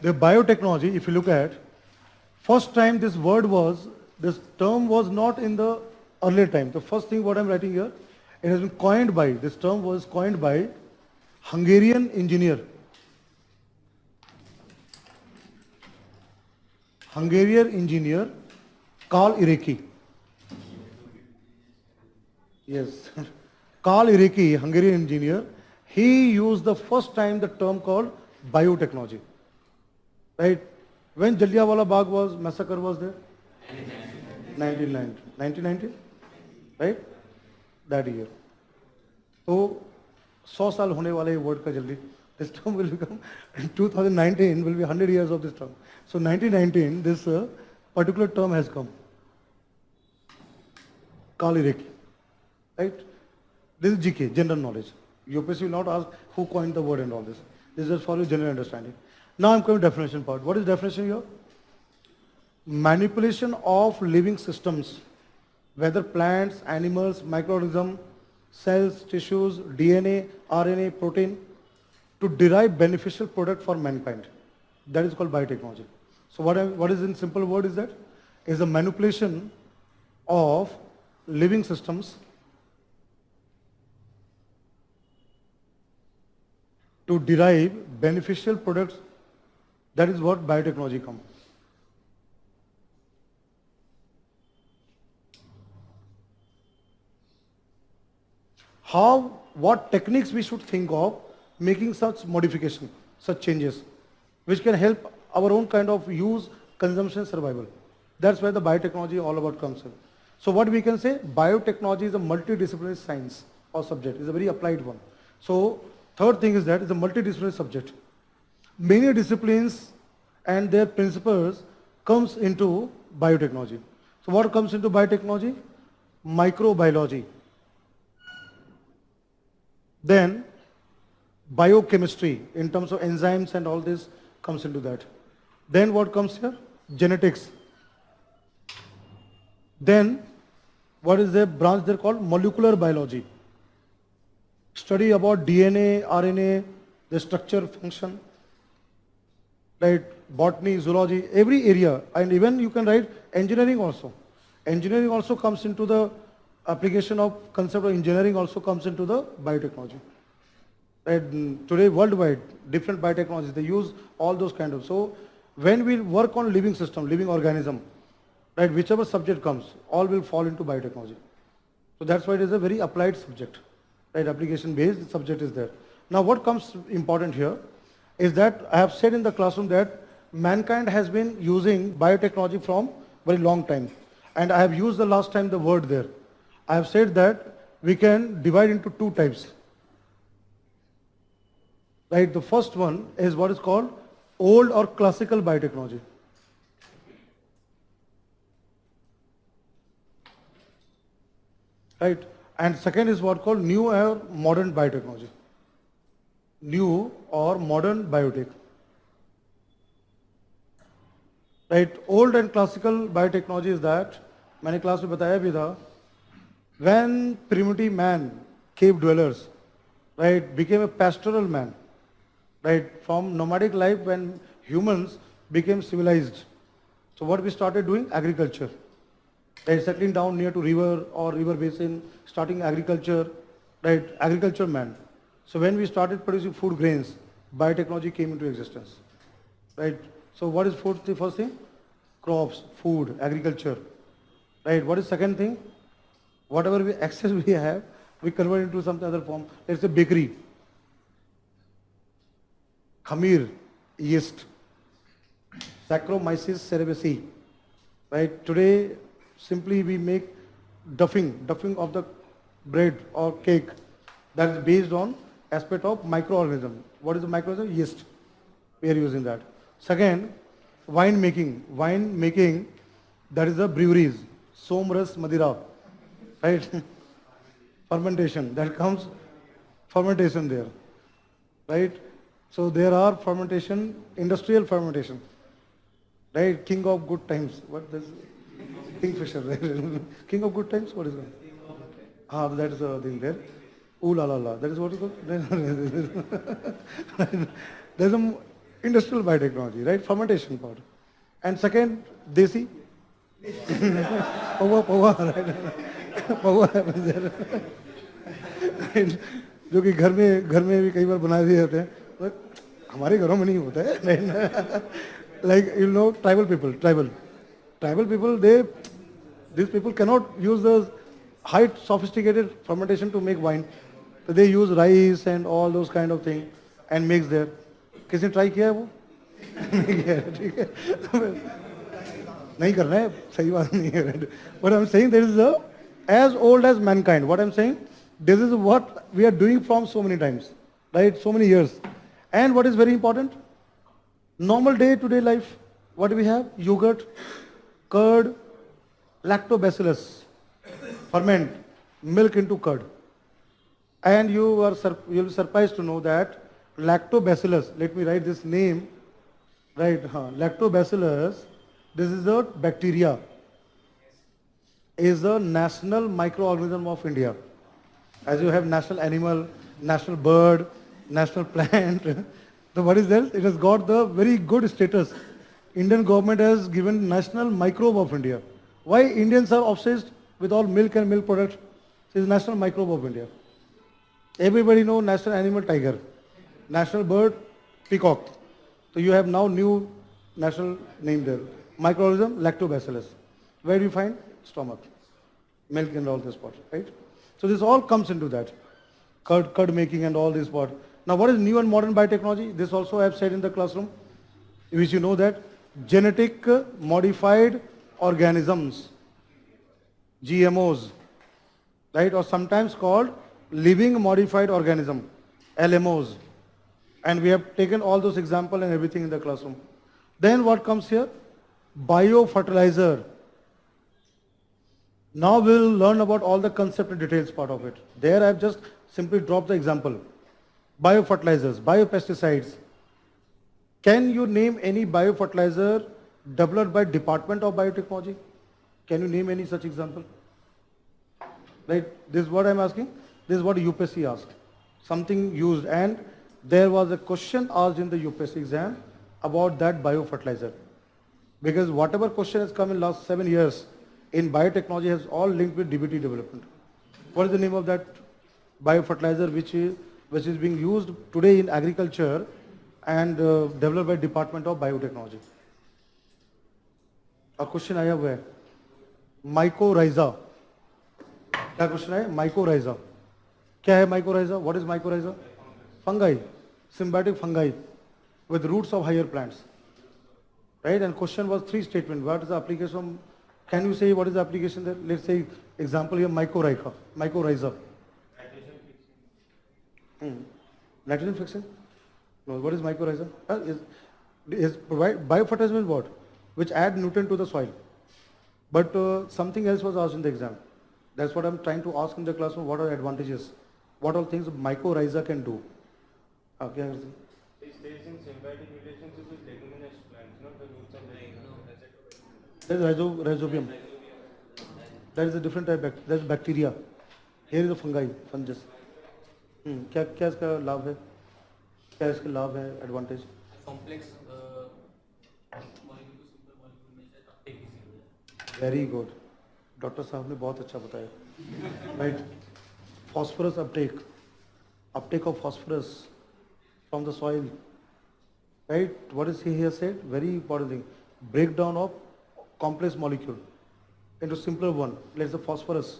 Speaker 1: The biotechnology, if you look at, first time this term was not in the earlier time. The first thing what I'm writing here, it has been coined by, this term was coined by Hungarian engineer. Hungarian engineer Karl Irecki. Yes. Karl Irecki, Hungarian engineer, he used the first time the term called biotechnology. Right? When Jallianwala Bagh massacre was there? 1990. 1990? Right? That year. So, 100 साल होने वाले ये word का जल्दी. This term will become, in 2019 will be 100 years of this term. So 1919, this particular term has come. Karl Irecki. Right? This is GK, general knowledge. UPSC will not ask who coined the word and all this. This is just for your general understanding. Now I'm coming to definition part. What is definition here? Manipulation of living systems, whether plants, animals, microorganisms, cells, tissues, DNA, RNA, protein, to derive beneficial product for mankind. That is called biotechnology. So what is in simple word is that? Is the manipulation of living systems to derive beneficial products. That is what biotechnology comes. What techniques we should think of making such modification, such changes, which can help our own kind of use, consumption, survival. That's where the biotechnology all about comes in. So what we can say, biotechnology is a multidisciplinary science or subject. It's a very applied one. So third thing is that it's a multidisciplinary subject. Many disciplines and their principles comes into biotechnology. So what comes into biotechnology? Microbiology. Then biochemistry in terms of enzymes and all this comes into that. Then what comes here? Genetics. Then what is the branch there called? Molecular biology. Study about DNA, RNA, the structure, function, right? Botany, zoology, every area, and even you can write engineering also. Engineering also comes into the application of concept of engineering also comes into the biotechnology. And today worldwide, different biotechnologies, they use all those kind of. So when we work on living system, living organism, right, whichever subject comes, all will fall into biotechnology. So that's why it is a very applied subject, right? Application based subject is there. Now what comes important here is that I have said in the classroom that mankind has been using biotechnology from very long time. And I have used the last time the word there. I have said that we can divide into two types. Right, the first one is what is called old or classical biotechnology. Right, and second is what called new or modern biotechnology. New or modern biotech. Right? Old and classical biotechnology is that, मैंने class में बताया भी था, when primitive man, cave dwellers, right, became a pastoral man, right, from nomadic life when humans became civilized. So what we started doing? Agriculture. Right, settling down near to river or river basin, starting agriculture, right, agriculture man. So when we started producing food grains, biotechnology came into existence, right? So what is food? The first thing, crops, food, agriculture, right? What is second thing? Whatever we excess we have, we convert into some other form. Let's say bakery, khamir, yeast, Saccharomyces cerevisiae, right? Today, simply we make duffing of the bread or cake that is based on aspect of microorganism. What is the microorganism? Yeast. We are using that. Second, wine making, that is the breweries, Somras Madira, right? Fermentation, that comes fermentation there, right? So there are fermentation, industrial fermentation, right? King of good times. What this? Kingfisher, right? King of good times. What is that? Ah, that is the thing there. Ooh la la la. That is what is called. There's some industrial biotechnology, right? Fermentation part. And second, desi. Pawa, right? Pawa happens there. जो कि घर में भी कई बार बना दिए जाते हैं, but हमारे घरों में नहीं होता है. Like you know, tribal people, these people cannot use the high sophisticated fermentation to make wine. So they use rice and all those kind of thing and makes there. किसी ने try किया है वो? नहीं किया है, ठीक है. नहीं करना है, सही बात नहीं है. But I'm saying there is a as old as mankind. What I'm saying, this is what we are doing from so many times, right? So many years. And what is very important? Normal day-to-day life. What do we have? Yogurt, curd, lactobacillus, ferment, milk into curd. And you'll be surprised to know that lactobacillus, let me write this name, right, lactobacillus, this is a bacteria, is a national microorganism of India. As you have national animal, national bird, national plant. So what is this? It has got the very good status. Indian government has given national microbe of India. Why Indians are obsessed with all milk and milk products? It is national microbe of India. Everybody know national animal tiger, national bird peacock. So you have now new national name there. Microorganism lactobacillus. Where do you find? Stomach, milk and all this part, right? So this all comes into that. Curd making and all this part. Now what is new and modern biotechnology? This also I have said in the classroom, which you know that genetic modified organisms, GMOs, right, or sometimes called living modified organism, LMOs. And we have taken all those examples and everything in the classroom. Then what comes here? Biofertilizer. Now we'll learn about all the concept and details part of it. There I have just simply dropped the example. Biofertilizers, biopesticides. Can you name any biofertilizer developed by Department of Biotechnology? Can you name any such example? Right, this is what I'm asking. This is what UPSC asked. Something used, and there was a question asked in the UPSC exam about that biofertilizer. Because whatever question has come in last 7 years in biotechnology has all linked with DBT development. What is the name of that biofertilizer which is being used today in agriculture and developed by Department of Biotechnology? A question I have है mycorrhiza. क्या question है? mycorrhiza. क्या है mycorrhiza? What is mycorrhiza? Fungi, symbiotic fungi with roots of higher plants. Right? And question was 3 statement. What is the application? Can you say what is the application there? Let's say example here mycorrhiza. Nitrogen fixing? No. What is mycorrhiza? Biofertilizer means what? Which add nutrient to the soil. But something else was asked in the exam. That's what I'm trying to ask in the classroom. What are advantages? What all things mycorrhiza can do? Okay.
Speaker 5: It stays in symbiotic relationship with leguminous plants, not the roots of the
Speaker 1: That is rhizobium. That is a different type. That is bacteria. Here is a fungi, fungus. क्या क्या इसका लाभ है? क्या इसके लाभ है? Advantage?
Speaker 3: Complex molecule to simple molecule में से uptake easy हो जाए.
Speaker 1: Very good. डॉक्टर साहब ने बहुत अच्छा बताया. Right. Phosphorus uptake. Uptake of phosphorus from the soil. Right. What is he here said? Very important thing. Breakdown of complex molecule into simpler one. Let's say phosphorus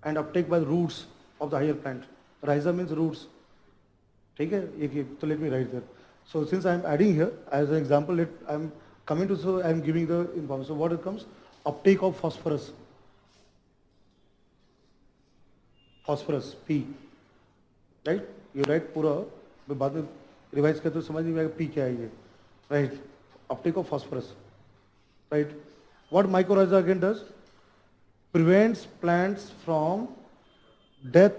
Speaker 1: and uptake by the roots of the higher plant. Rhiza means roots. ठीक है? ये तो let me write there. So since I am adding here as an example, I am coming to, so I am giving the information. So what it comes? Uptake of phosphorus. Phosphorus P. Right? You write पूरा. मैं बाद में revise करते तो समझ नहीं आएगा P क्या है ये. Right? Uptake of phosphorus. Right? What mycorrhiza again does? Prevents plants from death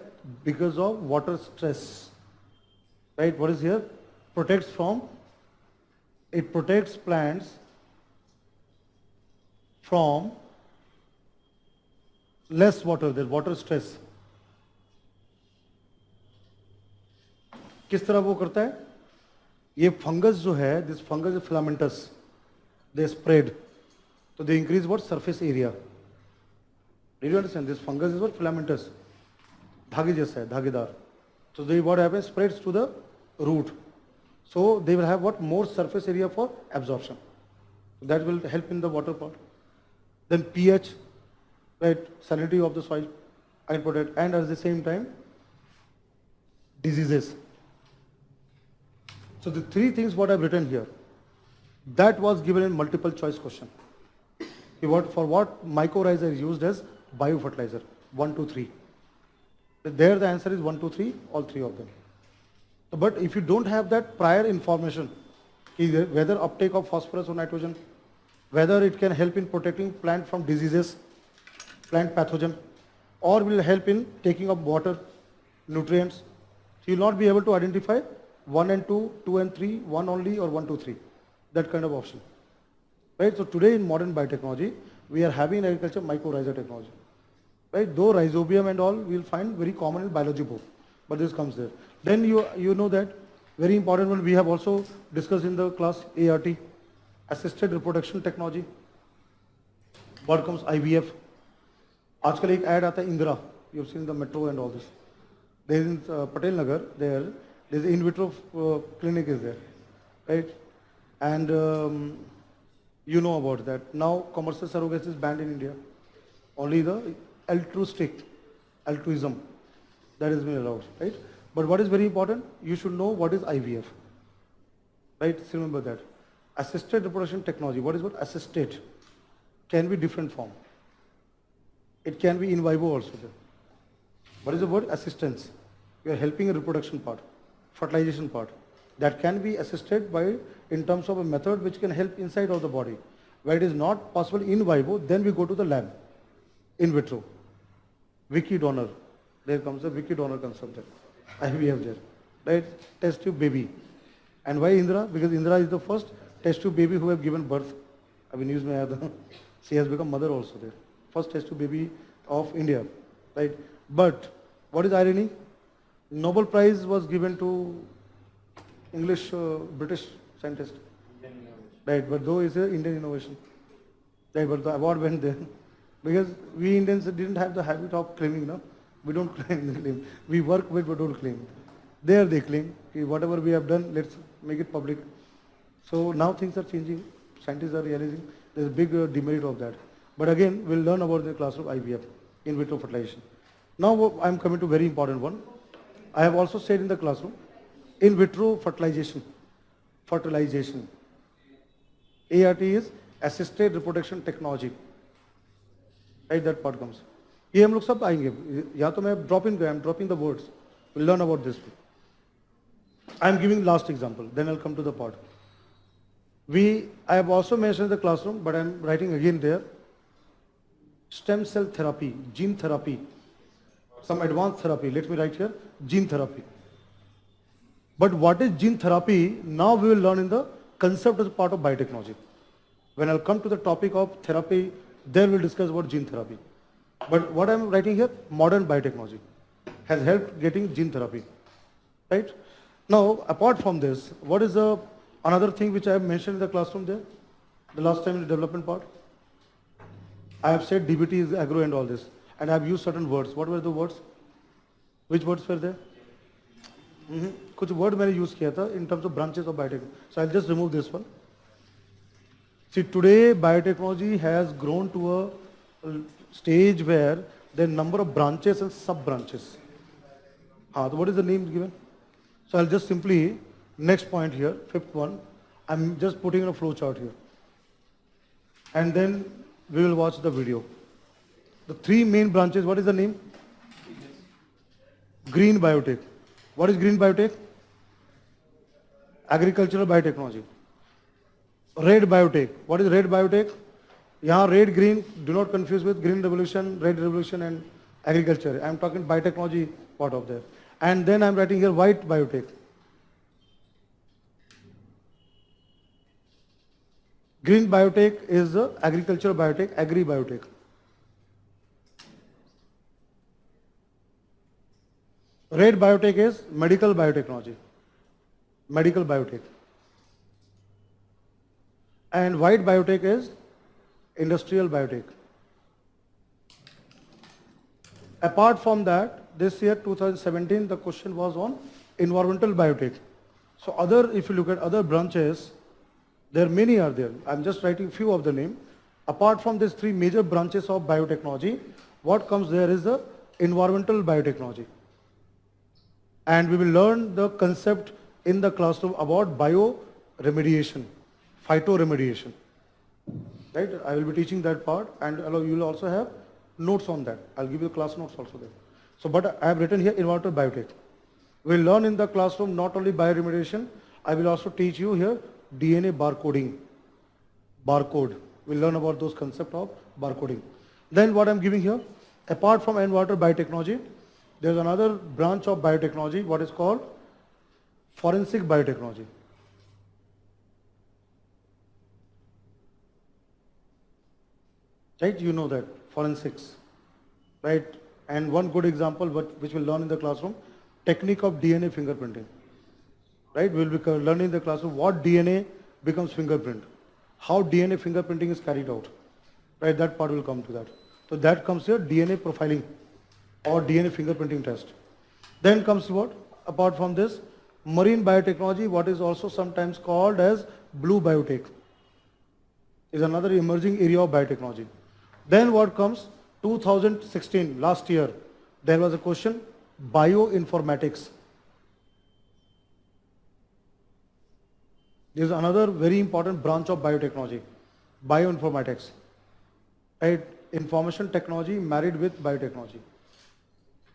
Speaker 1: because of water stress. Right? What is here? Protects from, it protects plants from less water, there's water stress. किस तरह वो करता है? ये fungus जो है, this fungus is filamentous, they spread, so they increase what? Surface area. Did you understand? This fungus is what? Filamentous. धागे जैसा है, धागेदार. So they, what happens? Spreads to the root. So they will have what? More surface area for absorption. That will help in the water part. Then pH, right? Salinity of the soil, and protect. And at the same time, diseases. So the three things what I've written here, that was given in multiple choice question. For what mycorrhiza is used as biofertilizer? 1, 2, 3. There the answer is 1, 2, 3, all three of them. But if you don't have that prior information, either whether uptake of phosphorus or nitrogen, whether it can help in protecting plant from diseases, plant pathogen, or will help in taking up water, nutrients, so you will not be able to identify 1 and 2, 2 and 3, 1 only or 1, 2, 3, that kind of option. Right? So today in modern biotechnology, we are having in agriculture mycorrhiza technology. Right? Though rhizobium and all we will find very common in biology book, but this comes there. Then you know that very important one we have also discussed in the class ART, assisted reproduction technology. What comes? IVF. आजकल एक ad आता है Indira. You have seen the metro and all this. There is in Patel Nagar, there is in vitro clinic is there, right? And you know about that. Now commercial surrogacy is banned in India. Only the altruism, that has been allowed, right? But what is very important, you should know what is IVF, right? So remember that. Assisted reproduction technology, what is what? Assisted, can be different form. It can be in vivo also there. What is the word? Assistance. You are helping a reproduction part, fertilization part. That can be assisted by, in terms of a method which can help inside of the body. Where it is not possible in vivo, then we go to the lab, in vitro. Wiki donor, there comes the wiki donor concept there. IVF there, right? Test tube baby. And why Indra? Because Indra is the first test tube baby who have given birth. I mean, news mein aaya tha. She has become mother also there. First test tube baby of India, right? But what is irony? Nobel Prize was given to English British scientist, right? But though it's an Indian innovation, right? But the award went there because we Indians didn't have the habit of claiming, no? We don't claim. We work with, but don't claim. There they claim, okay, whatever we have done, let's make it public. So now things are changing. Scientists are realizing there's a big demerit of that. But again, we'll learn about the classroom IVF, in vitro fertilization. Now I'm coming to very important one. I have also said in the classroom, in vitro fertilization. ART is assisted reproduction technology. Right, that part comes. ये हम लोग सब आएंगे. या तो मैं I'm dropping the words. We'll learn about this. I'm giving last example. Then I'll come to the part. I have also mentioned in the classroom, but I'm writing again there. Stem cell therapy, gene therapy, some advanced therapy. Let me write here, gene therapy. But what is gene therapy? Now we will learn in the concept as part of biotechnology. When I'll come to the topic of therapy, there we'll discuss about gene therapy. But what I'm writing here, modern biotechnology has helped getting gene therapy, right? Now, apart from this, what is another thing which I have mentioned in the classroom there, the last time in the development part? I have said DBT is agro and all this, and I have used certain words. What were the words? Which words were there? कुछ word मैंने use किया था in terms of branches of biotechnology. So I'll just remove this one. See, today biotechnology has grown to a stage where there are number of branches and sub-branches. So what is the name given? So I'll just simply, next point here, fifth one, I'm just putting in a flow chart here. And then we will watch the video. The three main branches, what is the name? Green biotech. What is green biotech? Agricultural biotechnology. Red biotech. What is red biotech? Yahan red, green, do not confuse with green revolution, red revolution and agriculture. I am talking biotechnology part of there. And then I am writing here white biotech. Green biotech is agricultural biotech, agri-biotech. Red biotech is medical biotechnology, medical biotech. And white biotech is industrial biotech. Apart from that, this year 2017, the question was on environmental biotech. So if you look at other branches, there many are there. I'm just writing few of the name. Apart from these three major branches of biotechnology, what comes there is the environmental biotechnology. And we will learn the concept in the classroom about bioremediation, phytoremediation. Right? I will be teaching that part, and you will also have notes on that. I'll give you class notes also there. So, but I have written here environmental biotech. We'll learn in the classroom not only bioremediation, I will also teach you here DNA barcoding, barcode. We'll learn about those concepts of barcoding. Then what I'm giving here, apart from environmental biotechnology, there's another branch of biotechnology, what is called forensic biotechnology. Right, you know that, forensics, right? And one good example which we'll learn in the classroom, technique of DNA fingerprinting. Right, we'll be learning in the classroom what DNA becomes fingerprint, how DNA fingerprinting is carried out. Right, that part will come to that. So that comes here, DNA profiling or DNA fingerprinting test. Then comes what? Apart from this, marine biotechnology, what is also sometimes called as blue biotech, is another emerging area of biotechnology. Then what comes? 2016, last year, there was a question, bioinformatics. This is another very important branch of biotechnology, bioinformatics. Right? Information technology married with biotechnology.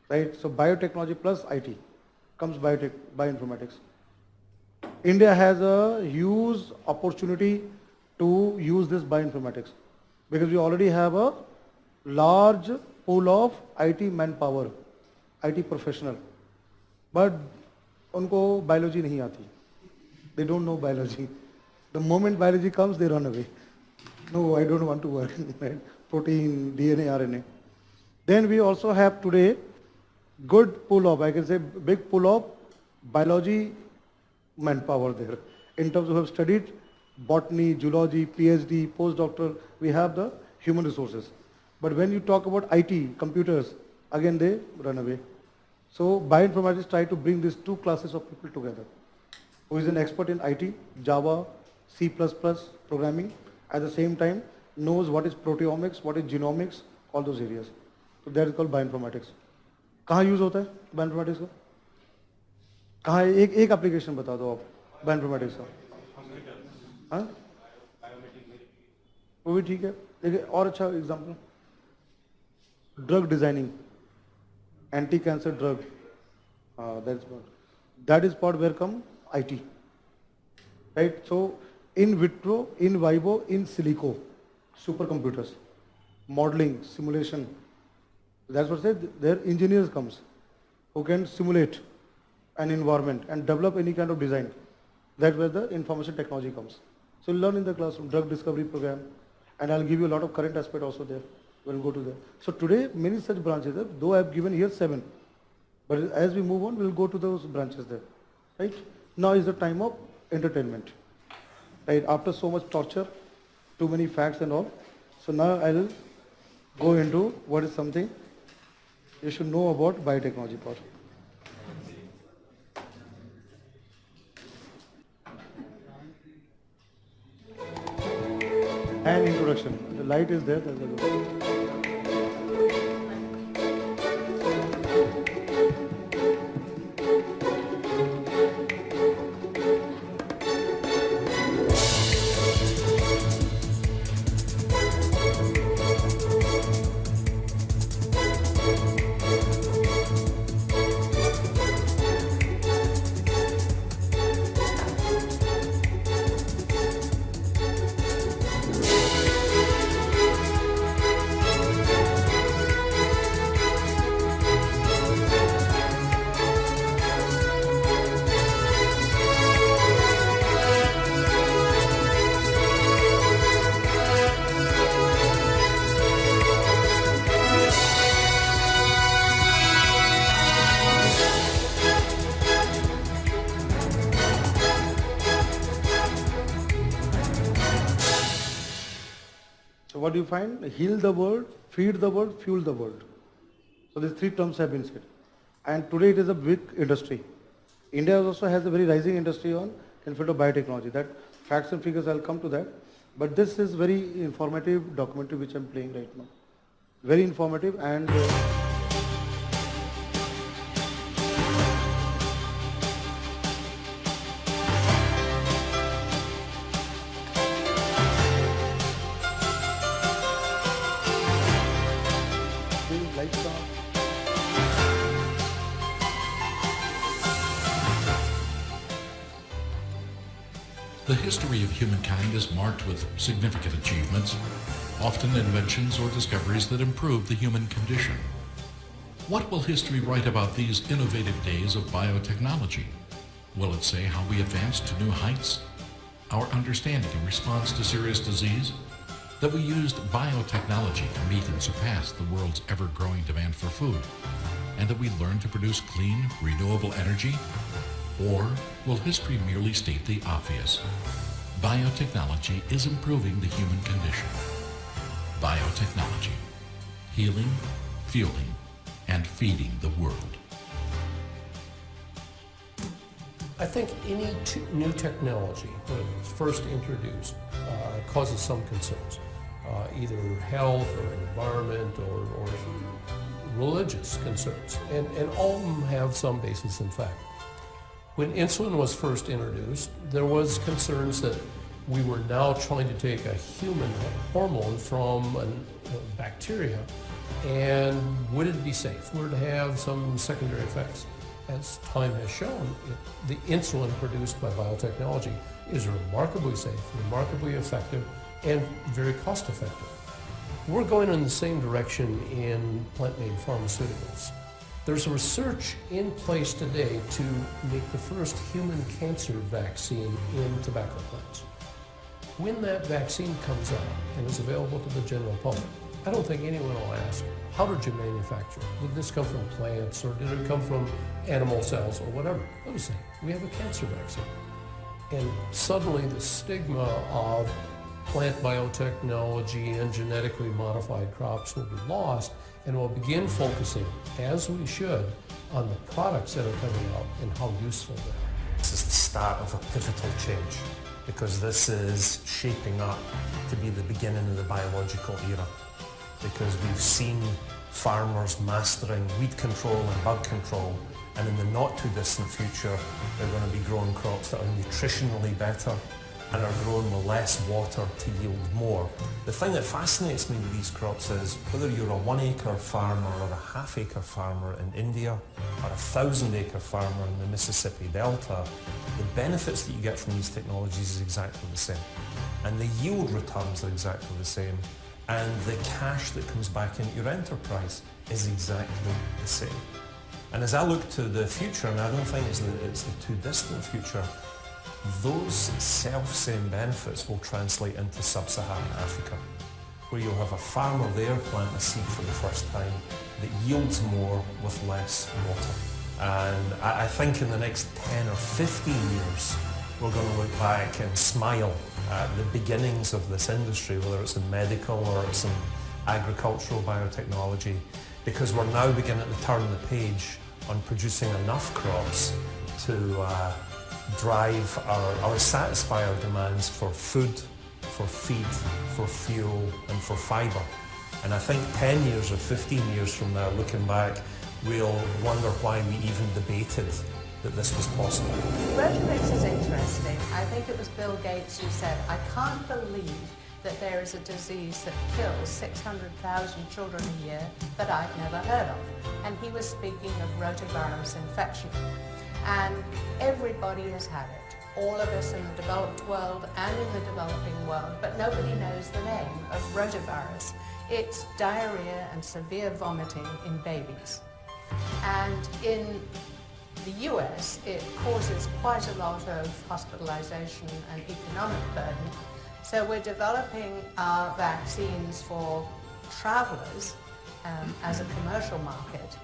Speaker 1: Right? So biotechnology plus IT comes bioinformatics. India has a huge opportunity to use this bioinformatics because we already have a large pool of IT manpower, IT professional. But उनको biology नहीं आती. They don't know biology. The moment biology comes, they run away. No, I don't want to work. Right? Protein, DNA, RNA. Then we also have today good pool of, I can say big pool of biology manpower there. In terms of who have studied botany, zoology, PhD, postdoctoral, we have the human resources. But when you talk about IT, computers, again they run away. So bioinformatics try to bring these two classes of people together. Who is an expert in IT, Java, C++ programming, at the same time knows what is proteomics, what is genomics, all those areas. So that is called bioinformatics. कहाँ use होता है bioinformatics का? कहाँ एक application बता दो आप bioinformatics का? हाँ, वो भी ठीक है. देखिए और अच्छा example, drug designing, anti cancer drug, that is part where come IT, right? So in vitro, in vivo, in silico, supercomputers, modeling, simulation. That's what I said. There engineers comes who can simulate an environment and develop any kind of design. That's where the information technology comes. So you learn in the classroom, drug discovery program, and I'll give you a lot of current aspect also there. We'll go to there. So today, many such branches there, though I've given here 7. But as we move on, we'll go to those branches there. Right? Now is the time of entertainment. Right? After so much torture, too many facts and all. So now I'll go into what is something you should know about biotechnology part. And introduction. The light is there. There's a So what do you find? Heal the world, feed the world, fuel the world. So these 3 terms have been said. And today it is a big industry. India also has a very rising industry on in field of biotechnology. That facts and figures, I'll come to that. But this is very informative documentary which I'm playing right now. Very informative and lights on.
Speaker 5: The history of humankind is marked with significant achievements, often inventions or discoveries that improve the human condition. What will history write about these innovative days of biotechnology? Will it say how we advanced to new heights? Our understanding in response to serious disease? That we used biotechnology to meet and surpass the world's ever-growing demand for food? And that we learned to produce clean, renewable energy? Or will history merely state the obvious? Biotechnology is improving the human condition. Biotechnology, healing, fueling, and feeding the world.
Speaker 6: I think any new technology, when it's first introduced, causes some concerns, either health or environment or religious concerns, and all of them have some basis in fact. When insulin was first introduced, there was concerns that we were now trying to take a human hormone from a bacteria, and would it be safe? Would it have some secondary effects? As time has shown, the insulin produced by biotechnology is remarkably safe, remarkably effective, and very cost effective. We're going in the same direction in plant-made pharmaceuticals. There's research in place today to make the first human cancer vaccine in tobacco plants. When that vaccine comes out and is available to the general public, I don't think anyone will ask, how did you manufacture it? Did this come from plants or did it come from animal cells or whatever? Let me say, we have a cancer vaccine. And suddenly the stigma of plant biotechnology and genetically modified crops will be lost, and we'll begin focusing, as we should, on the products that are coming out and how useful they are.
Speaker 7: This is the start of a pivotal change, because this is shaping up to be the beginning of the biological era. Because we've seen farmers mastering weed control and bug control, and in the not too distant future, they're going to be growing crops that are nutritionally better and are grown with less water to yield more. The thing that fascinates me with these crops is whether you're a 1 acre farmer or a half acre farmer in India or a 1,000 acre farmer in the Mississippi Delta, the benefits that you get from these technologies is exactly the same. And the yield returns are exactly the same. And the cash that comes back into your enterprise is exactly the same. And as I look to the future, and I don't think it's the too distant future, those self-same benefits will translate into sub-Saharan Africa, where you'll have a farmer there plant a seed for the first time that yields more with less water. And I think in the next 10 or 15 years, we're going to look back and smile at the beginnings of this industry, whether it's in medical or it's in agricultural biotechnology, because we're now beginning to turn the page on producing enough crops to drive or satisfy our demands for food, for feed, for fuel and for fibre. And I think 10 years or 15 years from now, looking back, we'll wonder why we even debated that this was possible.
Speaker 8: Rotarix is interesting. I think it was Bill Gates who said, I can't believe that there is a disease that kills 600,000 children a year that I've never heard of. And he was speaking of rotavirus infection. And everybody has had it. All of us in the developed world and in the developing world, but nobody knows the name of rotavirus. It's diarrhea and severe vomiting in babies. And in the US, it causes quite a lot of hospitalization and economic burden. So we're developing our vaccines for travelers as a commercial market.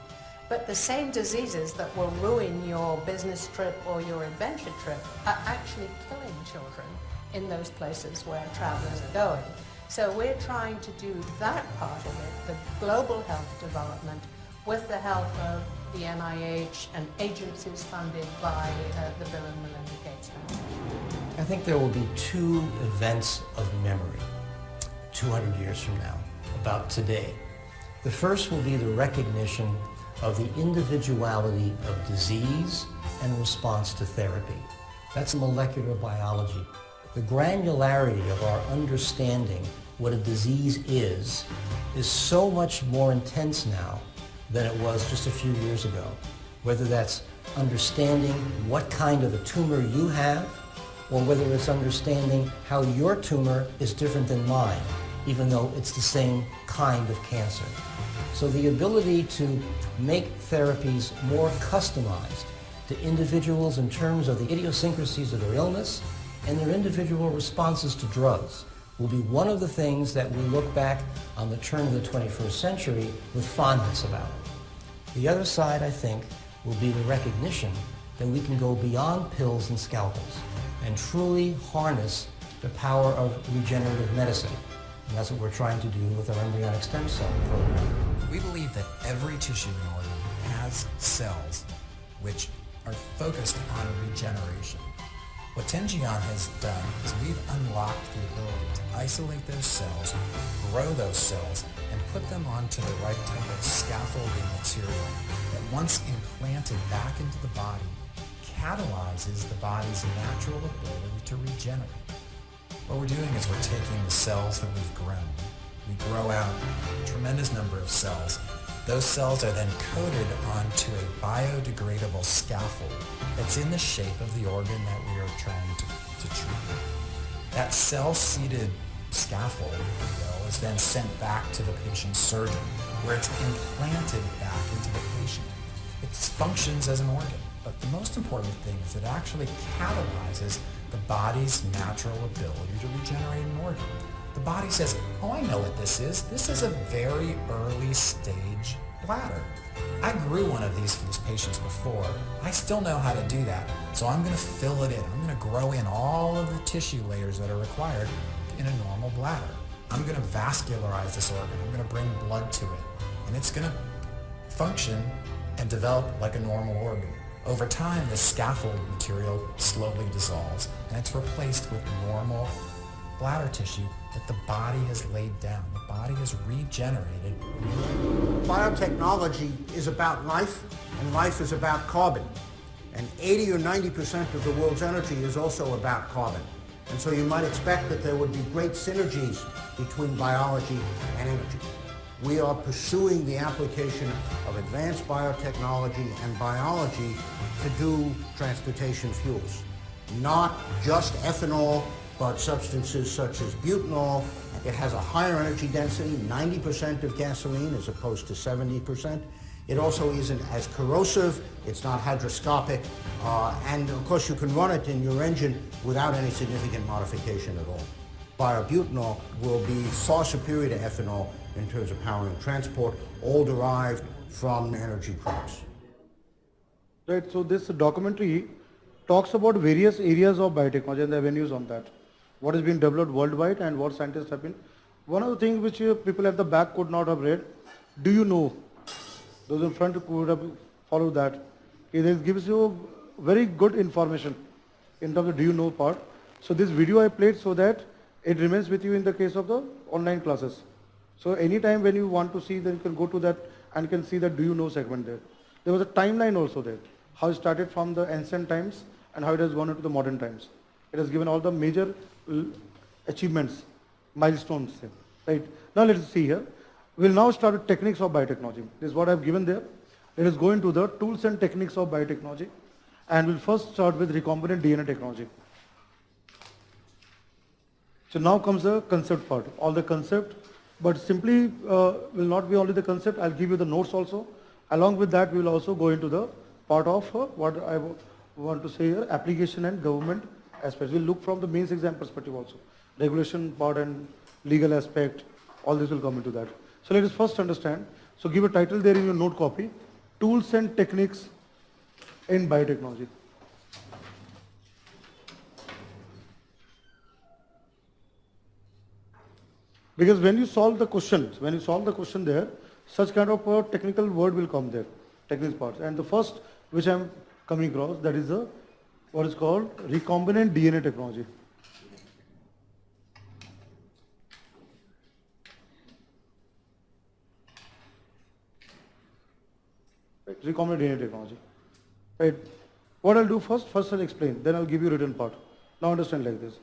Speaker 8: But the same diseases that will ruin your business trip or your adventure trip are actually killing children in those places where travelers are going. So we're trying to do that part of it, the global health development, with the help of the NIH and agencies funded by the Bill and Melinda Gates Foundation.
Speaker 9: I think there will be two events of memory 200 years from now about today. The first will be the recognition of the individuality of disease and response to therapy. That's molecular biology. The granularity of our understanding what a disease is so much more intense now than it was just a few years ago. Whether that's understanding what kind of a tumor you have, or whether it's understanding how your tumor is different than mine, even though it's the same kind of cancer. So the ability to make therapies more customized to individuals in terms of the idiosyncrasies of their illness and their individual responses to drugs will be one of the things that we look back on the turn of the 21st century with fondness about. The other side, I think, will be the recognition that we can go beyond pills and scalpels and truly harness the power of regenerative medicine. And that's what we're trying to do with our embryonic stem cell program.
Speaker 10: We believe that every tissue and organ has cells which are focused on regeneration. What Tenjian has done is we've unlocked the ability to isolate those cells, grow those cells, and put them onto the right type of scaffolding material that once implanted back into the body, catalyzes the body's natural ability to regenerate. What we're doing is we're taking the cells that we've grown. We grow out a tremendous number of cells. Those cells are then coated onto a biodegradable scaffold that's in the shape of the organ that we are trying to treat. That cell-seeded scaffold, if you will, is then sent back to the patient's surgeon, where it's implanted back into the patient. It functions as an organ, but the most important thing is it actually catalyzes the body's natural ability to regenerate an organ. The body says, oh, I know what this is. This is a very early stage bladder. I grew one of these for these patients before. I still know how to do that, so I'm going to fill it in. I'm going to grow in all of the tissue layers that are required in a normal bladder. I'm going to vascularize this organ. I'm going to bring blood to it, and it's going to function and develop like a normal organ. Over time, this scaffold material slowly dissolves, and it's replaced with normal bladder tissue that the body has laid down. The body has regenerated.
Speaker 11: Biotechnology is about life, and life is about carbon. And 80 or 90% of the world's energy is also about carbon. And so you might expect that there would be great synergies between biology and energy. We are pursuing the application of advanced biotechnology and biology to do transportation fuels. Not just ethanol, but substances such as butanol. It has a higher energy density, 90% of gasoline as opposed to 70%. It also isn't as corrosive, it's not hydroscopic, and of course you can run it in your engine without any significant modification at all. Biobutanol will be far superior to ethanol in terms of power and transport, all derived from energy crops.
Speaker 1: Right, so this documentary talks about various areas of biotechnology and the avenues on that. What is being developed worldwide and what scientists have been. One of the things which people at the back could not have read, do you know? Those in front could have followed that. It gives you very good information in terms of do you know part. So this video I played so that it remains with you in the case of the online classes. So anytime when you want to see, then you can go to that and you can see that do you know segment there. There was a timeline also there. How it started from the ancient times and how it has gone into the modern times. It has given all the major achievements, milestones there. Right. Now let us see here. We'll now start with techniques of biotechnology. This is what I've given there. Let us go into the tools and techniques of biotechnology. And we'll first start with recombinant DNA technology. So now comes the concept part, all the concept, but simply will not be only the concept, I'll give you the notes also. Along with that, we will also go into the part of what I want to say here, application and government aspects. We'll look from the mains exam perspective also. Regulation part and legal aspect, all this will come into that. So let us first understand. So give a title there in your note copy, Tools and Techniques in Biotechnology. Because when you solve the question there, such kind of a technical word will come there, technical parts. And the first which I am coming across, that is what is called recombinant DNA technology. Right, recombinant DNA technology. Right. What I'll do first I'll explain, then I'll give you written part. Now understand like this.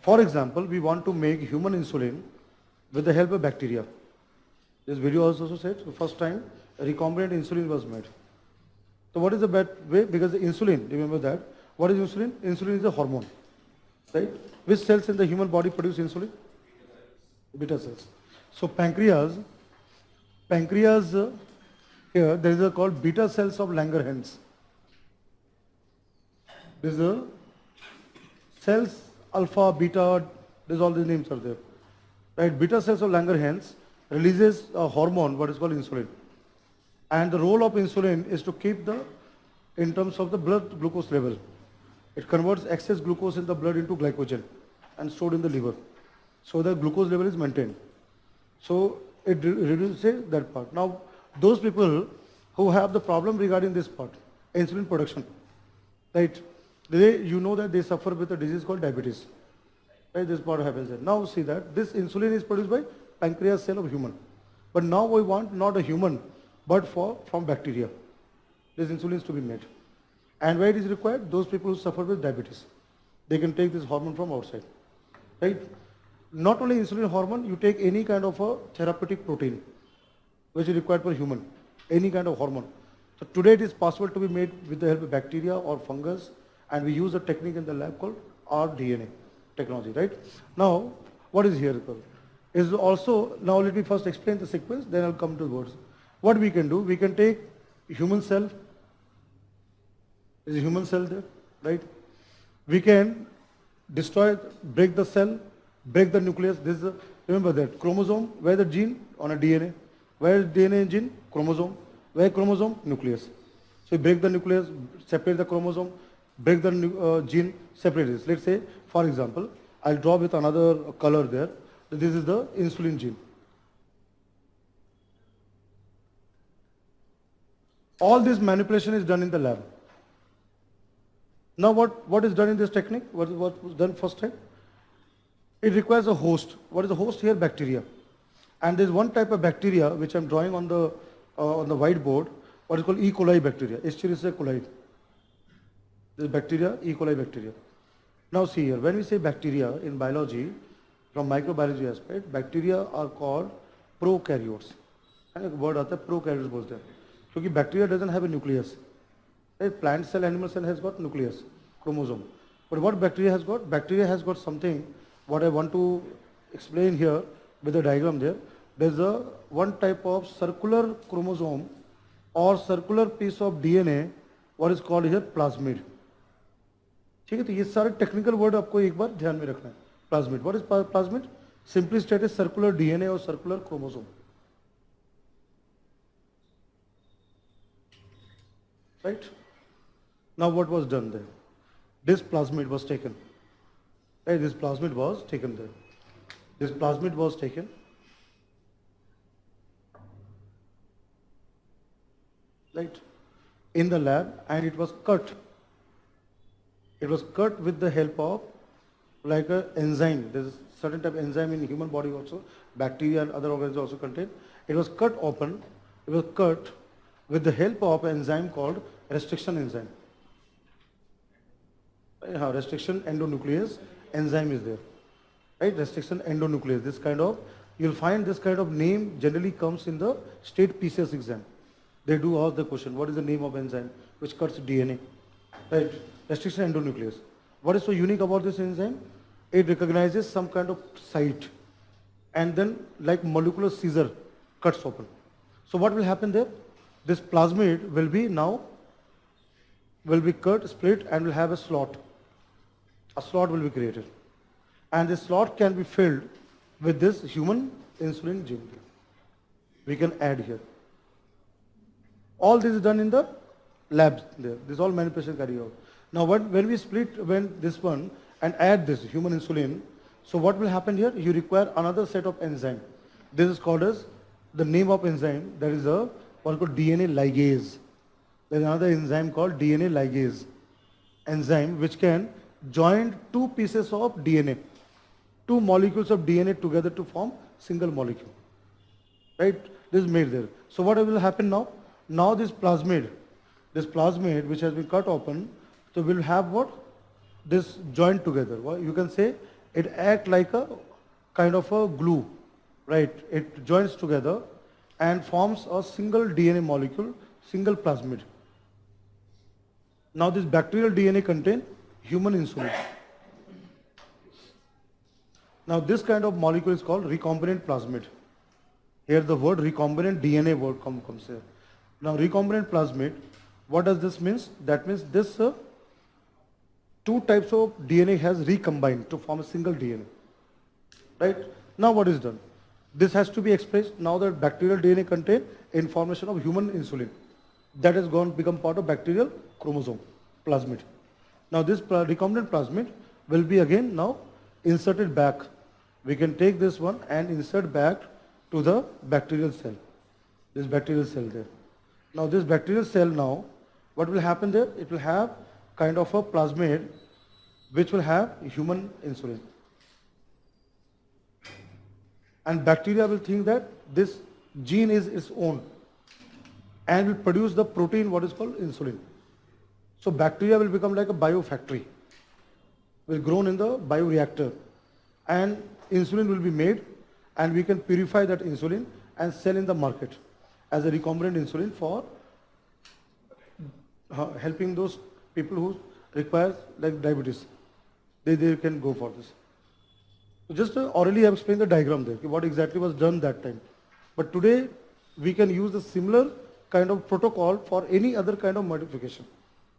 Speaker 1: For example, we want to make human insulin with the help of bacteria. This video also said, the first time recombinant insulin was made. So what is the best way? Because the insulin, remember that. What is insulin? Insulin is a hormone. Right? Which cells in the human body produce insulin? Beta cells. So pancreas here, there is a called beta cells of Langerhans. This is a cells, alpha, beta, there's all these names are there. Right, beta cells of Langerhans releases a hormone, what is called insulin. And the role of insulin is to keep in terms of the blood glucose level. It converts excess glucose in the blood into glycogen and stored in the liver. So the glucose level is maintained. So it reduces that part. Now, those people who have the problem regarding this part, insulin production, right? You know that they suffer with a disease called diabetes. Right, this part happens there. Now see that this insulin is produced by pancreas cell of human. But now we want not a human, but from bacteria. This insulin is to be made. And where it is required? Those people who suffer with diabetes. They can take this hormone from outside. Right? Not only insulin hormone, you take any kind of a therapeutic protein, which is required for human. Any kind of hormone. So today it is possible to be made with the help of bacteria or fungus, and we use a technique in the lab called rDNA technology, right? Now, what is here? Is also, now let me first explain the sequence, then I'll come to the words. What we can do, we can take human cell, is a human cell there, right? We can break the cell, break the nucleus. This is remember that chromosome, where the gene? On a DNA. Where is DNA and gene? Chromosome. Where chromosome? Nucleus. So you break the nucleus, separate the chromosome, break the gene, separate this. Let's say, for example, I'll draw with another color there. This is the insulin gene. All this manipulation is done in the lab. Now what is done in this technique? What was done first time? It requires a host. What is the host here? Bacteria. And there's one type of bacteria which I'm drawing on the whiteboard, what is called E. coli bacteria, Escherichia coli. This is bacteria, E. coli bacteria. Now see here, when we say bacteria in biology, from microbiology aspect, bacteria are called prokaryotes. And a word आता है prokaryotes बोलते हैं, क्योंकि bacteria doesn't have a nucleus. A plant cell, animal cell has got nucleus, chromosome. But what bacteria has got? Bacteria has got something, what I want to explain here with the diagram there. There's one type of circular chromosome or circular piece of DNA, what is called here plasmid. ठीक है, तो ये सारे technical word आपको एक बार ध्यान में रखना है. Plasmid, what is plasmid? Simply stated circular DNA और circular chromosome. Right? Now what was done there? This plasmid was taken. Right? This plasmid was taken there. This plasmid was taken. Right? In the lab, and it was cut. It was cut with the help of like an enzyme. There is certain type of enzyme in human body also. Bacteria and other organisms also contain. It was cut open. It was cut with the help of an enzyme called restriction enzyme. Restriction endonuclease enzyme is there. Right? Restriction endonuclease. This kind of, you'll find this kind of name generally comes in the state PCS exam. They do ask the question, what is the name of enzyme which cuts DNA? Right? Restriction endonuclease. What is so unique about this enzyme? It recognizes some kind of site and then like molecular scissor cuts open. So what will happen there? This plasmid will be now, will be cut, split and will have a slot. A slot will be created. And this slot can be filled with this human insulin gene. We can add here. All this is done in the labs there. This all manipulation carried out. Now when we split this one and add this human insulin, so what will happen here? You require another set of enzyme. This is called as the name of enzyme, that is a what called DNA ligase. There is another enzyme called DNA ligase enzyme which can join two pieces of DNA, two molecules of DNA together to form single molecule. Right? This is made there. So what will happen now? Now this plasmid which has been cut open, so will have what? This joined together. Well, you can say it acts like a kind of a glue. Right? It joins together and forms a single DNA molecule, single plasmid. Now this bacterial DNA contains human insulin. Now this kind of molecule is called recombinant plasmid. Here the word recombinant DNA word comes here. Now recombinant plasmid, what does this mean? That means this two types of DNA has recombined to form a single DNA. Right? Now what is done? This has to be expressed. Now the bacterial DNA contains information of human insulin. That has become part of bacterial chromosome, plasmid. Now this recombinant plasmid will be again now inserted back. We can take this one and insert back to the bacterial cell. This bacterial cell there. Now this bacterial cell now, what will happen there? It will have kind of a plasmid which will have human insulin. And bacteria will think that this gene is its own and will produce the protein what is called insulin. So bacteria will become like a biofactory, will grown in the bioreactor, and insulin will be made and we can purify that insulin and sell in the market as a recombinant insulin for helping those people who require like diabetes. They can go for this. So just orally I have explained the diagram there, what exactly was done that time. But today we can use a similar kind of protocol for any other kind of modification.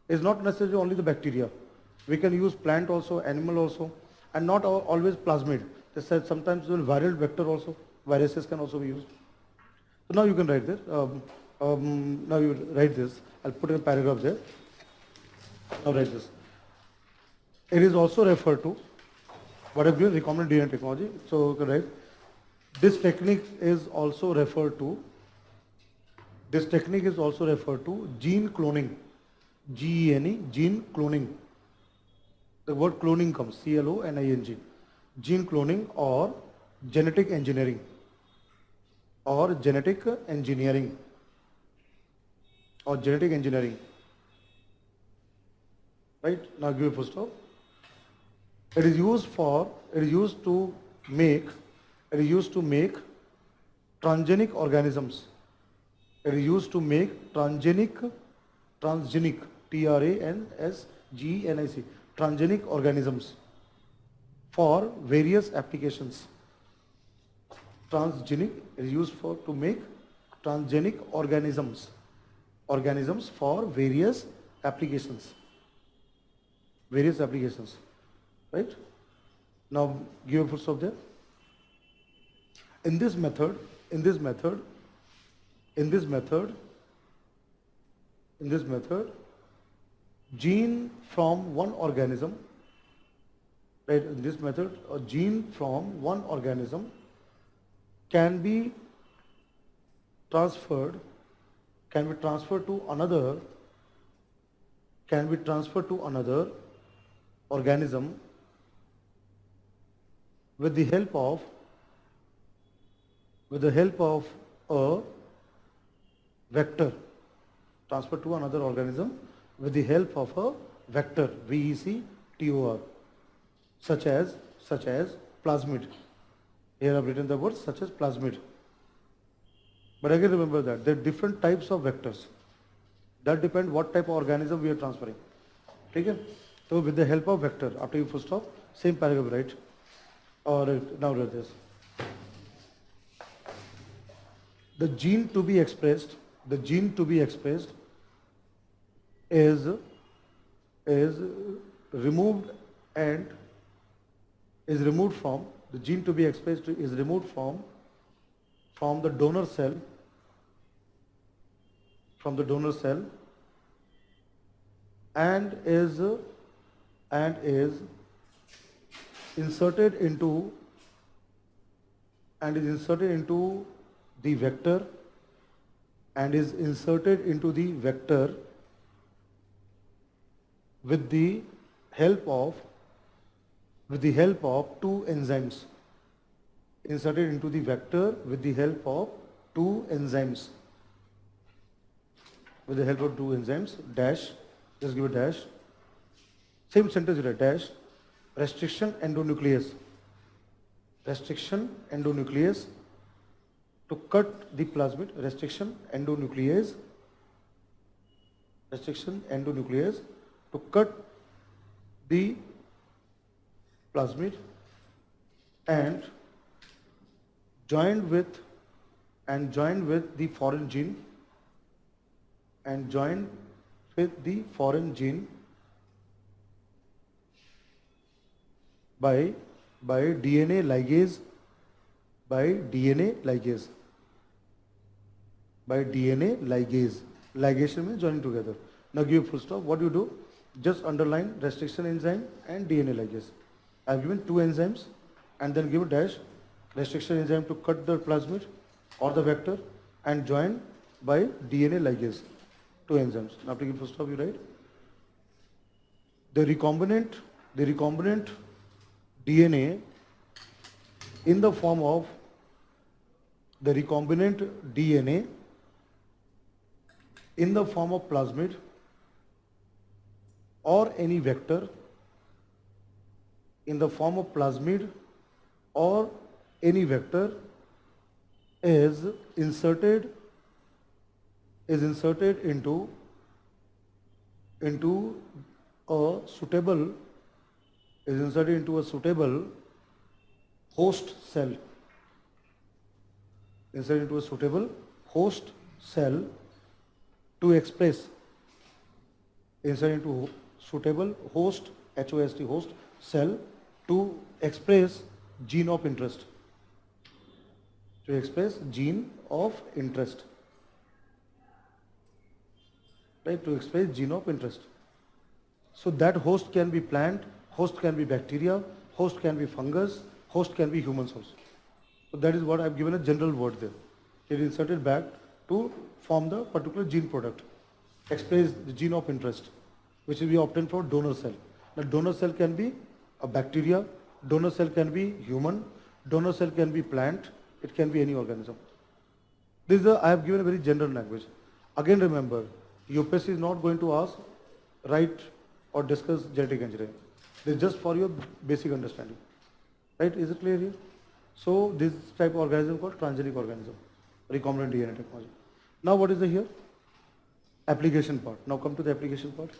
Speaker 1: It's not necessarily only the bacteria. We can use plant also, animal also, and not always plasmid. They said sometimes viral vector also, viruses can also be used. So now you can write there. Now you write this. I'll put in a paragraph there. Now write this. It is also referred to, what I've given, recombinant DNA technology. So you can write, this technique is also referred to gene cloning. G-E-N-E, gene cloning. The word cloning comes, C-L-O-N-I-G. Gene cloning or genetic engineering. Right? Now give a full stop. It is used to make transgenic organisms. It is used to make transgenic, T-R-A-N-S-G-E-N-I-C, transgenic organisms for various applications. Transgenic is used to make transgenic organisms organisms for various applications. Various applications, right? Now give a full stop there. In this method, gene from one organism, right? In this method, a gene from one organism can be transferred to another organism with the help of a vector. Transferred to another organism with the help of a vector, VECTOR, such as plasmid. Here I have written the word such as plasmid. But again remember that there are different types of vectors. That depends what type of organism we are transferring. Okay? So with the help of vector, after you full stop, same paragraph write. Or now write this. The gene to be expressed is removed from the donor cell and is inserted into the vector with the help of two enzymes. Inserted into the vector with the help of two enzymes. Dash, just give a dash. Same sentence here, dash. Restriction endonuclease to cut the plasmid. Restriction endonuclease to cut the plasmid and joined with the foreign gene by DNA ligase. Ligation means joining together. Now give full stop. What do you do? Just underline restriction enzyme and DNA ligase. I have given two enzymes and then give a dash. Restriction enzyme to cut the plasmid or the vector and join by DNA ligase. Two enzymes. Now after give full stop, you write. The recombinant DNA in the form of plasmid or any vector is inserted into a suitable host cell. To express host cell to express gene of interest. Right, to express gene of interest. So that host can be plant, host can be bacteria, host can be fungus, host can be humans also. So that is what I have given a general word there. It is inserted back to form the particular gene product. Express the gene of interest, which will be obtained from donor cell. Now donor cell can be a bacteria, donor cell can be human, donor cell can be plant, it can be any organism. This is I have given a very general language. Again remember, UPSC is not going to ask, write or discuss genetic engineering. This is just for your basic understanding. Right? Is it clear here? So this type of organism called transgenic organism, recombinant DNA technology. Now what is the here? Application part. Now come to the application part.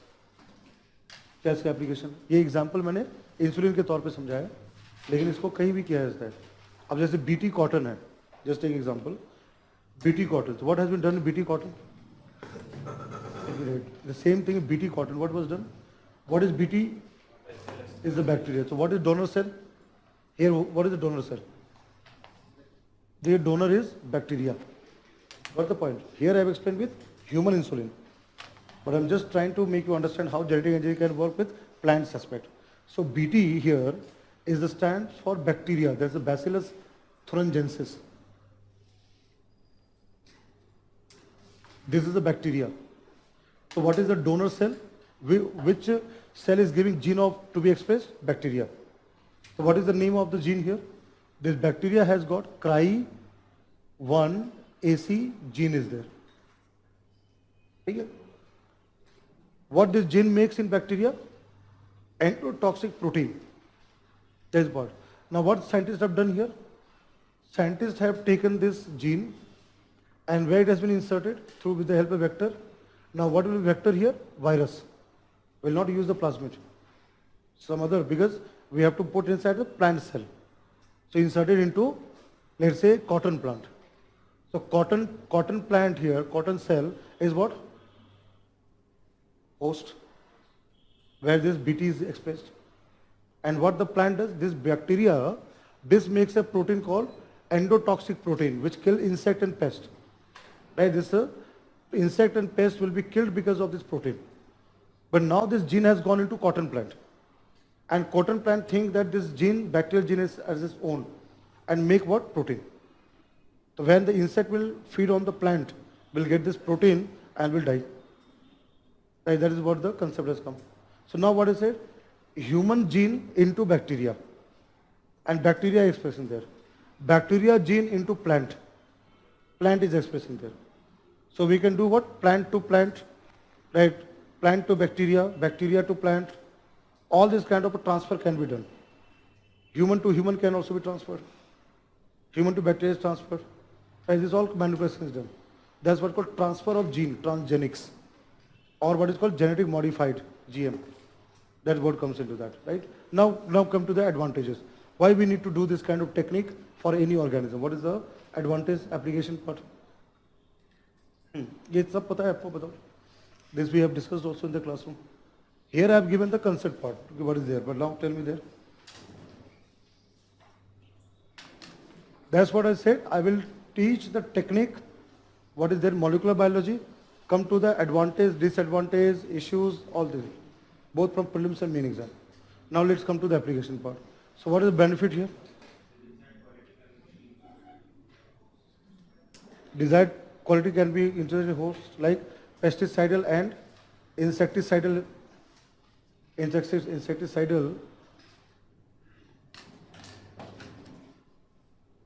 Speaker 1: क्या इसका application? ये example मैंने insulin के तौर पे समझाया, लेकिन इसको कहीं भी किया जाता है. अब जैसे बीटी कॉटन है, जस्ट एक example, BT cotton. What has been done in BT cotton? right. The same thing in BT cotton. What was done? What is BT? Is the bacteria. So what is donor cell? Here, what is the donor cell? The donor is bacteria. Got the point? Here I have explained with human insulin. But I'm just trying to make you understand how genetic engineering can work with plants aspect. So BT here is the stand for bacteria. There's a Bacillus thuringiensis. This is the bacteria. So what is the donor cell? Which cell is giving gene of to be expressed? Bacteria. So what is the name of the gene here? This bacteria has got cry1 AC gene is there. Okay. What this gene makes in bacteria? Endotoxic protein. That is what. Now what scientists have done here? Scientists have taken this gene and where it has been inserted? Through with the help of vector. Now what will be vector here? Virus. Will not use the plasmid. Some other, because we have to put inside the plant cell. So inserted into, let's say, cotton plant. So cotton plant here, cotton cell is what? Host, where this BT is expressed. And what the plant does, this bacteria, this makes a protein called endotoxic protein, which kill insect and pest. Right, this insect and pest will be killed because of this protein. But now this gene has gone into cotton plant. And cotton plant think that this gene, bacterial gene is as its own and make what? Protein. So when the insect will feed on the plant, will get this protein and will die. Right, that is what the concept has come. So now what is it? Human gene into bacteria. And bacteria is expressing there. Bacteria gene into plant. Plant is expressing there. So we can do what? Plant to plant, right? Plant to bacteria, bacteria to plant. All this kind of a transfer can be done. Human to human can also be transferred. Human to bacteria is transferred. Right? This all manipulation is done. That's what is called transfer of gene, transgenics. Or what is called genetic modified, GM. That word comes into that, right? Now come to the advantages. Why we need to do this kind of technique for any organism? What is the advantage, application part? ये सब पता है आपको बताओ? This we have discussed also in the classroom. Here I have given the concept part, what is there, but now tell me there. That's what I said. I will teach the technique, what is there, molecular biology, come to the advantage, disadvantage, issues, all this, both from prelims and main exam. Now let's come to the application part. So what is the benefit here? Desired quality can be introduced in hosts like pesticidal and insecticidal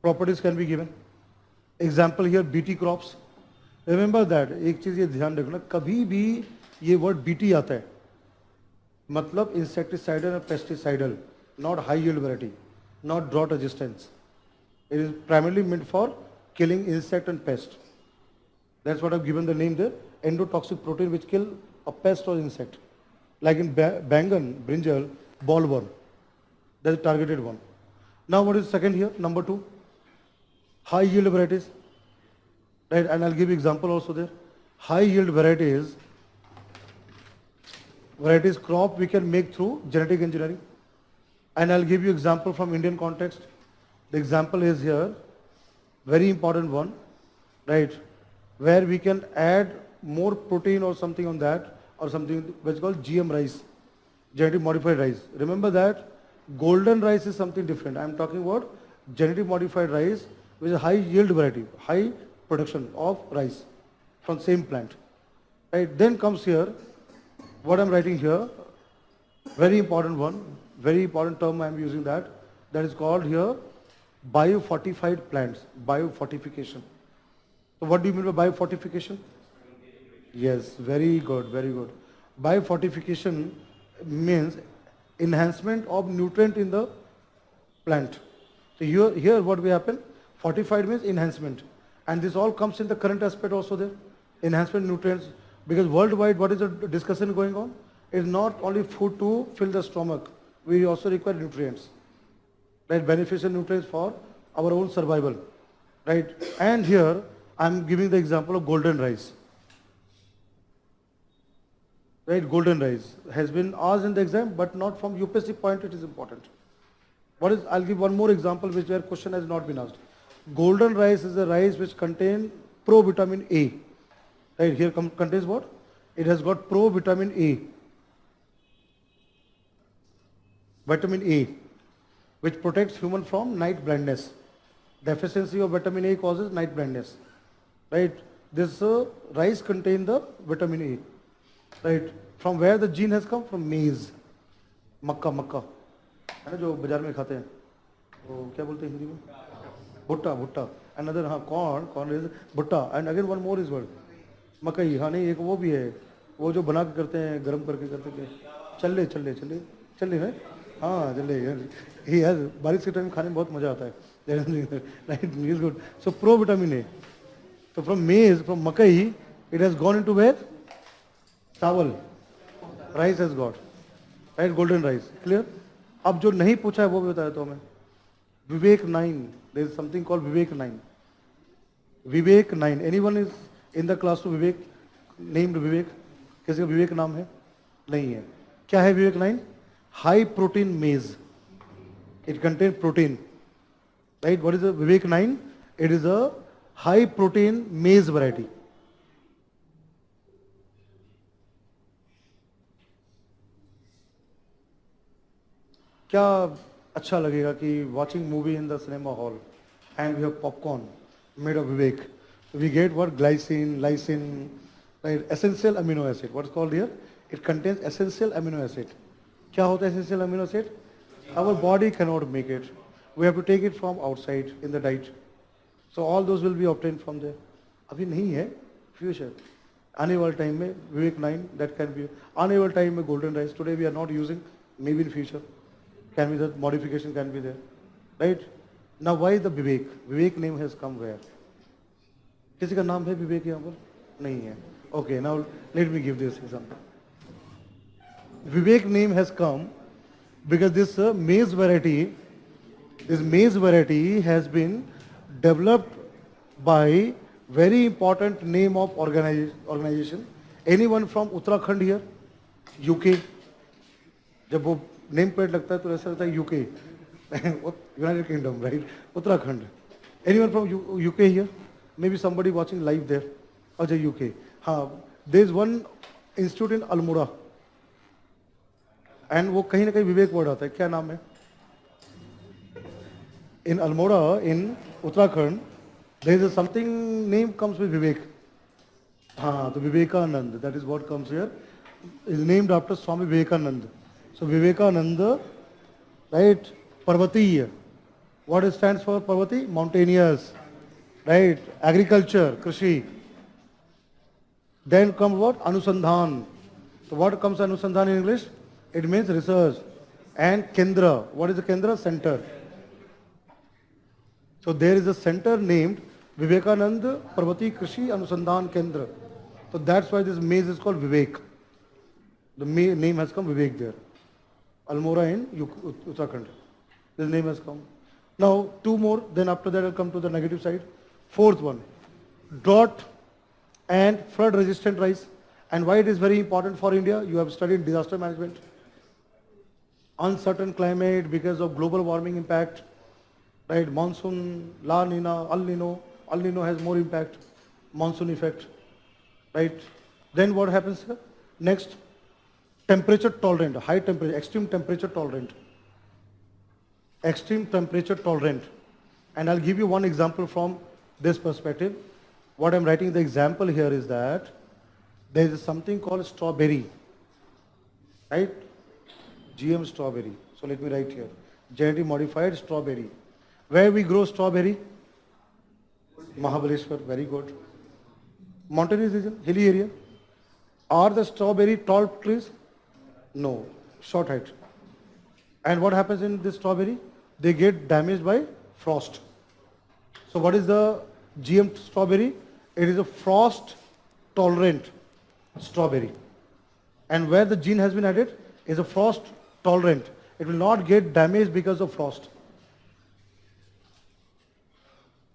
Speaker 1: properties can be given. Example here, BT crops. Remember that, एक चीज ये ध्यान रखना, कभी भी ये word BT आता है, मतलब insecticidal and pesticidal, not high yield variety, not drought resistance. It is primarily meant for killing insect and pest. That's what I've given the name there, endotoxic protein which kill a pest or insect. Like in bangan, brinjal, bollworm. That's a targeted one. Now what is second here? Number 2. High yield varieties. Right, and I'll give you example also there. High yield varieties crop we can make through genetic engineering. And I'll give you example from Indian context. The example is here, very important one, right? Where we can add more protein or something on that, or something which is called GM rice, genetic modified rice. Remember that golden rice is something different. I'm talking about genetic modified rice, which is a high yield variety, high production of rice from same plant. Right? Then comes here, what I'm writing here, very important one, very important term I'm using that is called here biofortified plants, biofortification. So what do you mean by biofortification? Yes, very good, very good. Biofortification means enhancement of nutrient in the plant. So here what will happen? Fortified means enhancement. And this all comes in the current aspect also there. Enhancement nutrients. Because worldwide what is the discussion going on? It's not only food to fill the stomach. We also require nutrients. Right? Beneficial nutrients for our own survival. Right? And here I'm giving the example of golden rice. right? Golden rice has been asked in the exam, but not from UPSC point. It is important. What is? I'll give one more example, which where question has not been asked. Golden rice is a rice which contains provitamin A. Right here contains what? It has got provitamin A. Vitamin A, which protects human from night blindness. Deficiency of vitamin A causes night blindness. Right? This rice contains the vitamin A. Right? From where the gene has come? From maize. मक्का है ना जो बाजार में खाते हैं वो क्या बोलते हैं हिंदी में भुट्टा another हाँ corn is भुट्टा and again one more is word मकई हाँ नहीं एक वो भी है वो जो बना के करते हैं गरम करके करते हैं चले है हाँ चले ही यार बारिश के टाइम खाने में बहुत मजा आता है right is good so pro vitamin A so from maize from मकई it has gone into where चावल rice has got right golden rice clear अब जो नहीं पूछा है वो भी बताया तो हमें विवेक 9 there is something called Vivek 9 anyone is in the class to Vivek named विवेक किसी का विवेक नाम है नहीं है क्या है विवेक 9 high protein maize it contains protein right what is the Vivek 9 it is a high protein maize variety क्या अच्छा लगेगा कि watching movie in the cinema hall and we have popcorn made of Vivek. We get what glycine, lysine, right? Essential amino acid. What's called here? It contains essential amino acid. क्या होता है essential amino acid? Our body cannot make it. We have to take it from outside in the diet. So all those will be obtained from there. अभी नहीं है future. आने वाले time में विवेक 9 that can be आने वाले time में golden rice. Today we are not using. Maybe in future. Can be that modification can be there, right? Now why the Vivek? Vivek name has come where? किसी का नाम है विवेक यहाँ पर? नहीं है. Okay, now let me give this example. Vivek name has come because this maize variety has been developed by very important name of organization. Anyone from Uttarakhand here? UK? जब वो नेम प्लेट लगता है तो ऐसा लगता है UK United Kingdom right Uttarakhand anyone from UK here may be somebody watching live there अच्छा UK हाँ there is one institute in Almora and वो कहीं ना कहीं विवेक वर्ड आता है क्या नाम है in Almora in Uttarakhand there is something name comes with Vivek हाँ तो Vivekananda that is what comes here is named after Swami Vivekananda. So Vivekananda, right? Parvatiya. What it stands for Parvati? Mountainous, right? Agriculture, Krishi. Then comes what? Anusandhan. So what comes Anusandhan in English? It means research. And Kendra. What is the Kendra? Center. So there is a center named Vivekananda Parvati Krishi Anusandhan Kendra. So that's why this maize is called Vivek. The name has come Vivek there. Almora in Uttarakhand. This name has come. Now, two more, then after that I'll come to the negative side. Fourth one, drought and flood resistant rice. And why it is very important for India? You have studied disaster management. Uncertain climate because of global warming impact. Right, monsoon, La Nina, El Nino. El Nino has more impact. Monsoon effect. Right. Then what happens here? Next, temperature tolerant, high temperature, extreme temperature tolerant. Extreme temperature tolerant. And I'll give you one example from this perspective. What I'm writing the example here is that there is something called strawberry. Right? GM strawberry. So let me write here. Genetically modified strawberry. Where we grow strawberry? Mahabaleshwar, very good. Mountainous region, hilly area. Are the strawberry tall trees? No, short height. And what happens in this strawberry? They get damaged by frost. So what is the GM strawberry? It is a frost tolerant strawberry. And where the gene has been added is a frost tolerant. It will not get damaged because of frost.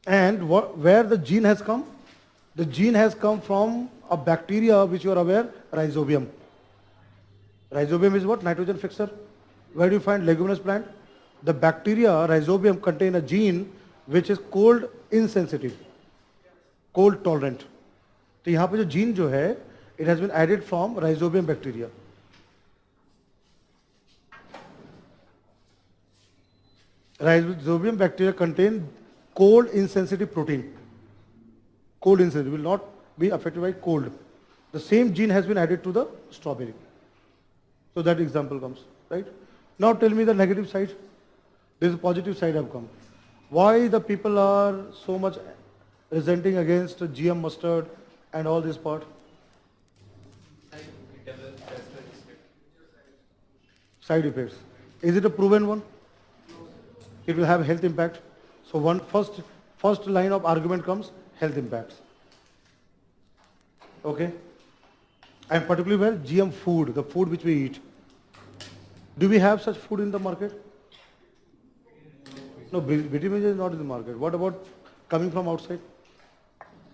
Speaker 1: And where the gene has come? The gene has come from a bacteria which you are aware, rhizobium. Rhizobium is what? Nitrogen fixer. Where do you find leguminous plant? The bacteria rhizobium contain a gene which is cold insensitive, cold tolerant. तो यहाँ पे जो gene जो है, it has been added from rhizobium bacteria. Rhizobium bacteria contain cold insensitive protein. Cold insensitive, will not be affected by cold. The same gene has been added to the strawberry. So that example comes, right? Now tell me the negative side. There is a positive side have come. Why the people are so much resenting against GM mustard and all this part? Side effects. Is it a proven one? It will have health impact. So first line of argument comes health impacts. Okay? And particularly well, GM food, the food which we eat. Do we have such food in the market? No, vitamin is not in the market. What about coming from outside?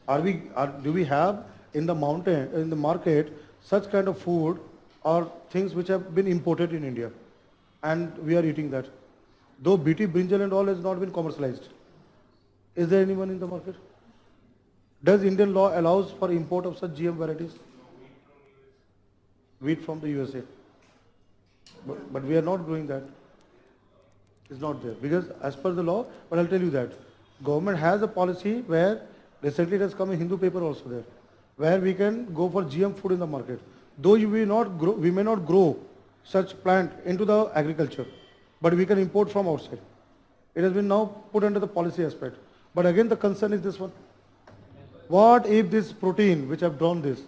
Speaker 1: Do we have in the market such kind of food or things which have been imported in India and we are eating that? Though BT, brinjal and all has not been commercialized. Is there anyone in the market? Does Indian law allows for import of such GM varieties? Wheat from the USA. But we are not doing that. It's not there. Because as per the law, but I'll tell you that government has a policy where recently it has come in Hindu paper also there, where we can go for GM food in the market. Though we may not grow such plant into the agriculture, but we can import from outside. It has been now put under the policy aspect. But again the concern is this one. What if this protein, which I've drawn this,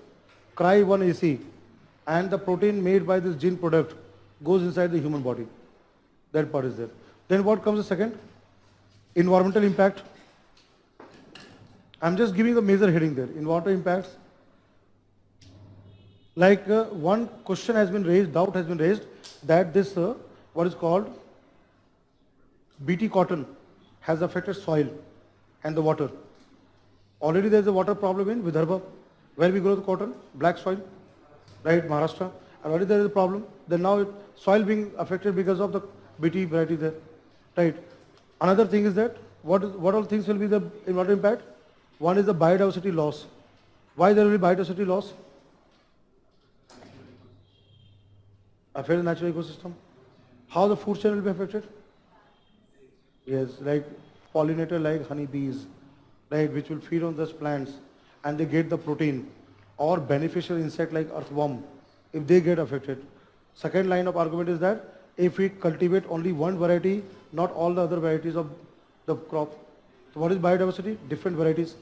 Speaker 1: Cry1AC, and the protein made by this gene product goes inside the human body? That part is there. Then what comes the second? Environmental impact. I'm just giving the major heading there. Environmental impacts. Like one question has been raised, doubt has been raised, that this, what is called BT cotton has affected soil and the water. Already there is a water problem in Vidarbha, where we grow the cotton, black soil, right, Maharashtra. And already there is a problem. Then now soil being affected because of the BT variety there, right? Another thing is that, what all things will be the environmental impact? One is the biodiversity loss. Why there will be biodiversity loss? Affect the natural ecosystem. How the food chain will be affected? Yes, like pollinator like honeybees, right, which will feed on those plants and they get the protein, or beneficial insect like earthworm, if they get affected. Second line of argument is that if we cultivate only one variety, not all the other varieties of the crop. So what is biodiversity? Different varieties.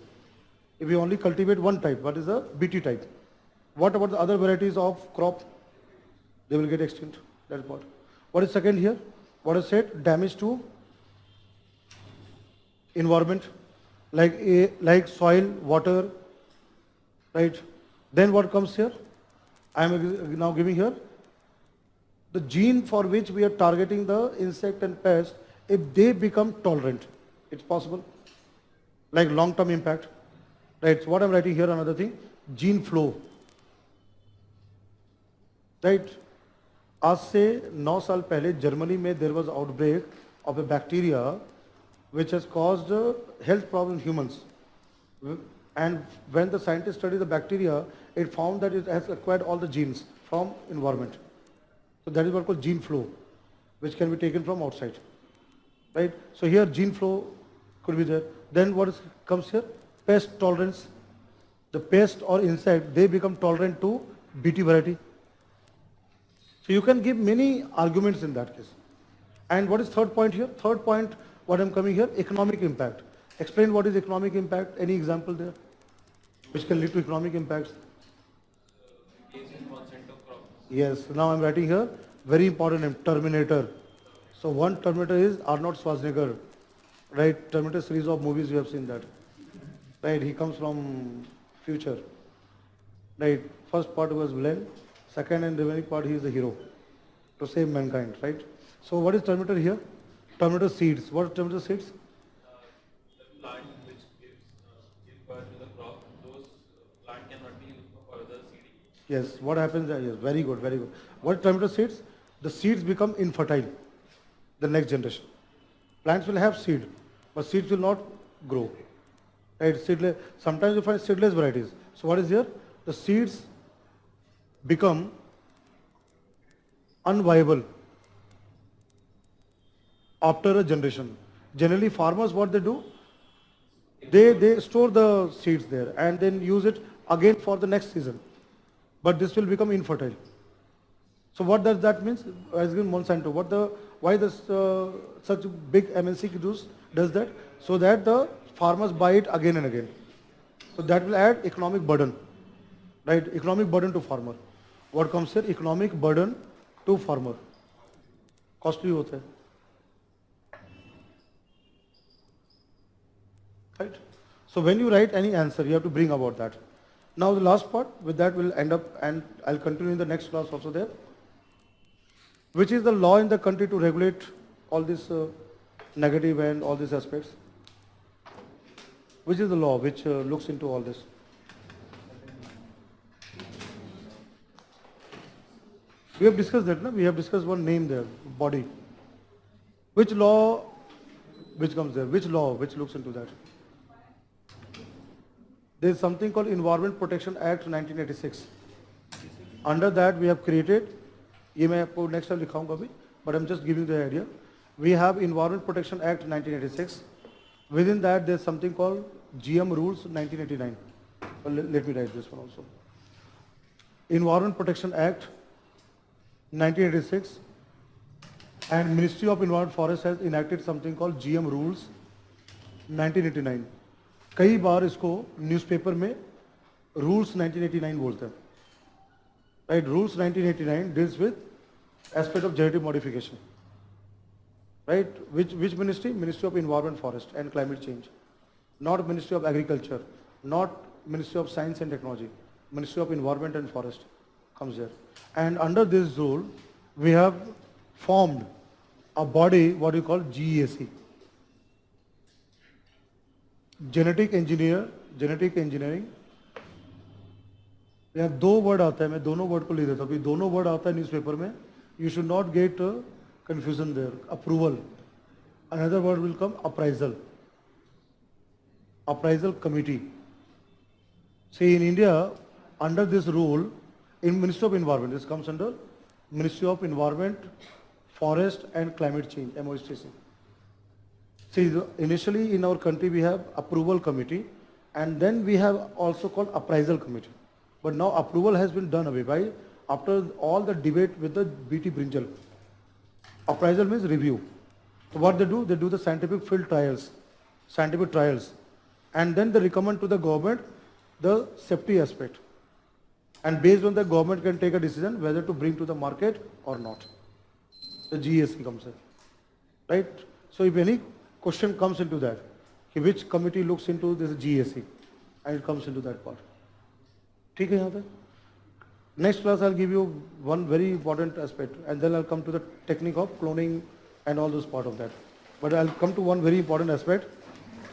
Speaker 1: If we only cultivate one type, what is the BT type? What about the other varieties of crop? They will get extinct. That's what. What is second here? What is said? Damage to environment, like soil, water, right? Then what comes here? I am now giving here the gene for which we are targeting the insect and pest. If they become tolerant, it's possible. Like long-term impact, right? So what I'm writing here, another thing, gene flow, right? आज से 9 साल पहले Germany में there was outbreak of a bacteria which has caused health problems in humans. And when the scientists studied the bacteria, it found that it has acquired all the genes from environment. So that is what called gene flow, which can be taken from outside, right? So here gene flow could be there. Then what comes here? Pest tolerance. The pest or insect, they become tolerant to BT variety. So you can give many arguments in that case. And what is third point here? Third point, what I'm coming here, economic impact. Explain what is economic impact. Any example there which can lead to economic impacts? Yes, now I'm writing here, very important name, Terminator. So one Terminator is Arnold Schwarzenegger, right? Terminator series of movies, you have seen that, right? He comes from future, right? First part was villain, second and remaining part he is the hero to save mankind, right? So what is Terminator here? Terminator seeds. What are Terminator seeds?
Speaker 3: The plant which gives birth to the crop, those plant cannot be used for further seeding.
Speaker 1: Yes, what happens? Yes, very good, very good. What tomato seeds? The seeds become infertile, the next generation. Plants will have seed, but seeds will not grow. Right? Seedless, sometimes you find seedless varieties. So what is here? The seeds become unviable after a generation. Generally, farmers, what they do? They store the seeds there and then use it again for the next season. But this will become infertile. So what does that mean? As in Monsanto, why this such big MNC does that? So that the farmers buy it again and again. So that will add economic burden, right? Economic burden to farmer. What comes here? Economic burden to farmer. Costly होता है. Right? So when you write any answer, you have to bring about that. Now the last part, with that we'll end up, and I'll continue in the next class also there. Which is the law in the country to regulate all this negative and all these aspects? Which is the law which looks into all this? We have discussed that, no? We have discussed one name there, body. Which law which comes there? Which law which looks into that? There is something called Environment Protection Act 1986. Under that we have created, ये मैं आपको next time लिखाऊंगा अभी, but I'm just giving the idea. We have Environment Protection Act 1986. Within that there is something called GM Rules 1989. Well, let me write this one also. Environment Protection Act 1986, and Ministry of Environment Forest has enacted something called GM Rules 1989. कई बार इसको newspaper में rules 1989 बोलते हैं. Right? Rules 1989 deals with aspect of genetic modification. Right? Which ministry? Ministry of Environment, Forest and Climate Change. Not Ministry of Agriculture, not Ministry of Science and Technology. Ministry of Environment and Forest comes here. And under this rule, we have formed a body, what you call GEAC. Genetic Engineering. यहाँ दो word आता है, मैं दोनों word को ले देता हूँ. अभी दोनों वर्ड आता है न्यूज़पेपर में. You should not get confusion there. Approval. Another word will come, appraisal. Appraisal committee. See, in India, under this rule, in Ministry of Environment, this comes under Ministry of Environment, Forest and Climate Change, MOSTC. See, initially in our country we have approval committee, and then we have also called appraisal committee. But now approval has been done away by, after all the debate with the BT Brinjal. Appraisal means review. So what they do the scientific field trials, and then they recommend to the government the safety aspect. And based on that, government can take a decision whether to bring to the market or not. The GSC comes in. Right? So if any question comes into that, which committee looks into this GSC, and it comes into that part. ठीक है यहाँ पे? Next class I'll give you one very important aspect, and then I'll come to the technique of cloning and all those part of that. But I'll come to one very important aspect.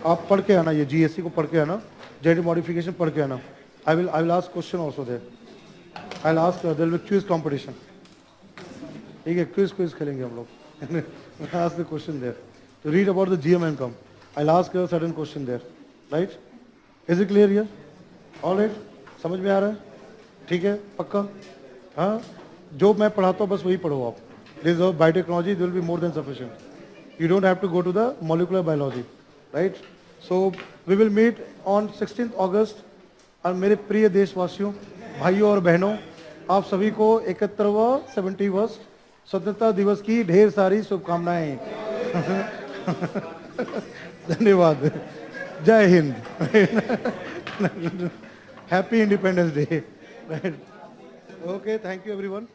Speaker 1: आप पढ़ के आना, ये GSC को पढ़ के आना, genetic modification पढ़ के आना. I will ask question also there. I'll ask, there will be quiz competition. ठीक है, quiz खेलेंगे हम लोग. I'll ask the question there. To read about the GM and come. I'll ask a certain question there. Right? Is it clear here? All right? समझ में आ रहा है? ठीक है, पक्का? हाँ, जो मैं पढ़ाता हूँ बस वही पढ़ो आप. This is biotechnology, there will be more than sufficient. You don't have to go to the molecular biology, right? So we will meet on 16th August. और मेरे प्रिय देशवासियों, भाइयों और बहनों, आप सभी को 71वां 71st स्वतंत्रता दिवस की ढेर सारी शुभकामनाएं. धन्यवाद. जय Hind. Happy Independence Day. Right. Okay, thank you everyone.